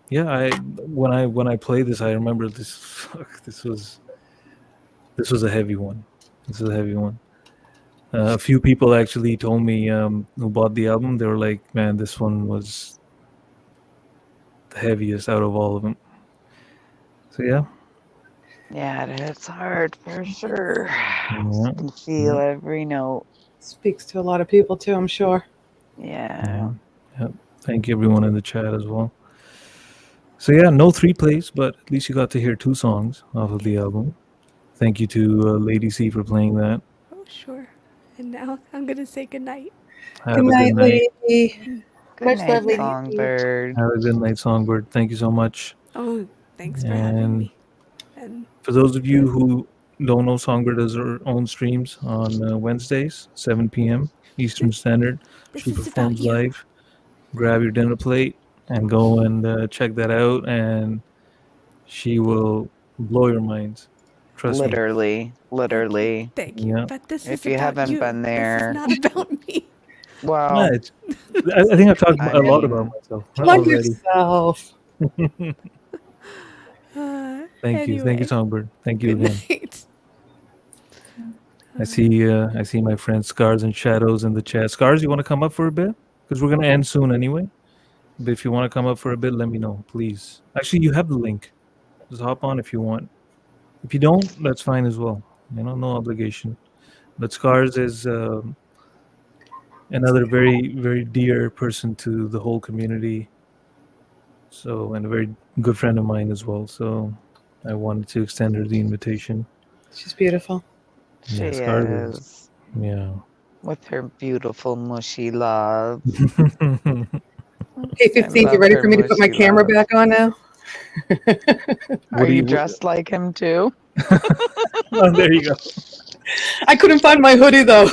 yeah, when I played this, I remember this. This was a heavy one. This is a heavy one. A few people actually told me who bought the album, they were like, man, this one was the heaviest out of all of them. So yeah. Yeah, it's hard for sure. Yeah. You can feel every note. Speaks to a lot of people too, I'm sure. Yeah. Thank you everyone in the chat as well. So yeah, no 3 plays, but at least you got to hear 2 songs off of the album. Thank you to Lady C for playing that. Oh, sure. And now I'm going to say goodnight. Have Good a night, good night. lady. Good Much night, love, Lady Songbird. Have a good night, Songbird. Thank you so much. Oh, thanks for having me. And For those of you who don't know, Songbird does her own streams on Wednesdays, 7 p.m. Eastern Standard. this She is about performs you. live. Grab your dinner plate and go and check that out, and she will blow your minds. Trust me. Literally. Thank you. Yeah. But this If is you about haven't you. been This there. is not about me. Well, Yeah, I think I've talked I a lot mean, about myself Plug already. yourself. Thank you, Anyway, Songbird. Thank you good again. night. I see my friend Scars and Shadows in the chat. Scars, you want to come up for a bit? Because we're gonna end soon anyway. But if you want to come up for a bit, let me know, please. Actually, you have the link. Just hop on if you want. If you don't, that's fine as well. You know, no obligation. But Scars is another very, very dear person to the whole community. So, and a very good friend of mine as well. So, I wanted to extend her the invitation. She's beautiful. she Scars is. Yeah. With her beautiful mushy love. Hey, 15, you ready for me to put my camera back on now? Are you dressed like him too? Oh, there you go. I couldn't find my hoodie though.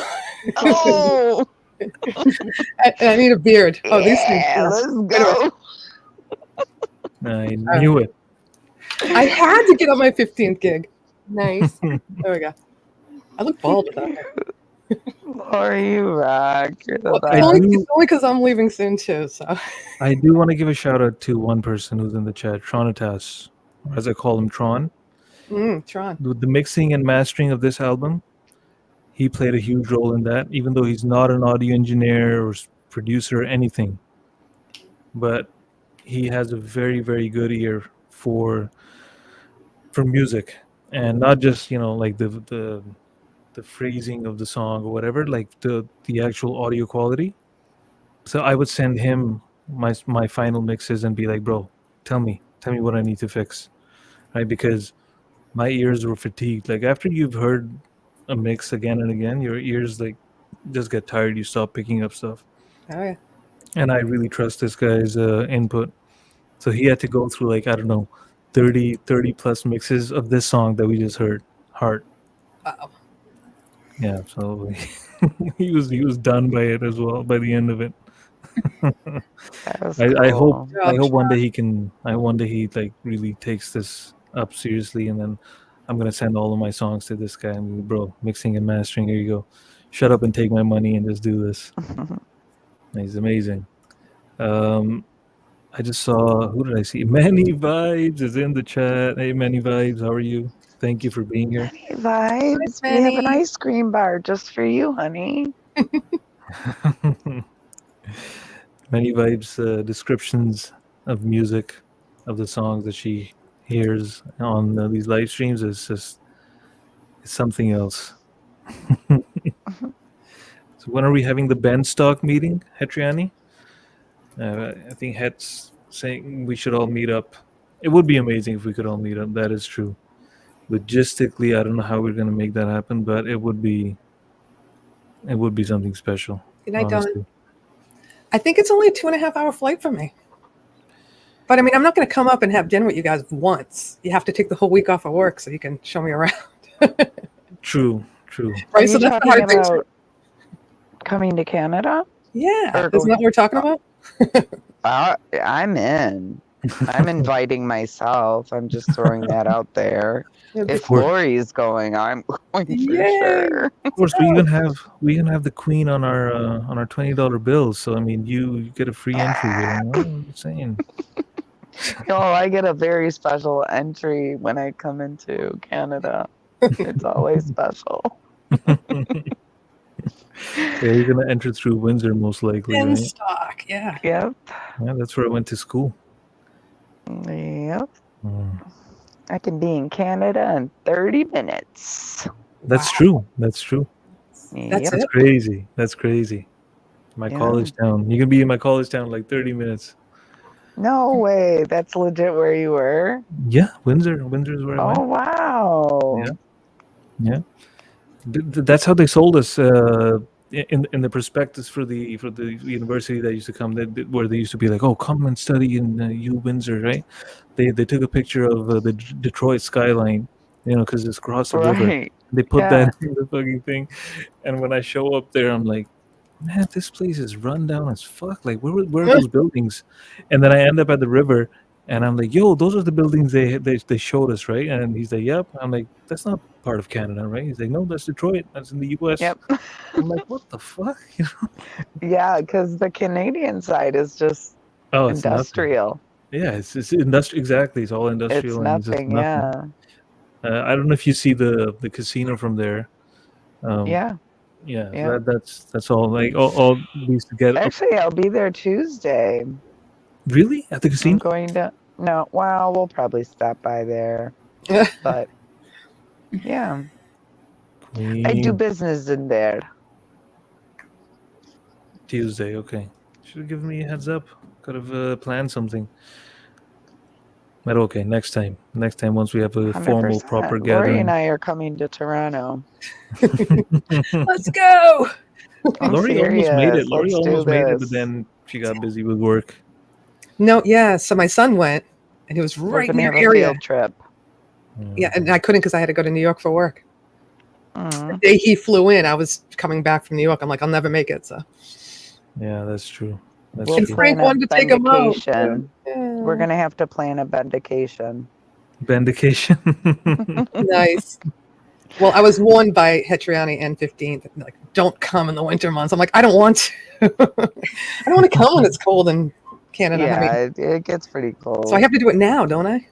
Oh! I need a beard. Oh, these things. Yeah, let's go. I knew it. I had to get on my 15th gig. Nice. There we go. I look bald without hair. Laura, you rock. You're the Well, best. it's only because I'm leaving soon too. So I do want to give a shout out to one person who's in the chat, Tronitas, or as I call him, Tron. Tron. With the mixing and mastering of this album, he played a huge role in that, even though he's not an audio engineer or producer or anything. But he has a very, very good ear for music, and not just, you know, like the phrasing of the song or whatever, like the actual audio quality. So I would send him my final mixes and be like, bro, tell me what I need to fix, right? Because my ears were fatigued. Like after you've heard a mix again and again, your ears like just get tired. You stop picking up stuff. Oh yeah. And I really trust this guy's input. So he had to go through like, I don't know, 30 plus mixes of this song that we just heard, Heart. Wow. Yeah, so he was done by it as well by the end of it. I hope one day he like really takes this up seriously, and then I'm gonna send all of my songs to this guy and be, bro, mixing and mastering, here you go. Shut up and take my money and just do this. He's amazing. I just saw, who did I see? Manny Vibes is in the chat. Hey, Manny Vibes, how are you? Thank you for being here. Vibes. We have an ice cream bar just for you, honey. Manny Vibes descriptions of music, of the songs that she hears on these live streams is just something else. So when are we having the Bendz stock meeting, Hetriani? I think Het's saying we should all meet up. It would be amazing if we could all meet up. That is true. Logistically, I don't know how we're going to make that happen, but it would be It would be something special. Good night, Donna. honestly. I think it's only a 2.5-hour flight for me. But I mean, I'm not going to come up and have dinner with you guys once. You have to take the whole week off of work so you can show me around. True. Are Right? you So that's the talking hard thing. about coming to Canada? Yeah. Or Isn't that what we're talking about? I'm in. I'm inviting myself. I'm just throwing that out there. If Lori's going, I'm going for Yay. sure. Of course, we even have the queen on our $20 bills. So I mean, you get a free entry here. You know? I'm just saying. I get a very special entry when I come into Canada. It's always special. Yeah, you're gonna enter through Windsor most likely, In right? stock. Yeah. Yep. Yeah, that's where I went to school. Yep. Mm. I can be in Canada in 30 minutes. That's true. That's true. That's Yep. That's it. crazy. That's crazy. My Yeah. college town. You can be in my college town in like 30 minutes. No way. That's legit where you were? Yeah, Windsor. Windsor is where I Oh, went. wow. Yeah. That's how they sold us in the prospectus for the university that used to come, where they used to be like, oh, come and study in U Windsor, right? They took a picture of the Detroit skyline, because it's across the river. Right. They put Yeah. that in the fucking thing, and when I show up there, I'm like, man, this place is run down as fuck. Like, where are those buildings? And then I end up at the river, and I'm like, yo, those are the buildings they showed us, right? And he's like, yep. I'm like, that's not part of Canada, right? He's like, no, that's Detroit. That's in the U.S. Yep. I'm like, what the fuck? Yeah, because the Canadian side is just Oh, it's nothing. industrial. Yeah, it's industrial. Exactly, it's all It's industrial. And just nothing, yeah. I don't know if you see the casino from there. Yeah. Yeah, Yeah. that's all. Like all we used to get. Actually, I'll be there Tuesday. Really? At the I'm casino? going to. No, well, we'll probably stop by there. But yeah, I do Queen. business in there. Tuesday. Okay, should have given me a heads up. Could have planned something. But okay, next time. Next time, once we have a formal, 100%. proper Lori gathering. and I are coming to Toronto. Let's go. I'm Lori almost made it. serious. Lori Let's do almost made it, but this. then she got busy with work. No, yeah. So my son went, and he was We're right gonna near have a area. field trip. Yeah, and I couldn't because I had to go to New York for work. Mhm. The day he flew in, I was coming back from New York. I'm like, I'll never make it. So Yeah, that's true. That's We'll And true. Frank plan a wanted to take him out. bendication. Yeah. We're gonna have to plan a bendication. Bandication. Nice. Well, I was warned by Hetriani N15 that, like, don't come in the winter months. I'm like, I don't want to. I don't want to come when it's cold in Canada. I mean, Yeah, it gets pretty cold. so I have to do it now, don't I?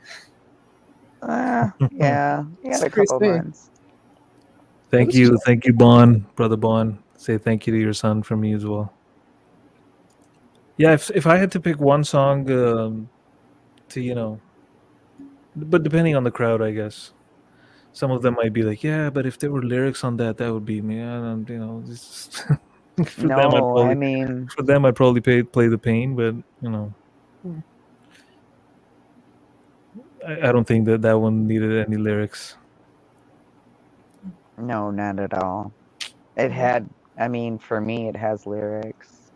Yeah, you got a Pretty couple soon. months. Thank you, Bon, brother Bon. Say thank you to your son from me as well. Yeah, if I had to pick one song to but depending on the crowd, I guess. Some of them might be like, yeah, but if there were lyrics on that would be me. I don't, it's for them, No, I mean, I'd probably play the pain, but I don't think that one needed any lyrics. no, not at all. It had, I mean, for me, it has lyrics.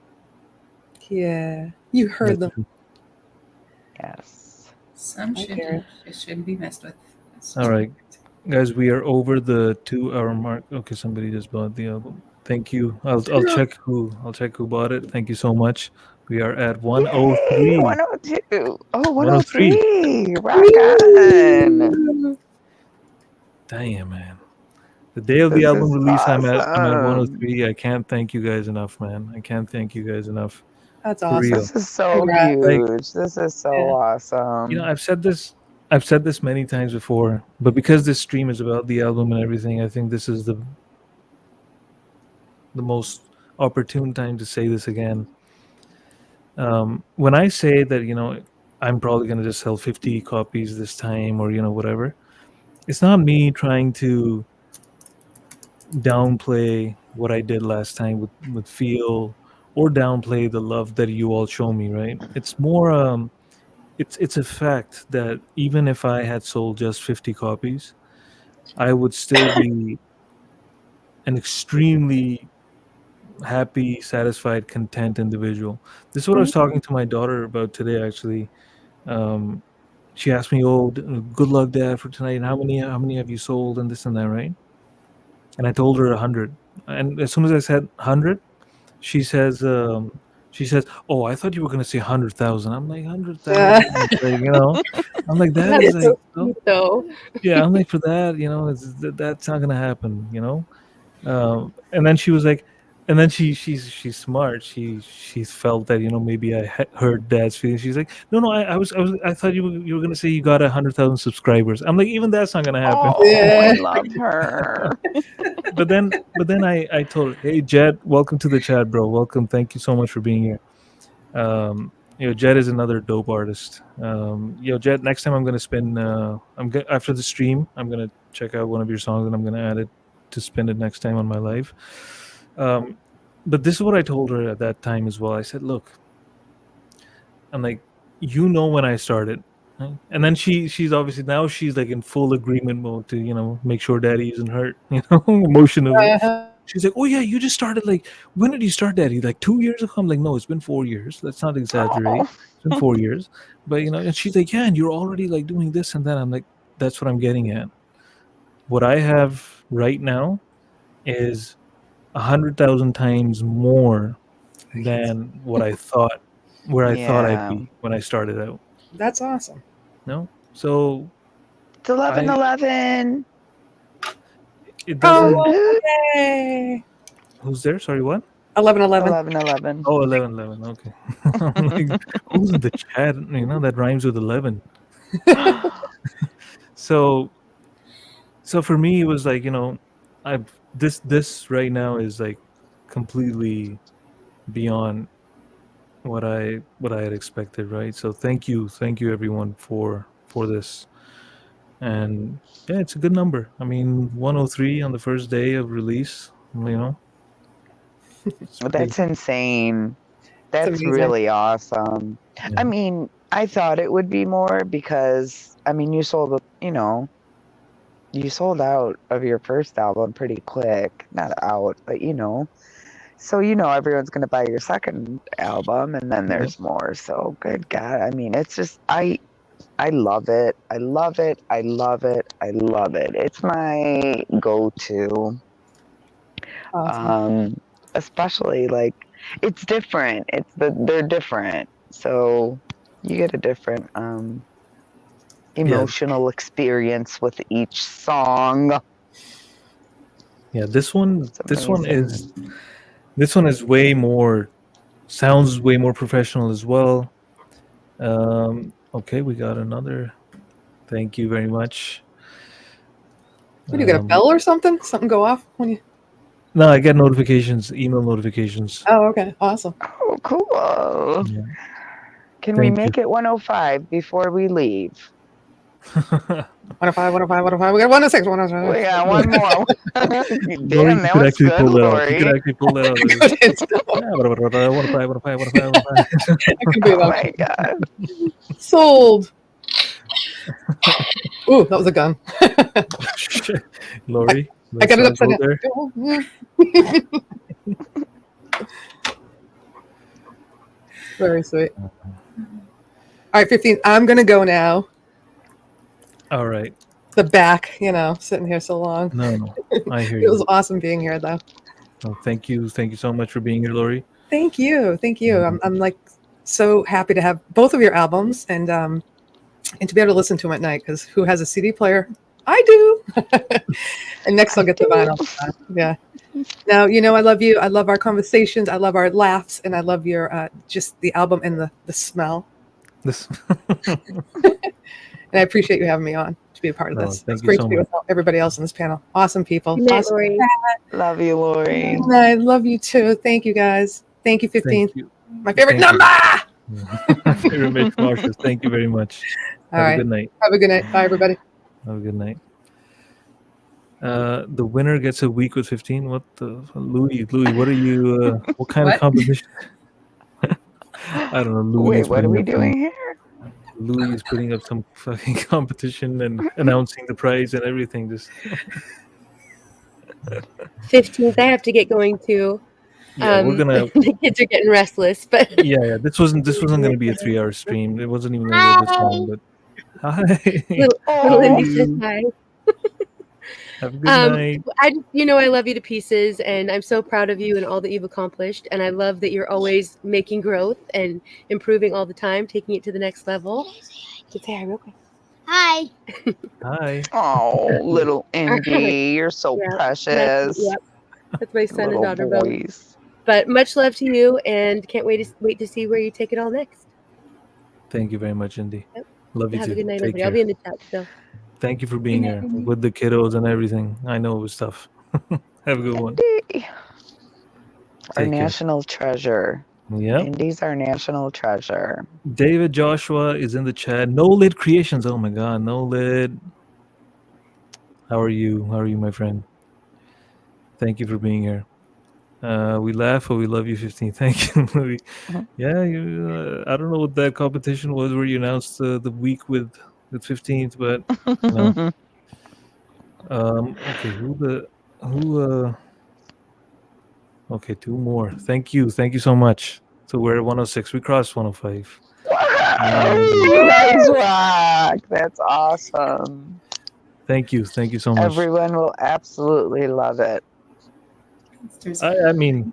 Yeah. You heard them. Yes. Some hear shouldn't be messed with. All right, guys, we are over the 2-hour mark. Okay, somebody just bought the album. Thank you. I'll check who bought it. Thank you so much. We are at 103. Yay, 102. Oh, 103. 103. Rock on. Damn, man. The day of the This album is release, I'm at awesome. 103. I can't thank you guys enough, man. I can't thank you guys enough. That's For awesome. real. This is so Congrats. huge. This is so awesome. I've said this many times before, but because this stream is about the album and everything, I think this is the most opportune time to say this again. When I say that, I'm probably going to just sell 50 copies this time or, whatever, it's not me trying to downplay what I did last time with Feel or downplay the love that you all show me, right? It's more, it's a fact that even if I had sold just 50 copies, I would still be an extremely happy, satisfied, content individual. This is what I was talking to my daughter about today, actually. She asked me, "Oh, good luck, Dad, for tonight. And how many have you sold, and this and that, right?" And I told her 100. And as soon as I said 100, she says, "Oh, I thought you were gonna say 100,000." I'm like, 100,000, like, I'm like, that That is is like, so cute, though. yeah, I'm like, for that, that's not gonna happen, And then she was like, and then she's smart. She felt that maybe I hurt Dad's feelings. She's like, no, I thought you were gonna say you got 100,000 subscribers. I'm like, even that's not gonna happen. Oh, I love her. But then I told her, hey, Jed, welcome to the chat, bro. Welcome. Thank you so much for being here. Jed is another dope artist. Jed, next time I'm gonna spin. After the stream, I'm gonna check out one of your songs and I'm gonna add it to spin it next time on my live. But this is what I told her at that time as well. I said, look, I'm like, when I started. Right? And then she's obviously now she's like in full agreement mode to make sure Daddy isn't hurt emotionally. She's like, oh yeah, you just started, like, when did you start, Daddy? Like 2 years ago? I'm like, no, it's been 4 years. Let's not exaggerate. It's been 4 years. But and she's like, yeah, and you're already like doing this and that. I'm like, that's what I'm getting at. What I have right now is 100,000 times more than what I thought, I thought I'd be when I started out. That's awesome. No? So it's 11/11. It doesn't. Oh, yay! Who's there? Sorry, what? 11/11. 11/11. Oh, 11/11. Okay. I'm like, who's in the chat? That rhymes with 11. So for me, it was like, this right now is like completely beyond what I had expected, right? So thank you everyone for this. And yeah, it's a good number. I mean, 103 on the first day of release, That's insane. That's really awesome. Yeah. I mean, I thought it would be more because, I mean, you sold out of your first album pretty quick. Not out, but so everyone's going to buy your second album, and then there's more. So good God. I mean, it's just, I love it. I love it. I love it. I love it. It's my go-to. Awesome. Especially, like, it's different. They're different. So you get a different emotional experience with each song. Yeah, this one is way more, sounds way more professional as well. Okay, we got another. Thank you very much. What, do you get a bell or something? Something go off when you? No, I get notifications, email notifications. Oh, okay, awesome. Oh, cool. Yeah. Can we make it 105 before we leave? 105. We got 106. 106. We got one more. Damn, that was good, Lori. You could actually pull that out. Oh my God. Sold. Ooh, that was a gun. Lori, I got it upside down. Very sweet. All right, 15. I'm going to go now. All right. The back, sitting here so long. No, I hear you. It was awesome being here, though. Oh, thank you so much for being here, Lori. Thank you. I'm like so happy to have both of your albums and to be able to listen to them at night, because who has a CD player? I do. And next I'll get the vinyl. Yeah. Now, I love you. I love our conversations. I love our laughs, and I love your just the album and the smell. And I appreciate you having me on to be a part of this. It's great to be with everybody else in this panel. Awesome people. Awesome. Love you, Lori. And I love you too. Thank you, guys. Thank you, 15. Thank you. My favorite number. Favorite Mitch Marshall. Thank you very much. Have a good night. Have a good night. Bye, everybody. Have a good night. The winner gets a week with 15. What the Louis? What are you? What kind of competition? I don't know. Louis. Wait, what are we doing here? Louis is putting up some fucking competition and announcing the prize and everything. Just 15th, I have to get going to. Yeah, we're gonna. The kids are getting restless, but Yeah. This wasn't gonna be a 3-hour stream. It wasn't even gonna go this long. But hi. little Indy says hi. Have a good night. I love you to pieces, and I'm so proud of you and all that you've accomplished. And I love that you're always making growth and improving all the time, taking it to the next level. Say hi real quick. Hi. Hi. Oh, little Indy, you're so precious. That's my son and Little daughter both. boys. But much love to you, and can't wait to see where you take it all next. Thank you very much, Indy. Yep. Love you Have too. a good night, Take everybody. I'll care. be in the chat still. Thank you for being here with the kiddos and everything. I know it was tough. Have a good one. Indy. Our Take care. national treasure. Yep. Indy's our national treasure. David Joshua is in the chat. No Lid Creations. Oh my God, No Lid. How are you? How are you, my friend? Thank you for being here. We laugh, but we love you. 15. Thank you. Yeah, I don't know what that competition was where you announced the week with 15th, but no. Okay, okay, 2 more. Thank you so much. So we're at 106. We crossed 105. You guys rock. That's awesome. Thank you so much. Everyone will absolutely love it. I mean,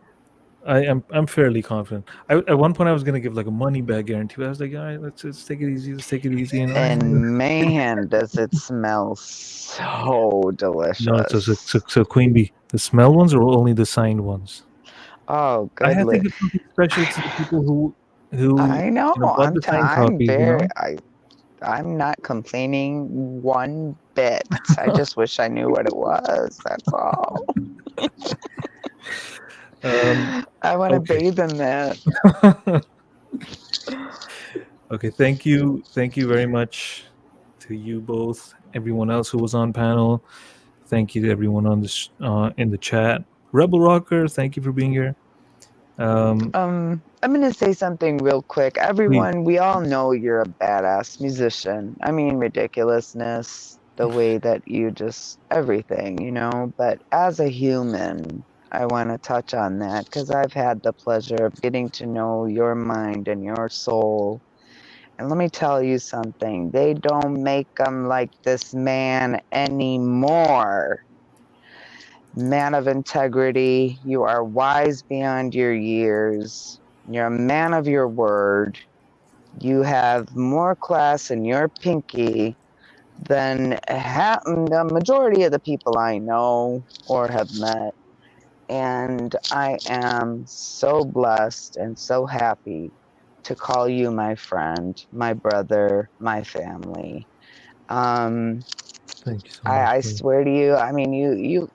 I'm fairly confident. At one point I was gonna give like a money back guarantee. But I was like, all right, let's take it easy. Let's take it easy. And man, does it smell so delicious. No, so Queen Bee, the smell ones or only the signed ones? Oh, good. I have to give something special to the people who I know. bought the signed copy. I'm not complaining one bit. I just wish I knew what it was. That's all. I want to bathe in that. Okay, thank you very much to you both, everyone else who was on panel. Thank you to everyone on this in the chat. Rebel Rocker, thank you for being here. I'm gonna say something real quick. Everyone, we all know you're a badass musician. I mean, ridiculousness, the way that you just everything, But as a human, I want to touch on that because I've had the pleasure of getting to know your mind and your soul. And let me tell you something. They don't make them like this man anymore. Man of integrity, you are wise beyond your years. You're a man of your word. You have more class in your pinky than the majority of the people I know or have met. And I am so blessed and so happy to call you my friend, my brother, my family. Thank you so much. I swear to you, I mean, you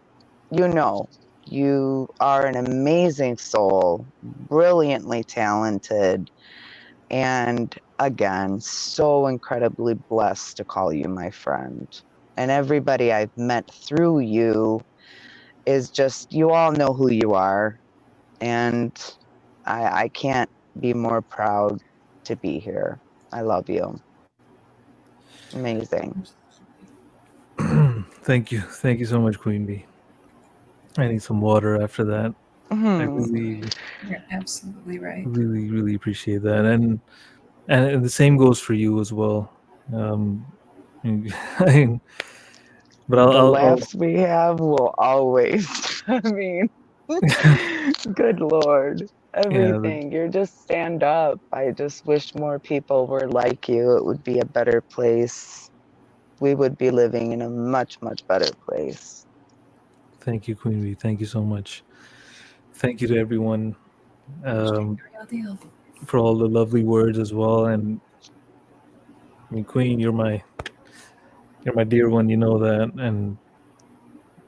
are an amazing soul, brilliantly talented, and again, so incredibly blessed to call you my friend. And everybody I've met through you is just, you all know who you are. And I can't be more proud to be here. I love you. Amazing. Thank you so much, Queen Bee. I need some water after that. I really, You're absolutely right. really appreciate that, and the same goes for you as well. But the laughs we have will always. I mean, good Lord, everything. You're just stand up. I just wish more people were like you. It would be a better place. We would be living in a much better place. Thank you, Queen Bee. Thank you so much. Thank you to everyone for all the lovely words as well. And I mean, Queen, you're my dear one. You know that, and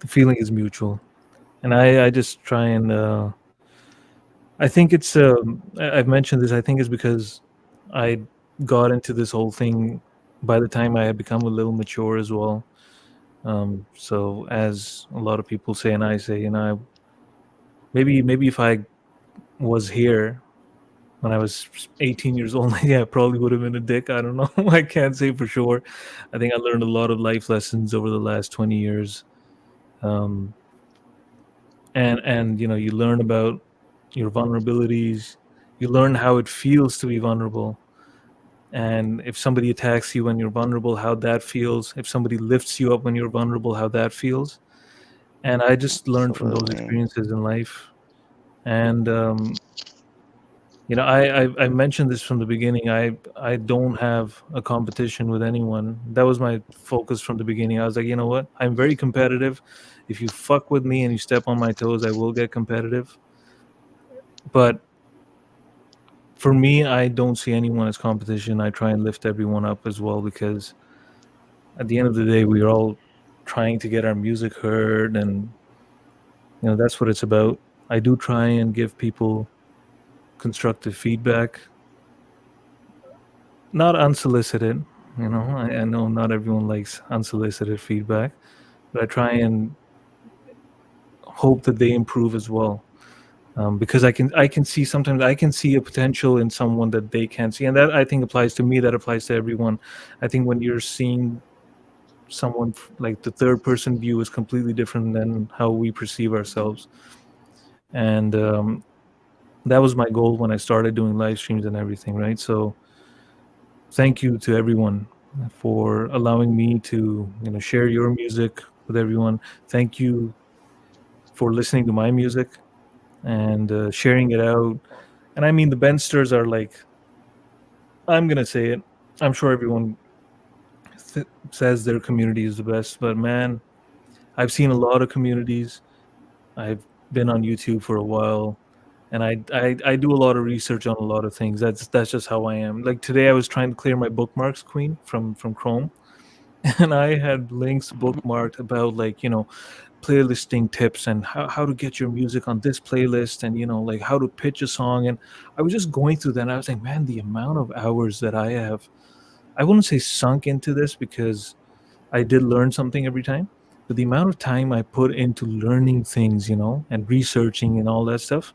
the feeling is mutual. And I just try and I think it's I've mentioned this. I think it's because I got into this whole thing by the time I had become a little mature as well. So as a lot of people say, and I say, maybe if I was here when I was 18 years old, yeah, I probably would have been a dick. I don't know. I can't say for sure. I think I learned a lot of life lessons over the last 20 years. And you learn about your vulnerabilities. You learn how it feels to be vulnerable. And if somebody attacks you when you're vulnerable, how that feels. If somebody lifts you up when you're vulnerable, how that feels. And I just learned from those Absolutely. experiences in life. And I mentioned this from the beginning. I don't have a competition with anyone. That was my focus from the beginning. I was like, you know what? I'm very competitive. If you fuck with me and you step on my toes, I will get competitive. But for me, I don't see anyone as competition. I try and lift everyone up as well, because at the end of the day, we're all trying to get our music heard, and that's what it's about. I do try and give people constructive feedback, not unsolicited. I know not everyone likes unsolicited feedback, but I try and hope that they improve as well. Because I can see, sometimes I can see a potential in someone that they can't see, and that I think applies to me. That applies to everyone. I think when you're seeing someone, like, the third person view is completely different than how we perceive ourselves, and that was my goal when I started doing live streams and everything, right? So thank you to everyone for allowing me to share your music with everyone. Thank you for listening to my music and sharing it out. And I mean, the Bendsters are like, I'm gonna say it, I'm sure everyone says their community is the best, but man, I've seen a lot of communities. I've been on YouTube for a while, and I do a lot of research on a lot of things. That's just how I am. Like today, I was trying to clear my bookmarks, Queen, from Chrome, and I had links bookmarked about, like, playlisting tips and how to get your music on this playlist, and like how to pitch a song. And I was just going through that, and I was like, man, the amount of hours that I have, I wouldn't say sunk into this, because I did learn something every time, but the amount of time I put into learning things, and researching and all that stuff,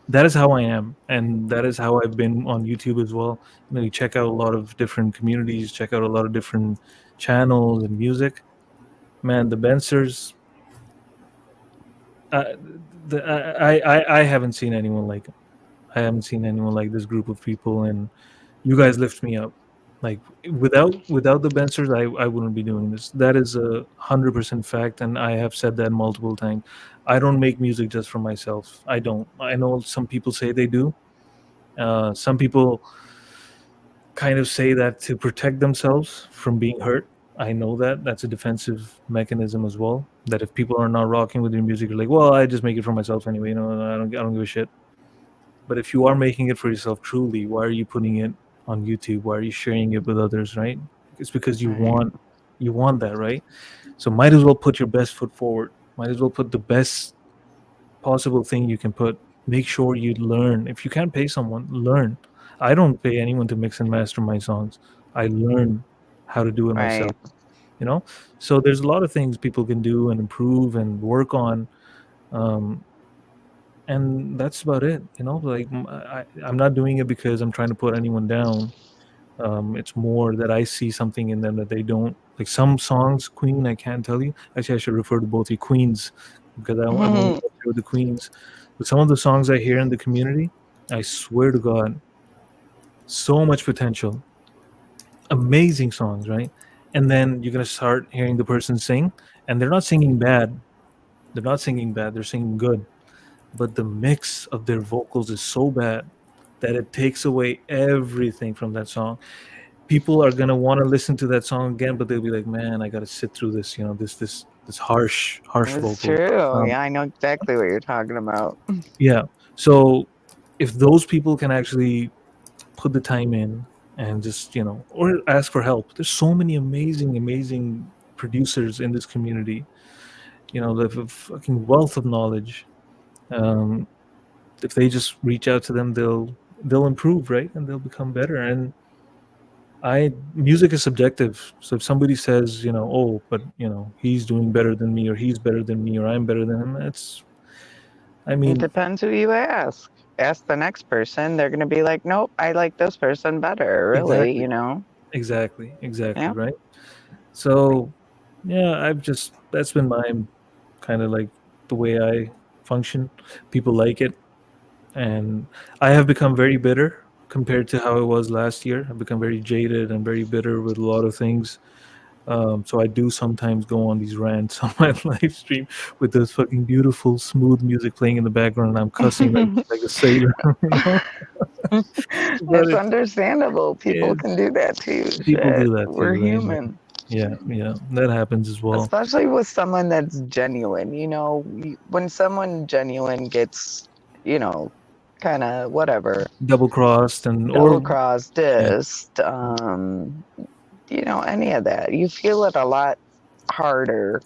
that is how I am, and that is how I've been on YouTube as well. You check out a lot of different communities, check out a lot of different channels and music. Man, the Bendsters, I haven't seen anyone like them. I haven't seen anyone like this group of people, and you guys lift me up. Like without the Bendsters, I wouldn't be doing this. That is 100% fact, and I have said that multiple times. I don't make music just for myself. I don't. I know some people say they do. Some people kind of say that to protect themselves from being hurt. I know that that's a defensive mechanism as well. That if people are not rocking with your music, you're like, well, I just make it for myself anyway. I don't give a shit. But if you are making it for yourself truly, why are you putting it on YouTube? Why are you sharing it with others, right? It's because you want that, right? So might as well put your best foot forward. Might as well put the best possible thing you can put. Make sure you learn. If you can't pay someone, learn. I don't pay anyone to mix and master my songs. I learn how to do it myself. So there's a lot of things people can do and improve and work on. And that's about it. Like, I'm not doing it because I'm trying to put anyone down. It's more that I see something in them that they don't. Like some songs, Queen, I can't tell you. Actually, I should refer to both you Queens, because I'm only with the Queens. But some of the songs I hear in the community, I swear to God, so much potential. Amazing songs, right? And then you're gonna start hearing the person sing, and they're not singing bad. They're singing good. But the mix of their vocals is so bad that it takes away everything from that song. People are gonna want to listen to that song again, but they'll be like, "Man, I gotta sit through this." This harsh That's vocal. true. Yeah, I know exactly what you're talking about. Yeah. So if those people can actually put the time in and just or ask for help, there's so many amazing producers in this community. They have a fucking wealth of knowledge. If they just reach out to them, they'll improve, right? And they'll become better. And music is subjective. So if somebody says, oh, but he's doing better than me, or he's better than me, or I'm better than him, It depends who you ask. Ask the next person. They're going to be like, nope, I like this person better, really, Exactly. Yeah. Right? So, yeah, that's been my kind of like the way I function. People like it. and I have become very bitter compared to how it was last year. I've become very jaded and very bitter with a lot of things. So I do sometimes go on these rants on my live stream with this fucking beautiful, smooth music playing in the background, and I'm cussing like a sailor. You know? It's understandable. People can do that too. People Shit. do that too. We're right? human. Yeah, that happens as well. Especially with someone that's genuine. You know, when someone genuine gets, you know, kind of whatever, Double crossed, dissed, you know, any of that, you feel it a lot harder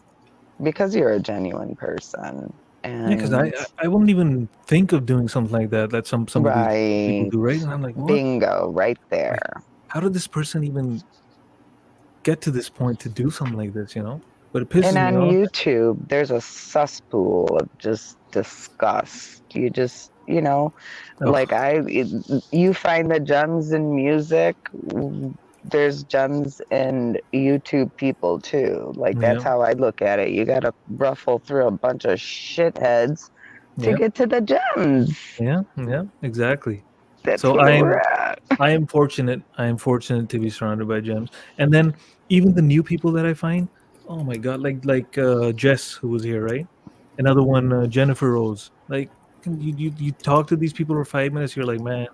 because you're a genuine person. And because I wouldn't even think of doing something like that. That some of these people do, right? And I'm like, what? Bingo, right there. Like, how did this person even get to this point to do something like this? You know, but it pisses me off. And on YouTube, there's a cesspool of just disgust. You just, you know, like you find the gems in music. There's gems in YouTube people too. Like that's how I look at it. You got to ruffle through a bunch of shitheads to get to the gems. Yeah, exactly. That's so where we're at. I am fortunate. I am fortunate to be surrounded by gems. And then even the new people that I find, oh my god, like Jess, who was here, right? Another one, Jennifer Rose. Like you talk to these people for 5 minutes, you're like, man,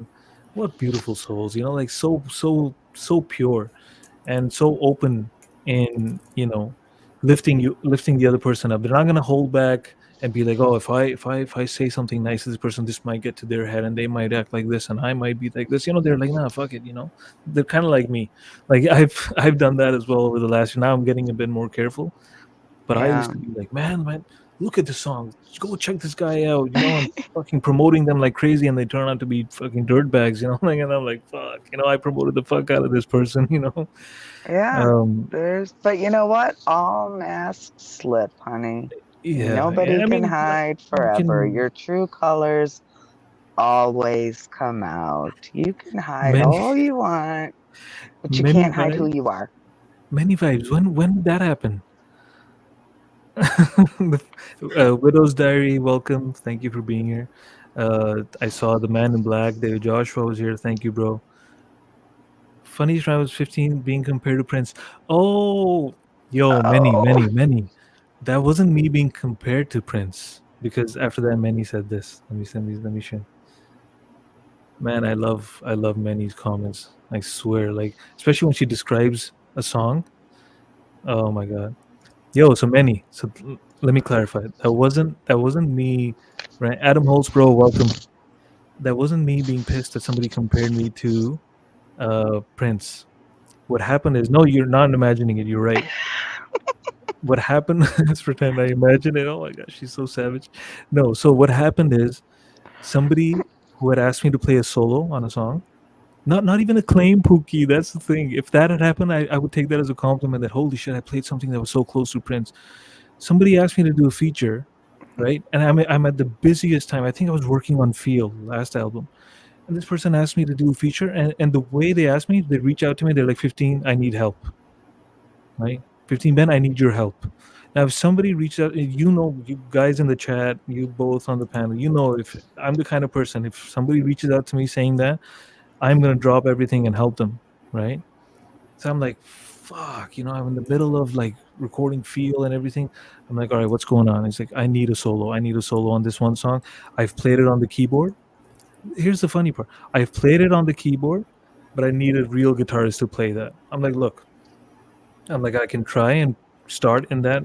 what beautiful souls, you know, like so pure and so open in, you know, lifting the other person up. They're not gonna hold back and be like, oh, if I say something nice to this person, this might get to their head and they might act like this and I might be like this. You know, they're like, nah, fuck it, you know. They're kind of like me. Like I've done that as well over the last year. Now I'm getting a bit more careful. But I used to be like, man, look at the song. Go check this guy out. You know, I'm fucking promoting them like crazy, and they turn out to be fucking dirtbags. You know, like, and I'm like, fuck. You know, I promoted the fuck out of this person. You know. Yeah. But you know what? All masks slip, honey. Yeah. Nobody can hide forever. Your true colors always come out. You can hide all you want, but you can't hide who you are. Many vibes. When did that happen? Widow's Diary, welcome. Thank you for being here. I saw the Man in Black. David Joshua was here. Thank you, bro. Funniest when I was 15 being compared to Prince. Oh, yo, many. That wasn't me being compared to Prince, because after that, Manny said this. Let me share. Man, I love Manny's comments. I swear, like, especially when she describes a song. Oh my god. Yo, so Manny. So let me clarify. That wasn't me, right? Adam Holtz, bro, welcome. That wasn't me being pissed that somebody compared me to Prince. What happened is, no, you're not imagining it. You're right. What happened? Let's pretend I imagine it. Oh my gosh, she's so savage. No, so what happened is somebody who had asked me to play a solo on a song, not even a claim, Puukie. That's the thing. If that had happened, I would take that as a compliment. That holy shit, I played something that was so close to Prince. Somebody asked me to do a feature, right? And I'm at the busiest time. I think I was working on Feel, last album. And this person asked me to do a feature, and the way they asked me, they reach out to me, they're like, 15, I need help. Right? 15, Ben, I need your help. Now, if somebody reached out, you know, you guys in the chat, you both on the panel, you know, if I'm the kind of person, if somebody reaches out to me saying that, I'm going to drop everything and help them, right? So I'm like, fuck, you know, I'm in the middle of like recording Feel and everything. I'm like, all right, what's going on? He's like, I need a solo on this one song. I've played it on the keyboard. Here's the funny part. I've played it on the keyboard, but I need a real guitarist to play that. I'm like, look, I can try and start in that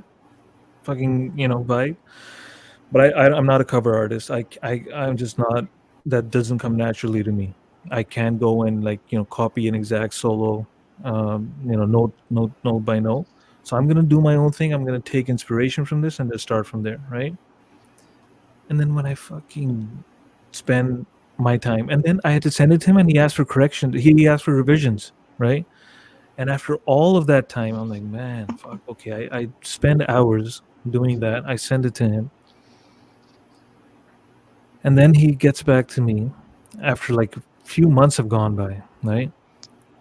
fucking, you know, vibe, but I'm not a cover artist. I'm just not. That doesn't come naturally to me. I can't go and like, you know, copy an exact solo, you know, note by note. So I'm gonna do my own thing. I'm gonna take inspiration from this and just start from there, right? And then when I fucking spend my time, and then I had to send it to him, and he asked for correction. He asked for revisions, right? And after all of that time, I'm like, man, fuck, okay. I spend hours doing that. I send it to him. And then he gets back to me after like a few months have gone by, right?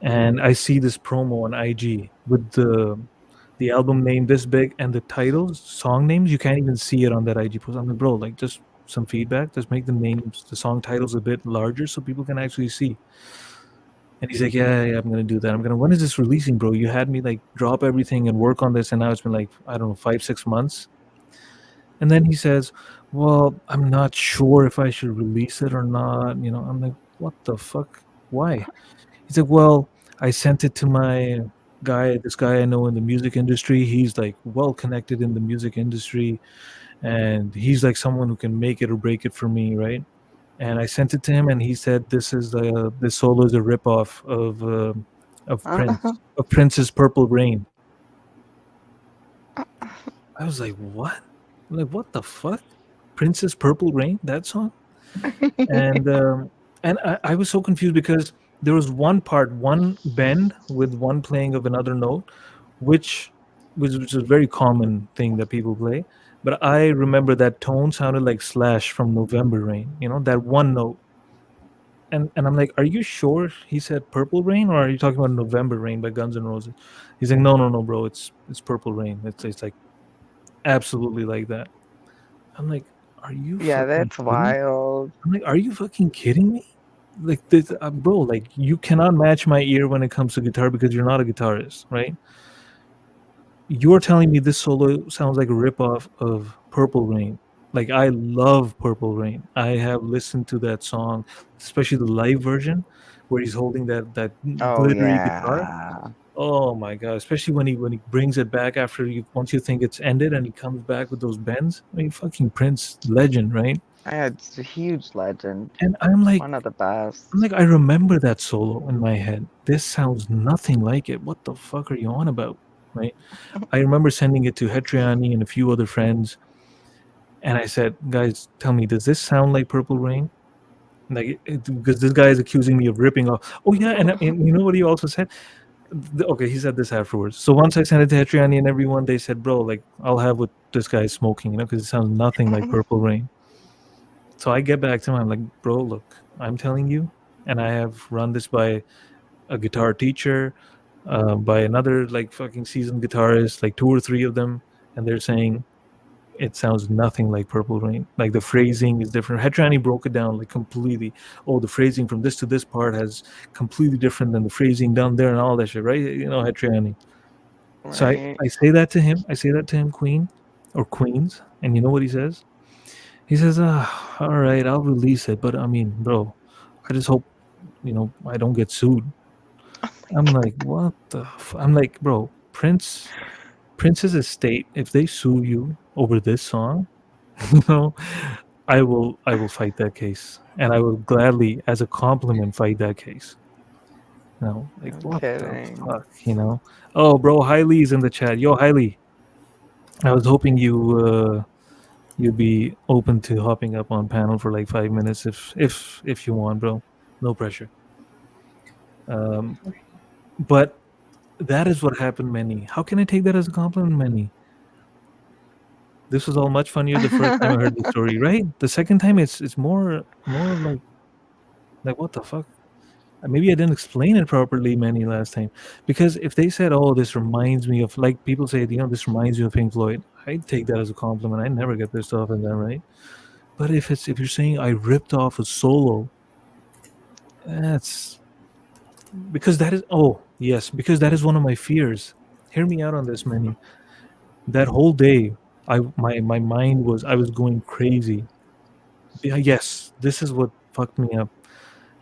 And I see this promo on IG with the album name this big and the titles, song names. You can't even see it on that IG post. I'm like, bro, like, just some feedback. Just make the song titles a bit larger so people can actually see. And he's like, yeah, I'm gonna do that. When is this releasing, bro? You had me like drop everything and work on this, and now it's been like, I don't know, 5-6 months. And then he says, well, I'm not sure if I should release it or not. I'm like, what the fuck? Why? He's like, well, I sent it to my this guy I know in the music industry. He's like well connected in the music industry, and he's like someone who can make it or break it for me, right? And I sent it to him, and he said this solo is a ripoff of Prince's Purple Rain. I was like, what? I'm like, what the fuck? Prince's Purple Rain, that song? And I was so confused because there was one bend with one playing of another note, which is a very common thing that people play. But I remember that tone sounded like Slash from November Rain, that one note. And I'm like, are you sure he said Purple Rain, or are you talking about November Rain by Guns N' Roses? He's like, no, bro, it's Purple Rain. It's like absolutely like that. I'm like, are you? Yeah, that's wild. I'm like, are you fucking kidding me? Like this, bro. Like you cannot match my ear when it comes to guitar because you're not a guitarist, right? You're telling me this solo sounds like a ripoff of Purple Rain. Like I love Purple Rain. I have listened to that song, especially the live version, where he's holding that glittery guitar. Oh my god! Especially when he brings it back once you think it's ended, and he comes back with those bends. I mean, fucking Prince, legend, right? It's a huge legend. And I'm like, one of the best. I'm like, I remember that solo in my head. This sounds nothing like it. What the fuck are you on about, right? I remember sending it to Hetriani and a few other friends, and I said, guys, tell me, does this sound like Purple Rain? Like, because this guy is accusing me of ripping off. Oh yeah, and you know what he also said? Okay, he said this afterwards. So once I sent it to Hetriani and everyone, they said, bro, like, I'll have what this guy is smoking, because it sounds nothing like Purple Rain. So I get back to him, I'm like, bro, look, I'm telling you, and I have run this by a guitar teacher, by another like fucking seasoned guitarist, like 2 or 3 of them, and they're saying it sounds nothing like Purple Rain. Like the phrasing is different. Hetriani broke it down like completely. Oh, the phrasing from this to this part has completely different than the phrasing down there and all that shit, right? Hetriani. Right. So I say that to him. I say that to him, Queen or Queens, and you know what he says? He says, all right, I'll release it, but I mean, bro, I just hope, I don't get sued. I'm like, what the I'm like, bro, Prince's estate, if they sue you over this song, I will fight that case, and I will gladly, as a compliment, fight that case. Like what the fuck, Oh, bro, Hailey's in the chat. Yo, Hailey, I was hoping you'd be open to hopping up on panel for like 5 minutes if you want, bro. No pressure. But that is what happened, Manny. How can I take that as a compliment, Manny? This was all much funnier the first time I heard the story, right? The second time it's more like what the fuck? Maybe I didn't explain it properly, Manny, last time. Because if they said, oh, this reminds me of, like people say, this reminds you of Pink Floyd, I'd take that as a compliment. I never get pissed off at that, right? But if you're saying I ripped off a solo, that's because that is one of my fears. Hear me out on this, Manny. That whole day, my mind was, I was going crazy. Yes, this is what fucked me up.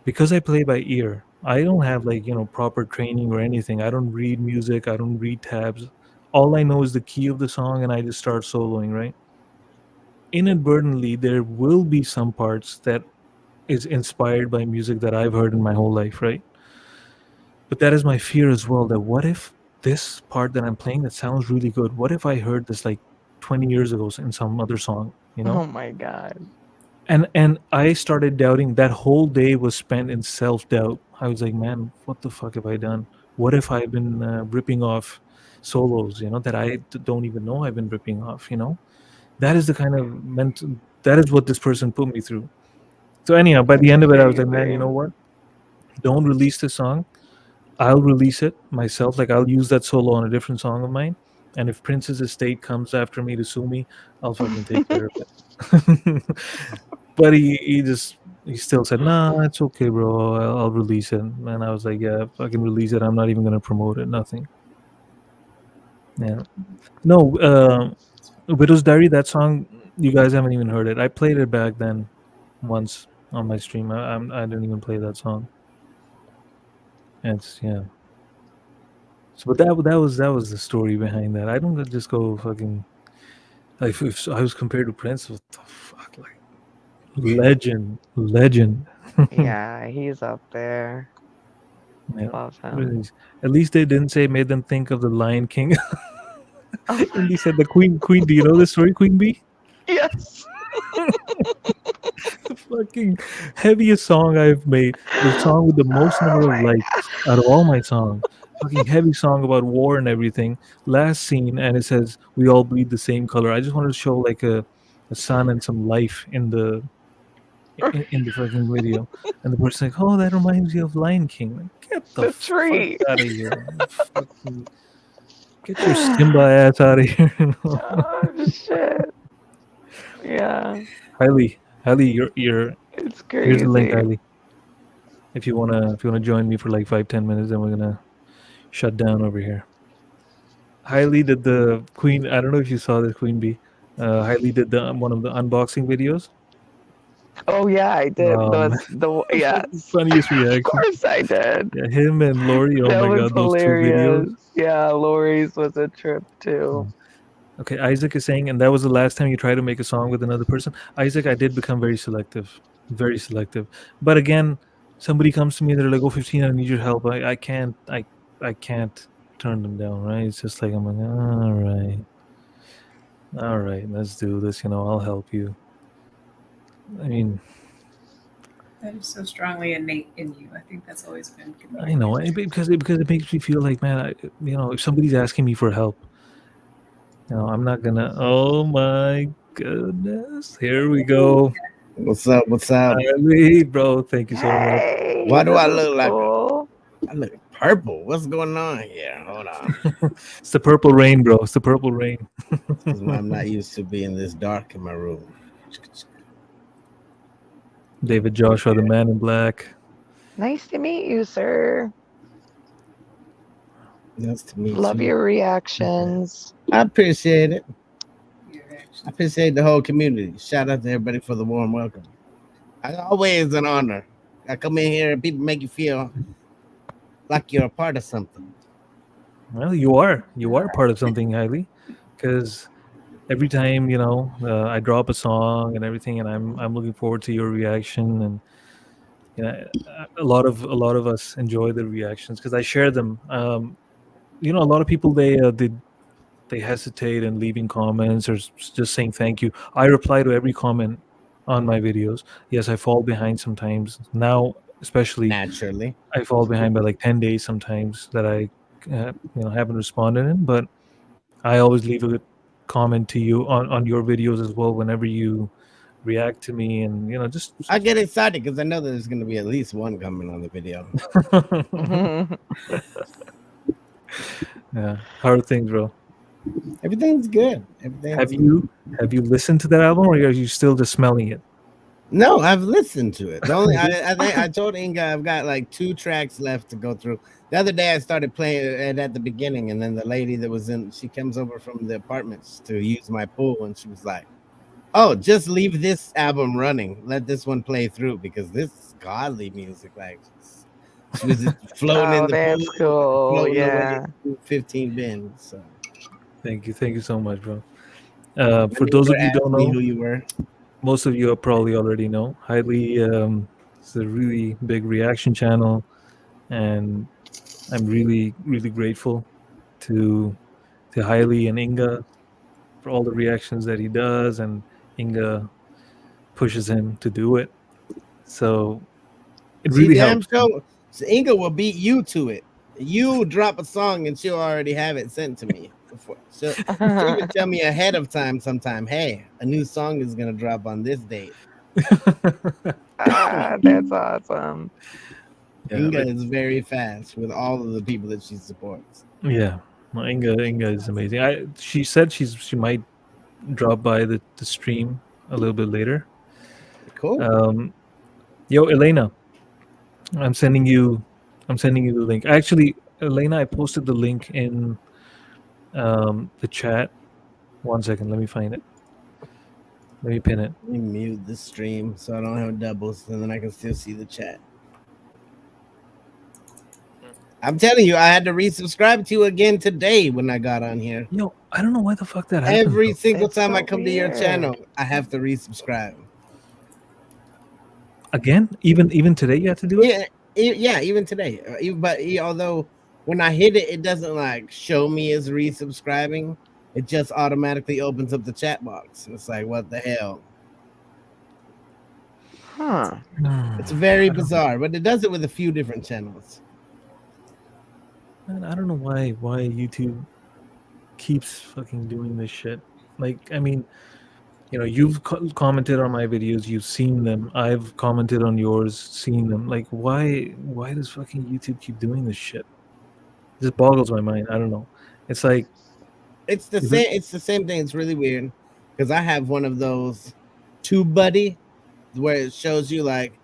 Because I play by ear, I don't have proper training or anything. I don't read music. I don't read tabs. All I know is the key of the song, and I just start soloing, right? Inadvertently, there will be some parts that is inspired by music that I've heard in my whole life, right? But that is my fear as well, that what if this part that I'm playing that sounds really good, what if I heard this like 20 years ago in some other song, Oh my God. And I started doubting. That whole day was spent in self-doubt. I was like, man, what the fuck have I done? What if I've been ripping off solos, that I don't even know I've been ripping off, That is the kind of that is what this person put me through. So anyhow, by the end of it, I was like, man, you know what? Don't release the song. I'll release it myself. Like I'll use that solo on a different song of mine, And if Prince's estate comes after me to sue me, I'll fucking take care of it. But he still said, nah, it's okay, bro. I'll release it. And I was like, yeah, if I can release it, I'm not even gonna promote it. Nothing. Yeah. No, Widow's Diary, that song, you guys haven't even heard it. I played it back then once on my stream. I didn't even play that song. It's yeah. So, but that was the story behind that. I don't just go fucking like if I was compared to Prince, what the fuck, like legend. Yeah, he's up there. Yeah. Love him. At least they didn't say made them think of the Lion King. Oh, And he said the Queen. Do you know the story, Queen Bee? yes. The fucking heaviest song I've made. The song with the most number of likes out of all my songs. Fucking heavy song about war and everything. Last scene, and it says we all bleed the same color. I just wanted to show like a sun and some life in the fucking video. And the person's like, "Oh, that reminds you of Lion King." Like, get the tree. fuck out of here! Fucking, get your Simba ass out of here! Oh shit. Yeah. Hailey, you're It's here's the link, crazy. Hailey. If you wanna join me for like 5-10 minutes, then we're gonna shut down over here. Hailey did the Queen. I don't know if you saw this, Queen Bee. Hailey did one of the unboxing videos. Oh yeah, I did. Man. Yes. Funniest reaction. Of course I did. Yeah, him and Lori. Oh That my was god, those hilarious. 2 videos. Yeah, Lori's was a trip too. Okay, Isaac is saying, and that was the last time you tried to make a song with another person. Isaac, I did become very selective. But again, somebody comes to me, they're like, "Oh, 15, I need your help." I can't turn them down, right? It's just like I'm like, all right, let's do this. I'll help you. I mean, That is so strongly innate in you. I think that's always been. I know because it makes me feel like, man, if somebody's asking me for help, I'm not gonna. Oh my goodness! Here we go. What's up? Hailey, bro, thank you so much. Why do I look like I look purple? What's going on here? Hold on. It's the purple rain, bro. It's the purple rain. I'm not used to being this dark in my room. David Joshua, the man in black. Nice to meet you, sir. Nice to meet you. Love your reactions. I appreciate it. I appreciate the whole community. Shout out to everybody for the warm welcome. Always an honor. I come in here and people make you feel like you're a part of something. Well, you are part of something, Hailey, because every time I drop a song and everything, and I'm looking forward to your reaction, and a lot of us enjoy the reactions because I share them. A lot of people they hesitate in leaving comments or just saying thank you. I reply to every comment on my videos. Yes, I fall behind sometimes. Now, especially naturally, I fall behind by like 10 days sometimes that I haven't responded in, but I always leave a good comment to you on your videos as well whenever you react to me, and just I get excited because I know there's going to be at least one comment on the video. Yeah. How are things, bro? Everything's good. Have you listened to that album, or are you still just smelling it? No, I've listened to it. The only I think I told Inga I've got like 2 tracks left to go through. The other day I started playing it at the beginning, and then the lady that was she comes over from the apartments to use my pool, and she was like, "Oh, just leave this album running. Let this one play through because this is godly music." Like she was just floating in the that's pool, cool. Yeah. 15 bins. So thank you so much, bro. For those of you who don't know who you were, most of you probably already know. Hailey is a really big reaction channel, and I'm really, really grateful to Hailey and Inga for all the reactions that he does, and Inga pushes him to do it. So it really helps. So Inga will beat you to it. You drop a song and she'll already have it sent to me. She'll even tell me ahead of time sometime, "Hey, a new song is going to drop on this date." That's awesome. Inga is very fast with all of the people that she supports. Yeah, No, Inga is amazing. She said she might drop by the stream a little bit later. Cool. Yo, Elena, I'm sending you the link. Actually, Elena, I posted the link in the chat. 1 second, let me find it. Let me pin it. Let me mute the stream so I don't have doubles, and then I can still see the chat. I'm telling you, I had to resubscribe to you again today when I got on here. Yo, I don't know why the fuck that happened. Every single It's time so I come to your weird. channel, I have to resubscribe. Again? Even today you have to do it? Yeah, even today. Although when I hit it, it doesn't like show me as resubscribing. It just automatically opens up the chat box. It's like, what the hell? Huh. It's very bizarre, but it does it with a few different channels. Man, I don't know why YouTube keeps fucking doing this shit. Like, I mean, you know, you've commented on my videos, you've seen them. I've commented on yours, seen them. Like, why does fucking YouTube keep doing this shit? It just boggles my mind. I don't know. It's like it's the same. It's the same thing. It's really weird because I have one of those TubeBuddy where it shows you like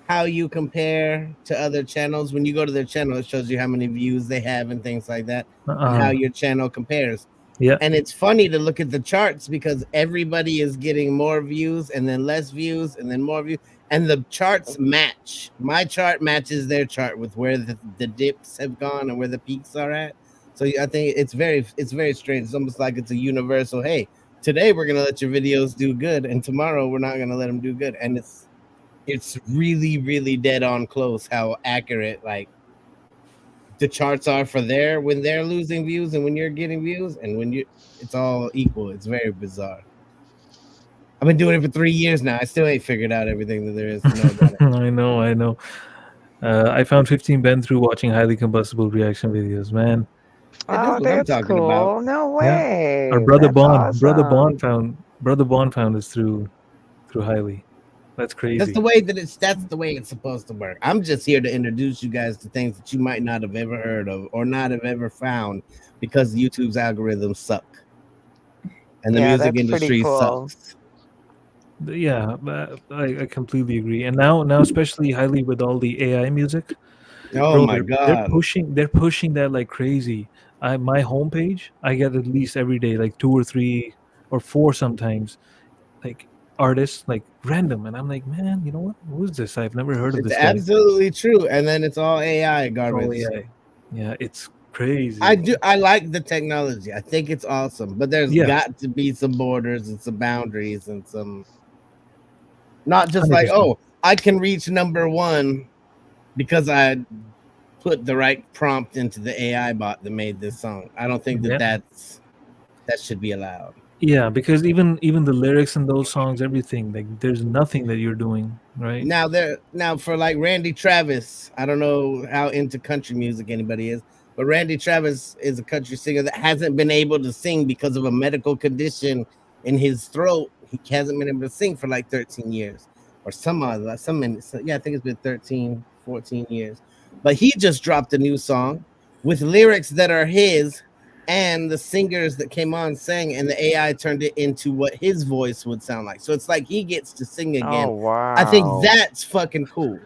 how you compare to other channels. When you go to their channel, it shows you how many views they have and things like that, and how your channel compares. Yeah. And it's funny to look at the charts because everybody is getting more views and then less views and then more views. And the charts match. My chart matches their chart with where the dips have gone and where the peaks are at. So I think it's very strange. It's almost like it's a universal, hey, today we're gonna let your videos do good, and tomorrow we're not gonna let them do good. And it's really, really dead on close how accurate like the charts are for when they're losing views and when you're getting views, and when it's all equal. It's very bizarre. I've been doing it for 3 years now. I still ain't figured out everything that there is to know about it. I know. I found 15 Ben through watching highly combustible reaction videos, man. Oh, that's cool. About. No way. Yeah. Our brother that's Bond, awesome. brother Bond found us through highly. That's crazy. That's the way it's supposed to work. I'm just here to introduce you guys to things that you might not have ever heard of or not have ever found because YouTube's algorithms suck. And the music industry sucks. Yeah, I completely agree. And now especially highly with all the AI music. Oh my god. They're pushing that like crazy. My homepage, I get at least every day like 2 or 3 or 4 sometimes like artists like random, and I'm like, man, you know what? Who is this? I've never heard of this. It's absolutely true. And then it's all AI garbage. All AI. Yeah, it's crazy. I like the technology. I think it's awesome, but there's got to be some borders and some boundaries and some. Not just 100%. Like, oh, I can reach number 1 because I put the right prompt into the AI bot that made this song. I don't think that should be allowed. Yeah, because even the lyrics in those songs, everything, like there's nothing that you're doing, right? Now for like Randy Travis, I don't know how into country music anybody is, but Randy Travis is a country singer that hasn't been able to sing because of a medical condition in his throat. He hasn't been able to sing for like 13 years or I think it's been 13, 14 years. But he just dropped a new song with lyrics that are his, and the singers that came on sang, and the AI turned it into what his voice would sound like. So it's like he gets to sing again. Oh, wow. I think that's fucking cool.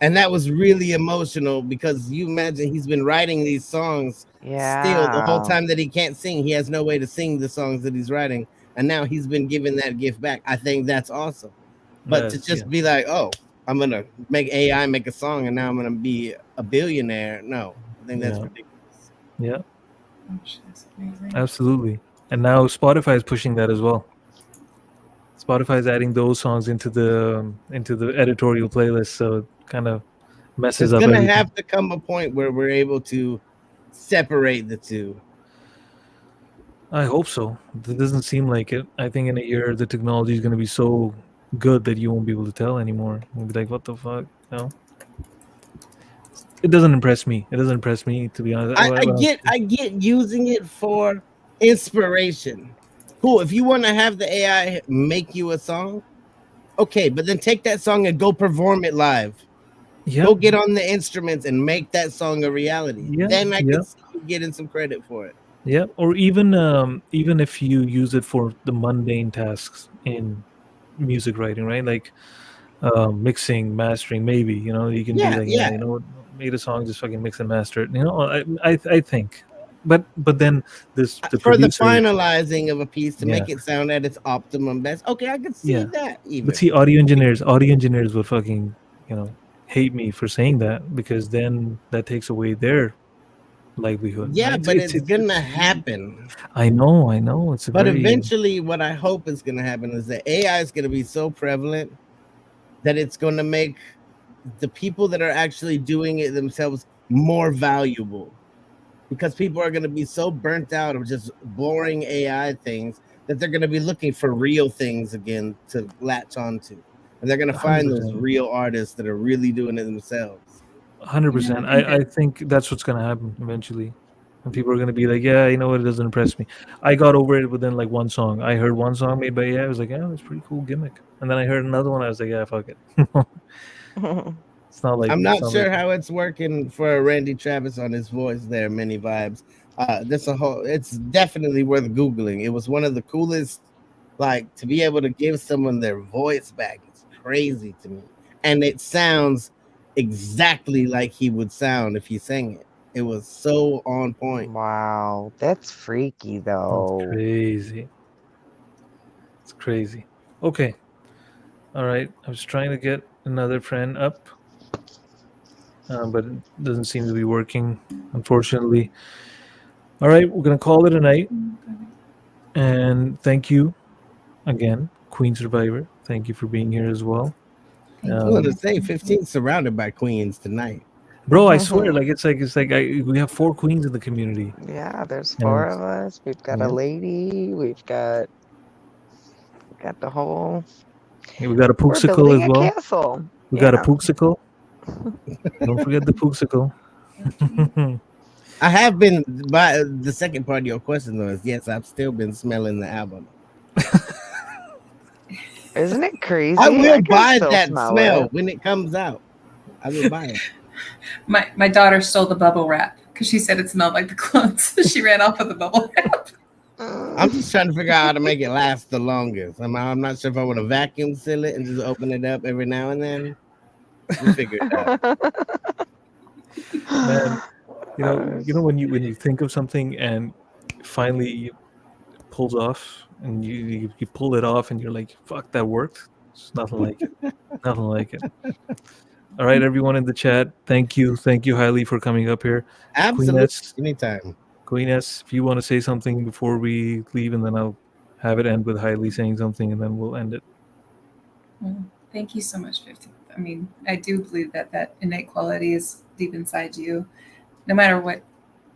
And that was really emotional because you imagine he's been writing these songs still the whole time that he can't sing. He has no way to sing the songs that he's writing. And now he's been given that gift back. I think that's awesome. But to just be like, oh, I'm going to make AI make a song and now I'm going to be a billionaire. No, I think that's ridiculous. Yeah. Absolutely. And now Spotify is pushing that as well. Spotify is adding those songs into the editorial playlist, so it kind of messes up. It's going to have to come a point where we're able to separate the two. I hope so. It doesn't seem like it. I think in a year the technology is going to be so good that you won't be able to tell anymore. You'll be like, what the fuck? No. It doesn't impress me. It doesn't impress me, to be honest. I get using it for inspiration. Cool. If you want to have the AI make you a song, okay, but then take that song and go perform it live. Yep. Go get on the instruments and make that song a reality. Then I can see you getting some credit for it. Yeah, or even if you use it for the mundane tasks in music writing, right? Like mixing, mastering, maybe, you know, you can be like, yeah, you know what, made a song, just fucking mix and master it. You know, I think. But then this the for the producer, finalizing of a piece to make it sound at its optimum best. Okay, I can see that. Even. But see, audio engineers would fucking, you know, hate me for saying that, because then that takes away their livelihood. Yeah, right? but it's gonna happen. I know. It's but eventually, what I hope is gonna happen is that AI is gonna be so prevalent that it's gonna make the people that are actually doing it themselves more valuable, because people are gonna be so burnt out of just boring AI things that they're gonna be looking for real things again to latch onto, and they're gonna find 100%. those real artists that are really doing it themselves. 100%. I think that's what's gonna happen eventually, and people are gonna be like, yeah, you know what, it doesn't impress me. I got over it within like one song. I heard one song made by AI, I was like, yeah, it's pretty cool gimmick. And then I heard another one, I was like, yeah, fuck it. It's not like I'm not sure how it's working for Randy Travis on his voice there. Many vibes. It's definitely worth Googling. It was one of the coolest, like, to be able to give someone their voice back. It's crazy to me. And it sounds exactly like he would sound if he sang it. It was so on point. Wow, that's freaky though. It's crazy. It's crazy. Okay. All right. I was trying to get another friend up, but it doesn't seem to be working, unfortunately. All right. We're going to call it a night. And thank you again, Queen Survivor. Thank you for being here as well. I want to say 15 surrounded by queens tonight. Bro, I swear, it's like we have 4 queens in the community. Yeah, there's 4 of us. We've got a lady. We've got the whole. Yeah, we got a Pooksicle as well. Castle. We got a Pooksicle. Don't forget the Pooksicle. I have been, by the second part of your question though, is yes, I've still been smelling the album. Isn't it crazy? I will buy that smell when it comes out. I will buy it. My daughter stole the bubble wrap because she said it smelled like the clones. She ran off with the bubble wrap. I'm just trying to figure out how to make it last the longest. I'm not sure if I want to vacuum seal it and just open it up every now and then. We'll figure it out. Man, you know when you think of something and finally it pulls off, and you pull it off and you're like, fuck, that worked. It's nothing like it. Nothing like it. All right, everyone in the chat, thank you highly for coming up here. Absolutely. Anytime. Queen S, if you want to say something before we leave, and then I'll have it end with Hailey saying something, and then we'll end it. Well, thank you so much, 50. I mean, I do believe that innate quality is deep inside you. No matter what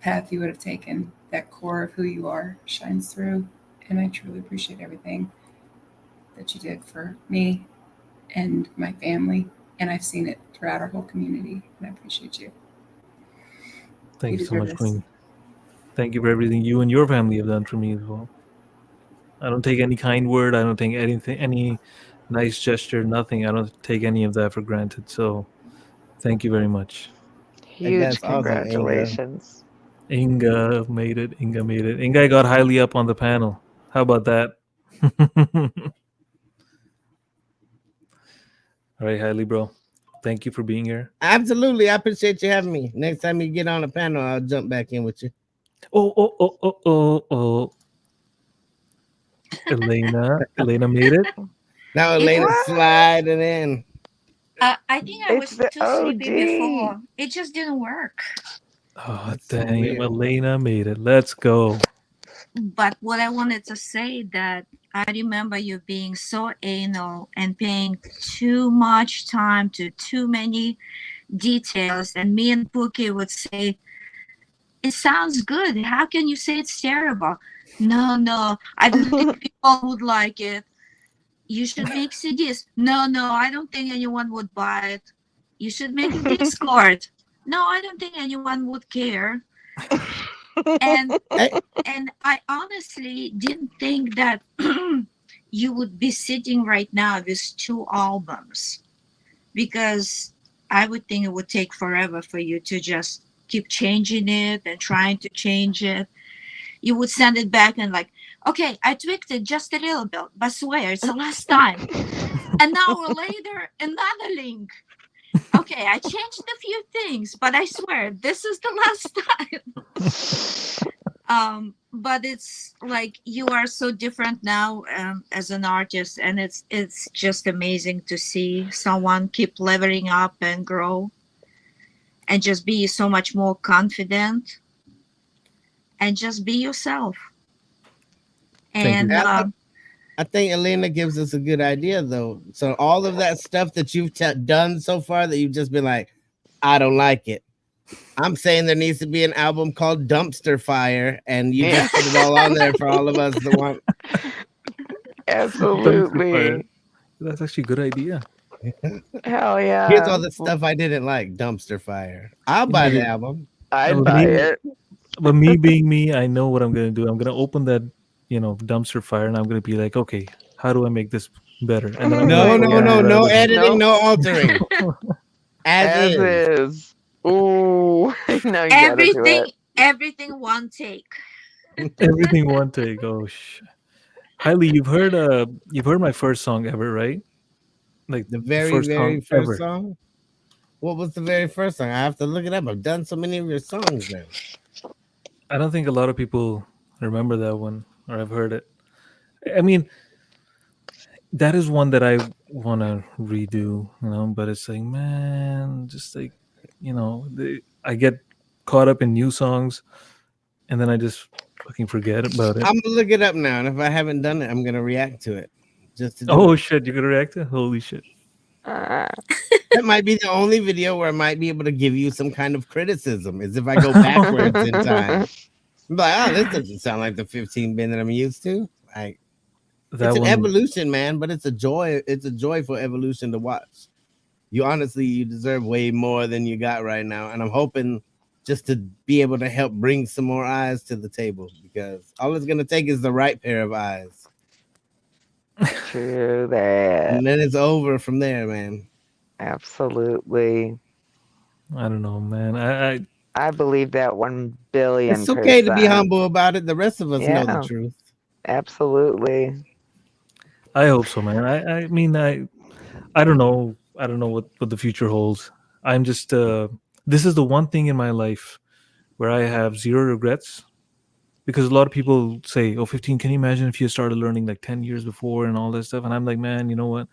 path you would have taken, that core of who you are shines through. And I truly appreciate everything that you did for me and my family. And I've seen it throughout our whole community. And I appreciate you. Thank you so much, Queen. Thank you for everything you and your family have done for me as well. I don't take any kind word. I don't take any nice gesture, nothing. I don't take any of that for granted. So thank you very much. Huge congratulations. Inga made it. Inga got highly up on the panel. How about that? All right, Hailey, bro. Thank you for being here. Absolutely. I appreciate you having me. Next time you get on a panel, I'll jump back in with you. Oh. Elena made it. Now Elena's sliding in. I think I was too sleepy before. It just didn't work. Oh, dang. Elena made it. Let's go. But what I wanted to say that I remember you being so anal and paying too much time to too many details. And me and Puukie would say, it sounds good. How can you say it's terrible? No, I don't think people would like it. You should make CDs. No, I don't think anyone would buy it. You should make a Discord. No, I don't think anyone would care. And I honestly didn't think that you would be sitting right now with 2 albums, because I would think it would take forever for you to just keep changing it and trying to change it. You would send it back and like, okay, I tweaked it just a little bit, but swear it's the last time. An hour later, another link. Okay, I changed a few things, but I swear this is the last time. But it's like you are so different now as an artist, and it's just amazing to see someone keep leveling up and grow and just be so much more confident and just be yourself. And I think Elena gives us a good idea, though. So all of that stuff that you've done so far that you've just been like, I don't like it. I'm saying there needs to be an album called Dumpster Fire, and you just put it all on there for all of us that want. Absolutely. That's actually a good idea. Hell yeah. Here's all the stuff I didn't like. Dumpster Fire. I'll buy the album. I'd buy it. But me being me, I know what I'm gonna do. I'm gonna open that, Dumpster Fire, and I'm gonna be like, okay, how do I make this better? And then no editing, no altering. As is. Ooh, now you everything one take. Everything one take. Oh Hailey, you've heard my first song ever, right? Like the very first song. What was the very first song? I have to look it up. I've done so many of your songs now. I don't think a lot of people remember that one, or I've heard it. I mean, that is one that I want to redo, but it's like, man, just like, I get caught up in new songs and then I just fucking forget about it. I'm gonna look it up now, and if I haven't done it, I'm gonna react to it. Just to shit, you're gonna react to it? Holy shit. That might be the only video where I might be able to give you some kind of criticism, is if I go backwards in time. I'm like, this doesn't sound like the 15 bin that I'm used to. Like, it's an evolution, man, but it's a joy. It's a joyful evolution to watch. You deserve way more than you got right now, and I'm hoping just to be able to help bring some more eyes to the table, because all it's gonna take is the right pair of eyes. True that. And then it's over from there, man. Absolutely. I don't know, man. I believe that 1 billion. It's okay to be humble about it. The rest of us know the truth. Absolutely. I hope so, man. I mean, I don't know. I don't know what the future holds. I'm just this is the one thing in my life where I have zero regrets, because a lot of people say, oh, 15, can you imagine if you started learning like 10 years before and all that stuff? And I'm like, man, you know what?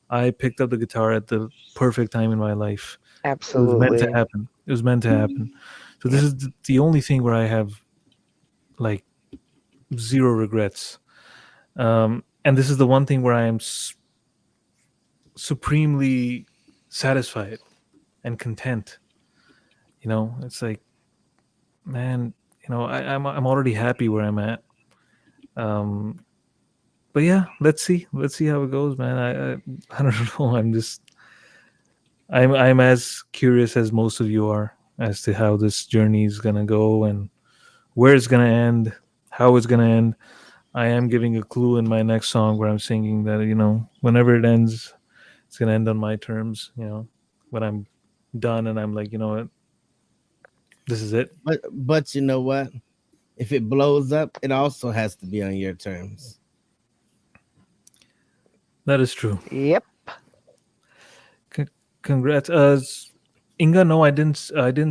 I picked up the guitar at the perfect time in my life. Absolutely. It was meant to happen. It was meant to happen. So this is the only thing where I have like zero regrets. And this is the one thing where I am supremely satisfied and content. It's like, man, I'm already happy where I'm at. But yeah, let's see how it goes, man. I don't know. I'm as curious as most of you are as to how this journey is gonna go and where it's gonna end, how it's gonna end. I am giving a clue in my next song where I'm singing that, whenever it ends, it's gonna end on my terms. When I'm done and I'm like, you know what, this is it. But you know what? If it blows up, it also has to be on your terms. That is true. Yep. Congrats. Inga, no, I didn't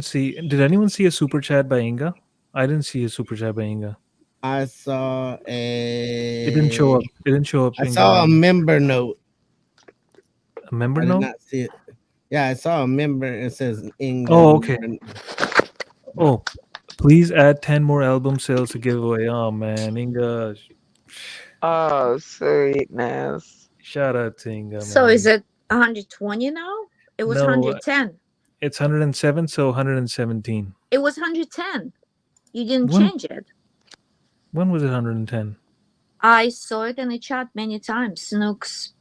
see. Did anyone see a super chat by Inga? I didn't see a super chat by Inga. I saw It didn't show up. I saw a member note. A member note? I did not see it. Yeah, I saw a member. It says Inga. Oh, okay. Oh, please add 10 more album sales to give away. Oh man, Inga. Oh, sweetness. Shout out to Inga. So is it 120 now? It was 110. It's 107, so 117. It was 110. You didn't change it. When was it 110? I saw it in the chat many times. Snooks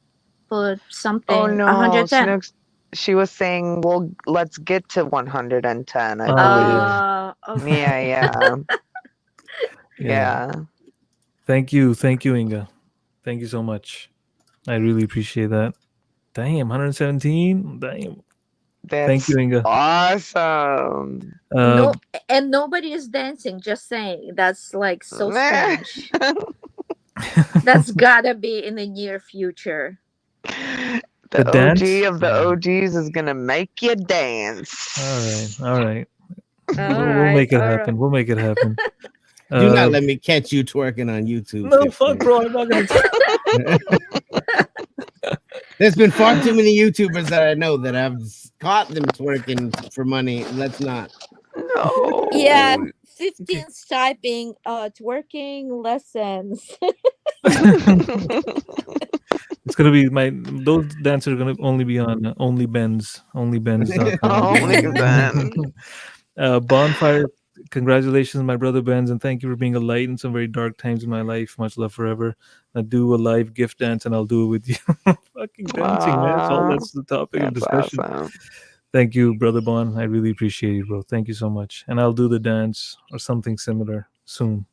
put something. Oh no, 110. Snooks. She was saying, "Well, let's get to 110." I believe. Okay. Yeah. Yeah. Thank you, Inga. Thank you so much. I really appreciate that. Damn, 117. Damn. That's Thank you, Inga. awesome. No, and nobody is dancing. Just saying, that's like so strange. That's gotta be in the near future. The dance? OG of the OGs is gonna make you dance. All right. We'll make it happen. We'll make it happen. Do not let me catch you twerking on YouTube. No, fuck, bro. I'm not gonna. There's been far too many YouTubers that I know that I've caught them twerking for money. Let's not. No. Yeah, 15's typing twerking lessons. It's gonna be those dancers are gonna only be on Bendz. Bendz. Bonfire. Congratulations, my brother Bendz, and thank you for being a light in some very dark times in my life. Much love forever. I'll do a live gift dance, and I'll do it with you. Fucking dancing, man. That's the topic of discussion. Awesome. Thank you, brother Bon. I really appreciate you, bro. Thank you so much. And I'll do the dance or something similar soon.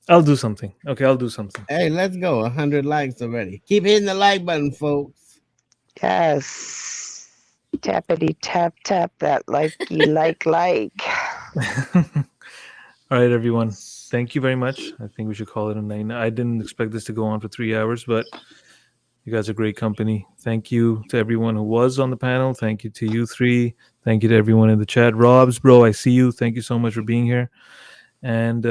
I'll do something. Okay, I'll do something. Hey, let's go. 100 likes already. Keep hitting the like button, folks. Yes. Tappity tap tap that like. All right, everyone. Thank you very much. I think we should call it a night. I didn't expect this to go on for 3 hours, but you guys are great company. Thank you to everyone who was on the panel. Thank you to you three. Thank you to everyone in the chat. RobZ, bro, I see you. Thank you so much for being here. And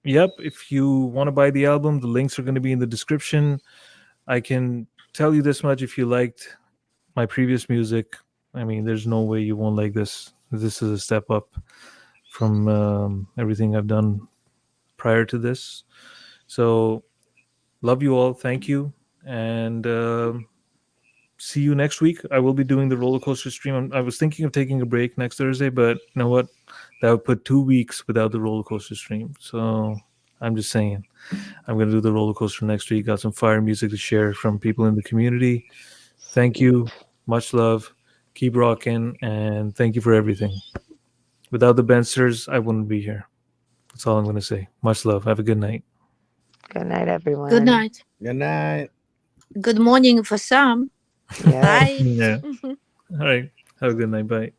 yep, if you want to buy the album, the links are going to be in the description. I can tell you this much: if you liked my previous music, I mean, there's no way you won't like this. This is a step up from everything I've done prior to this. So love you all. Thank you. And see you next week. I will be doing the roller coaster stream. I was thinking of taking a break next Thursday, but you know what? That would put 2 weeks without the roller coaster stream. So I'm just saying, I'm going to do the roller coaster next week. Got some fire music to share from people in the community. Thank you. Much love. Keep rocking. And thank you for everything. Without the Bendsters, I wouldn't be here. That's all I'm going to say. Much love. Have a good night. Good night, everyone. Good night. Good night. Good morning for some. Yes. Bye. Yeah. All right. Have a good night. Bye.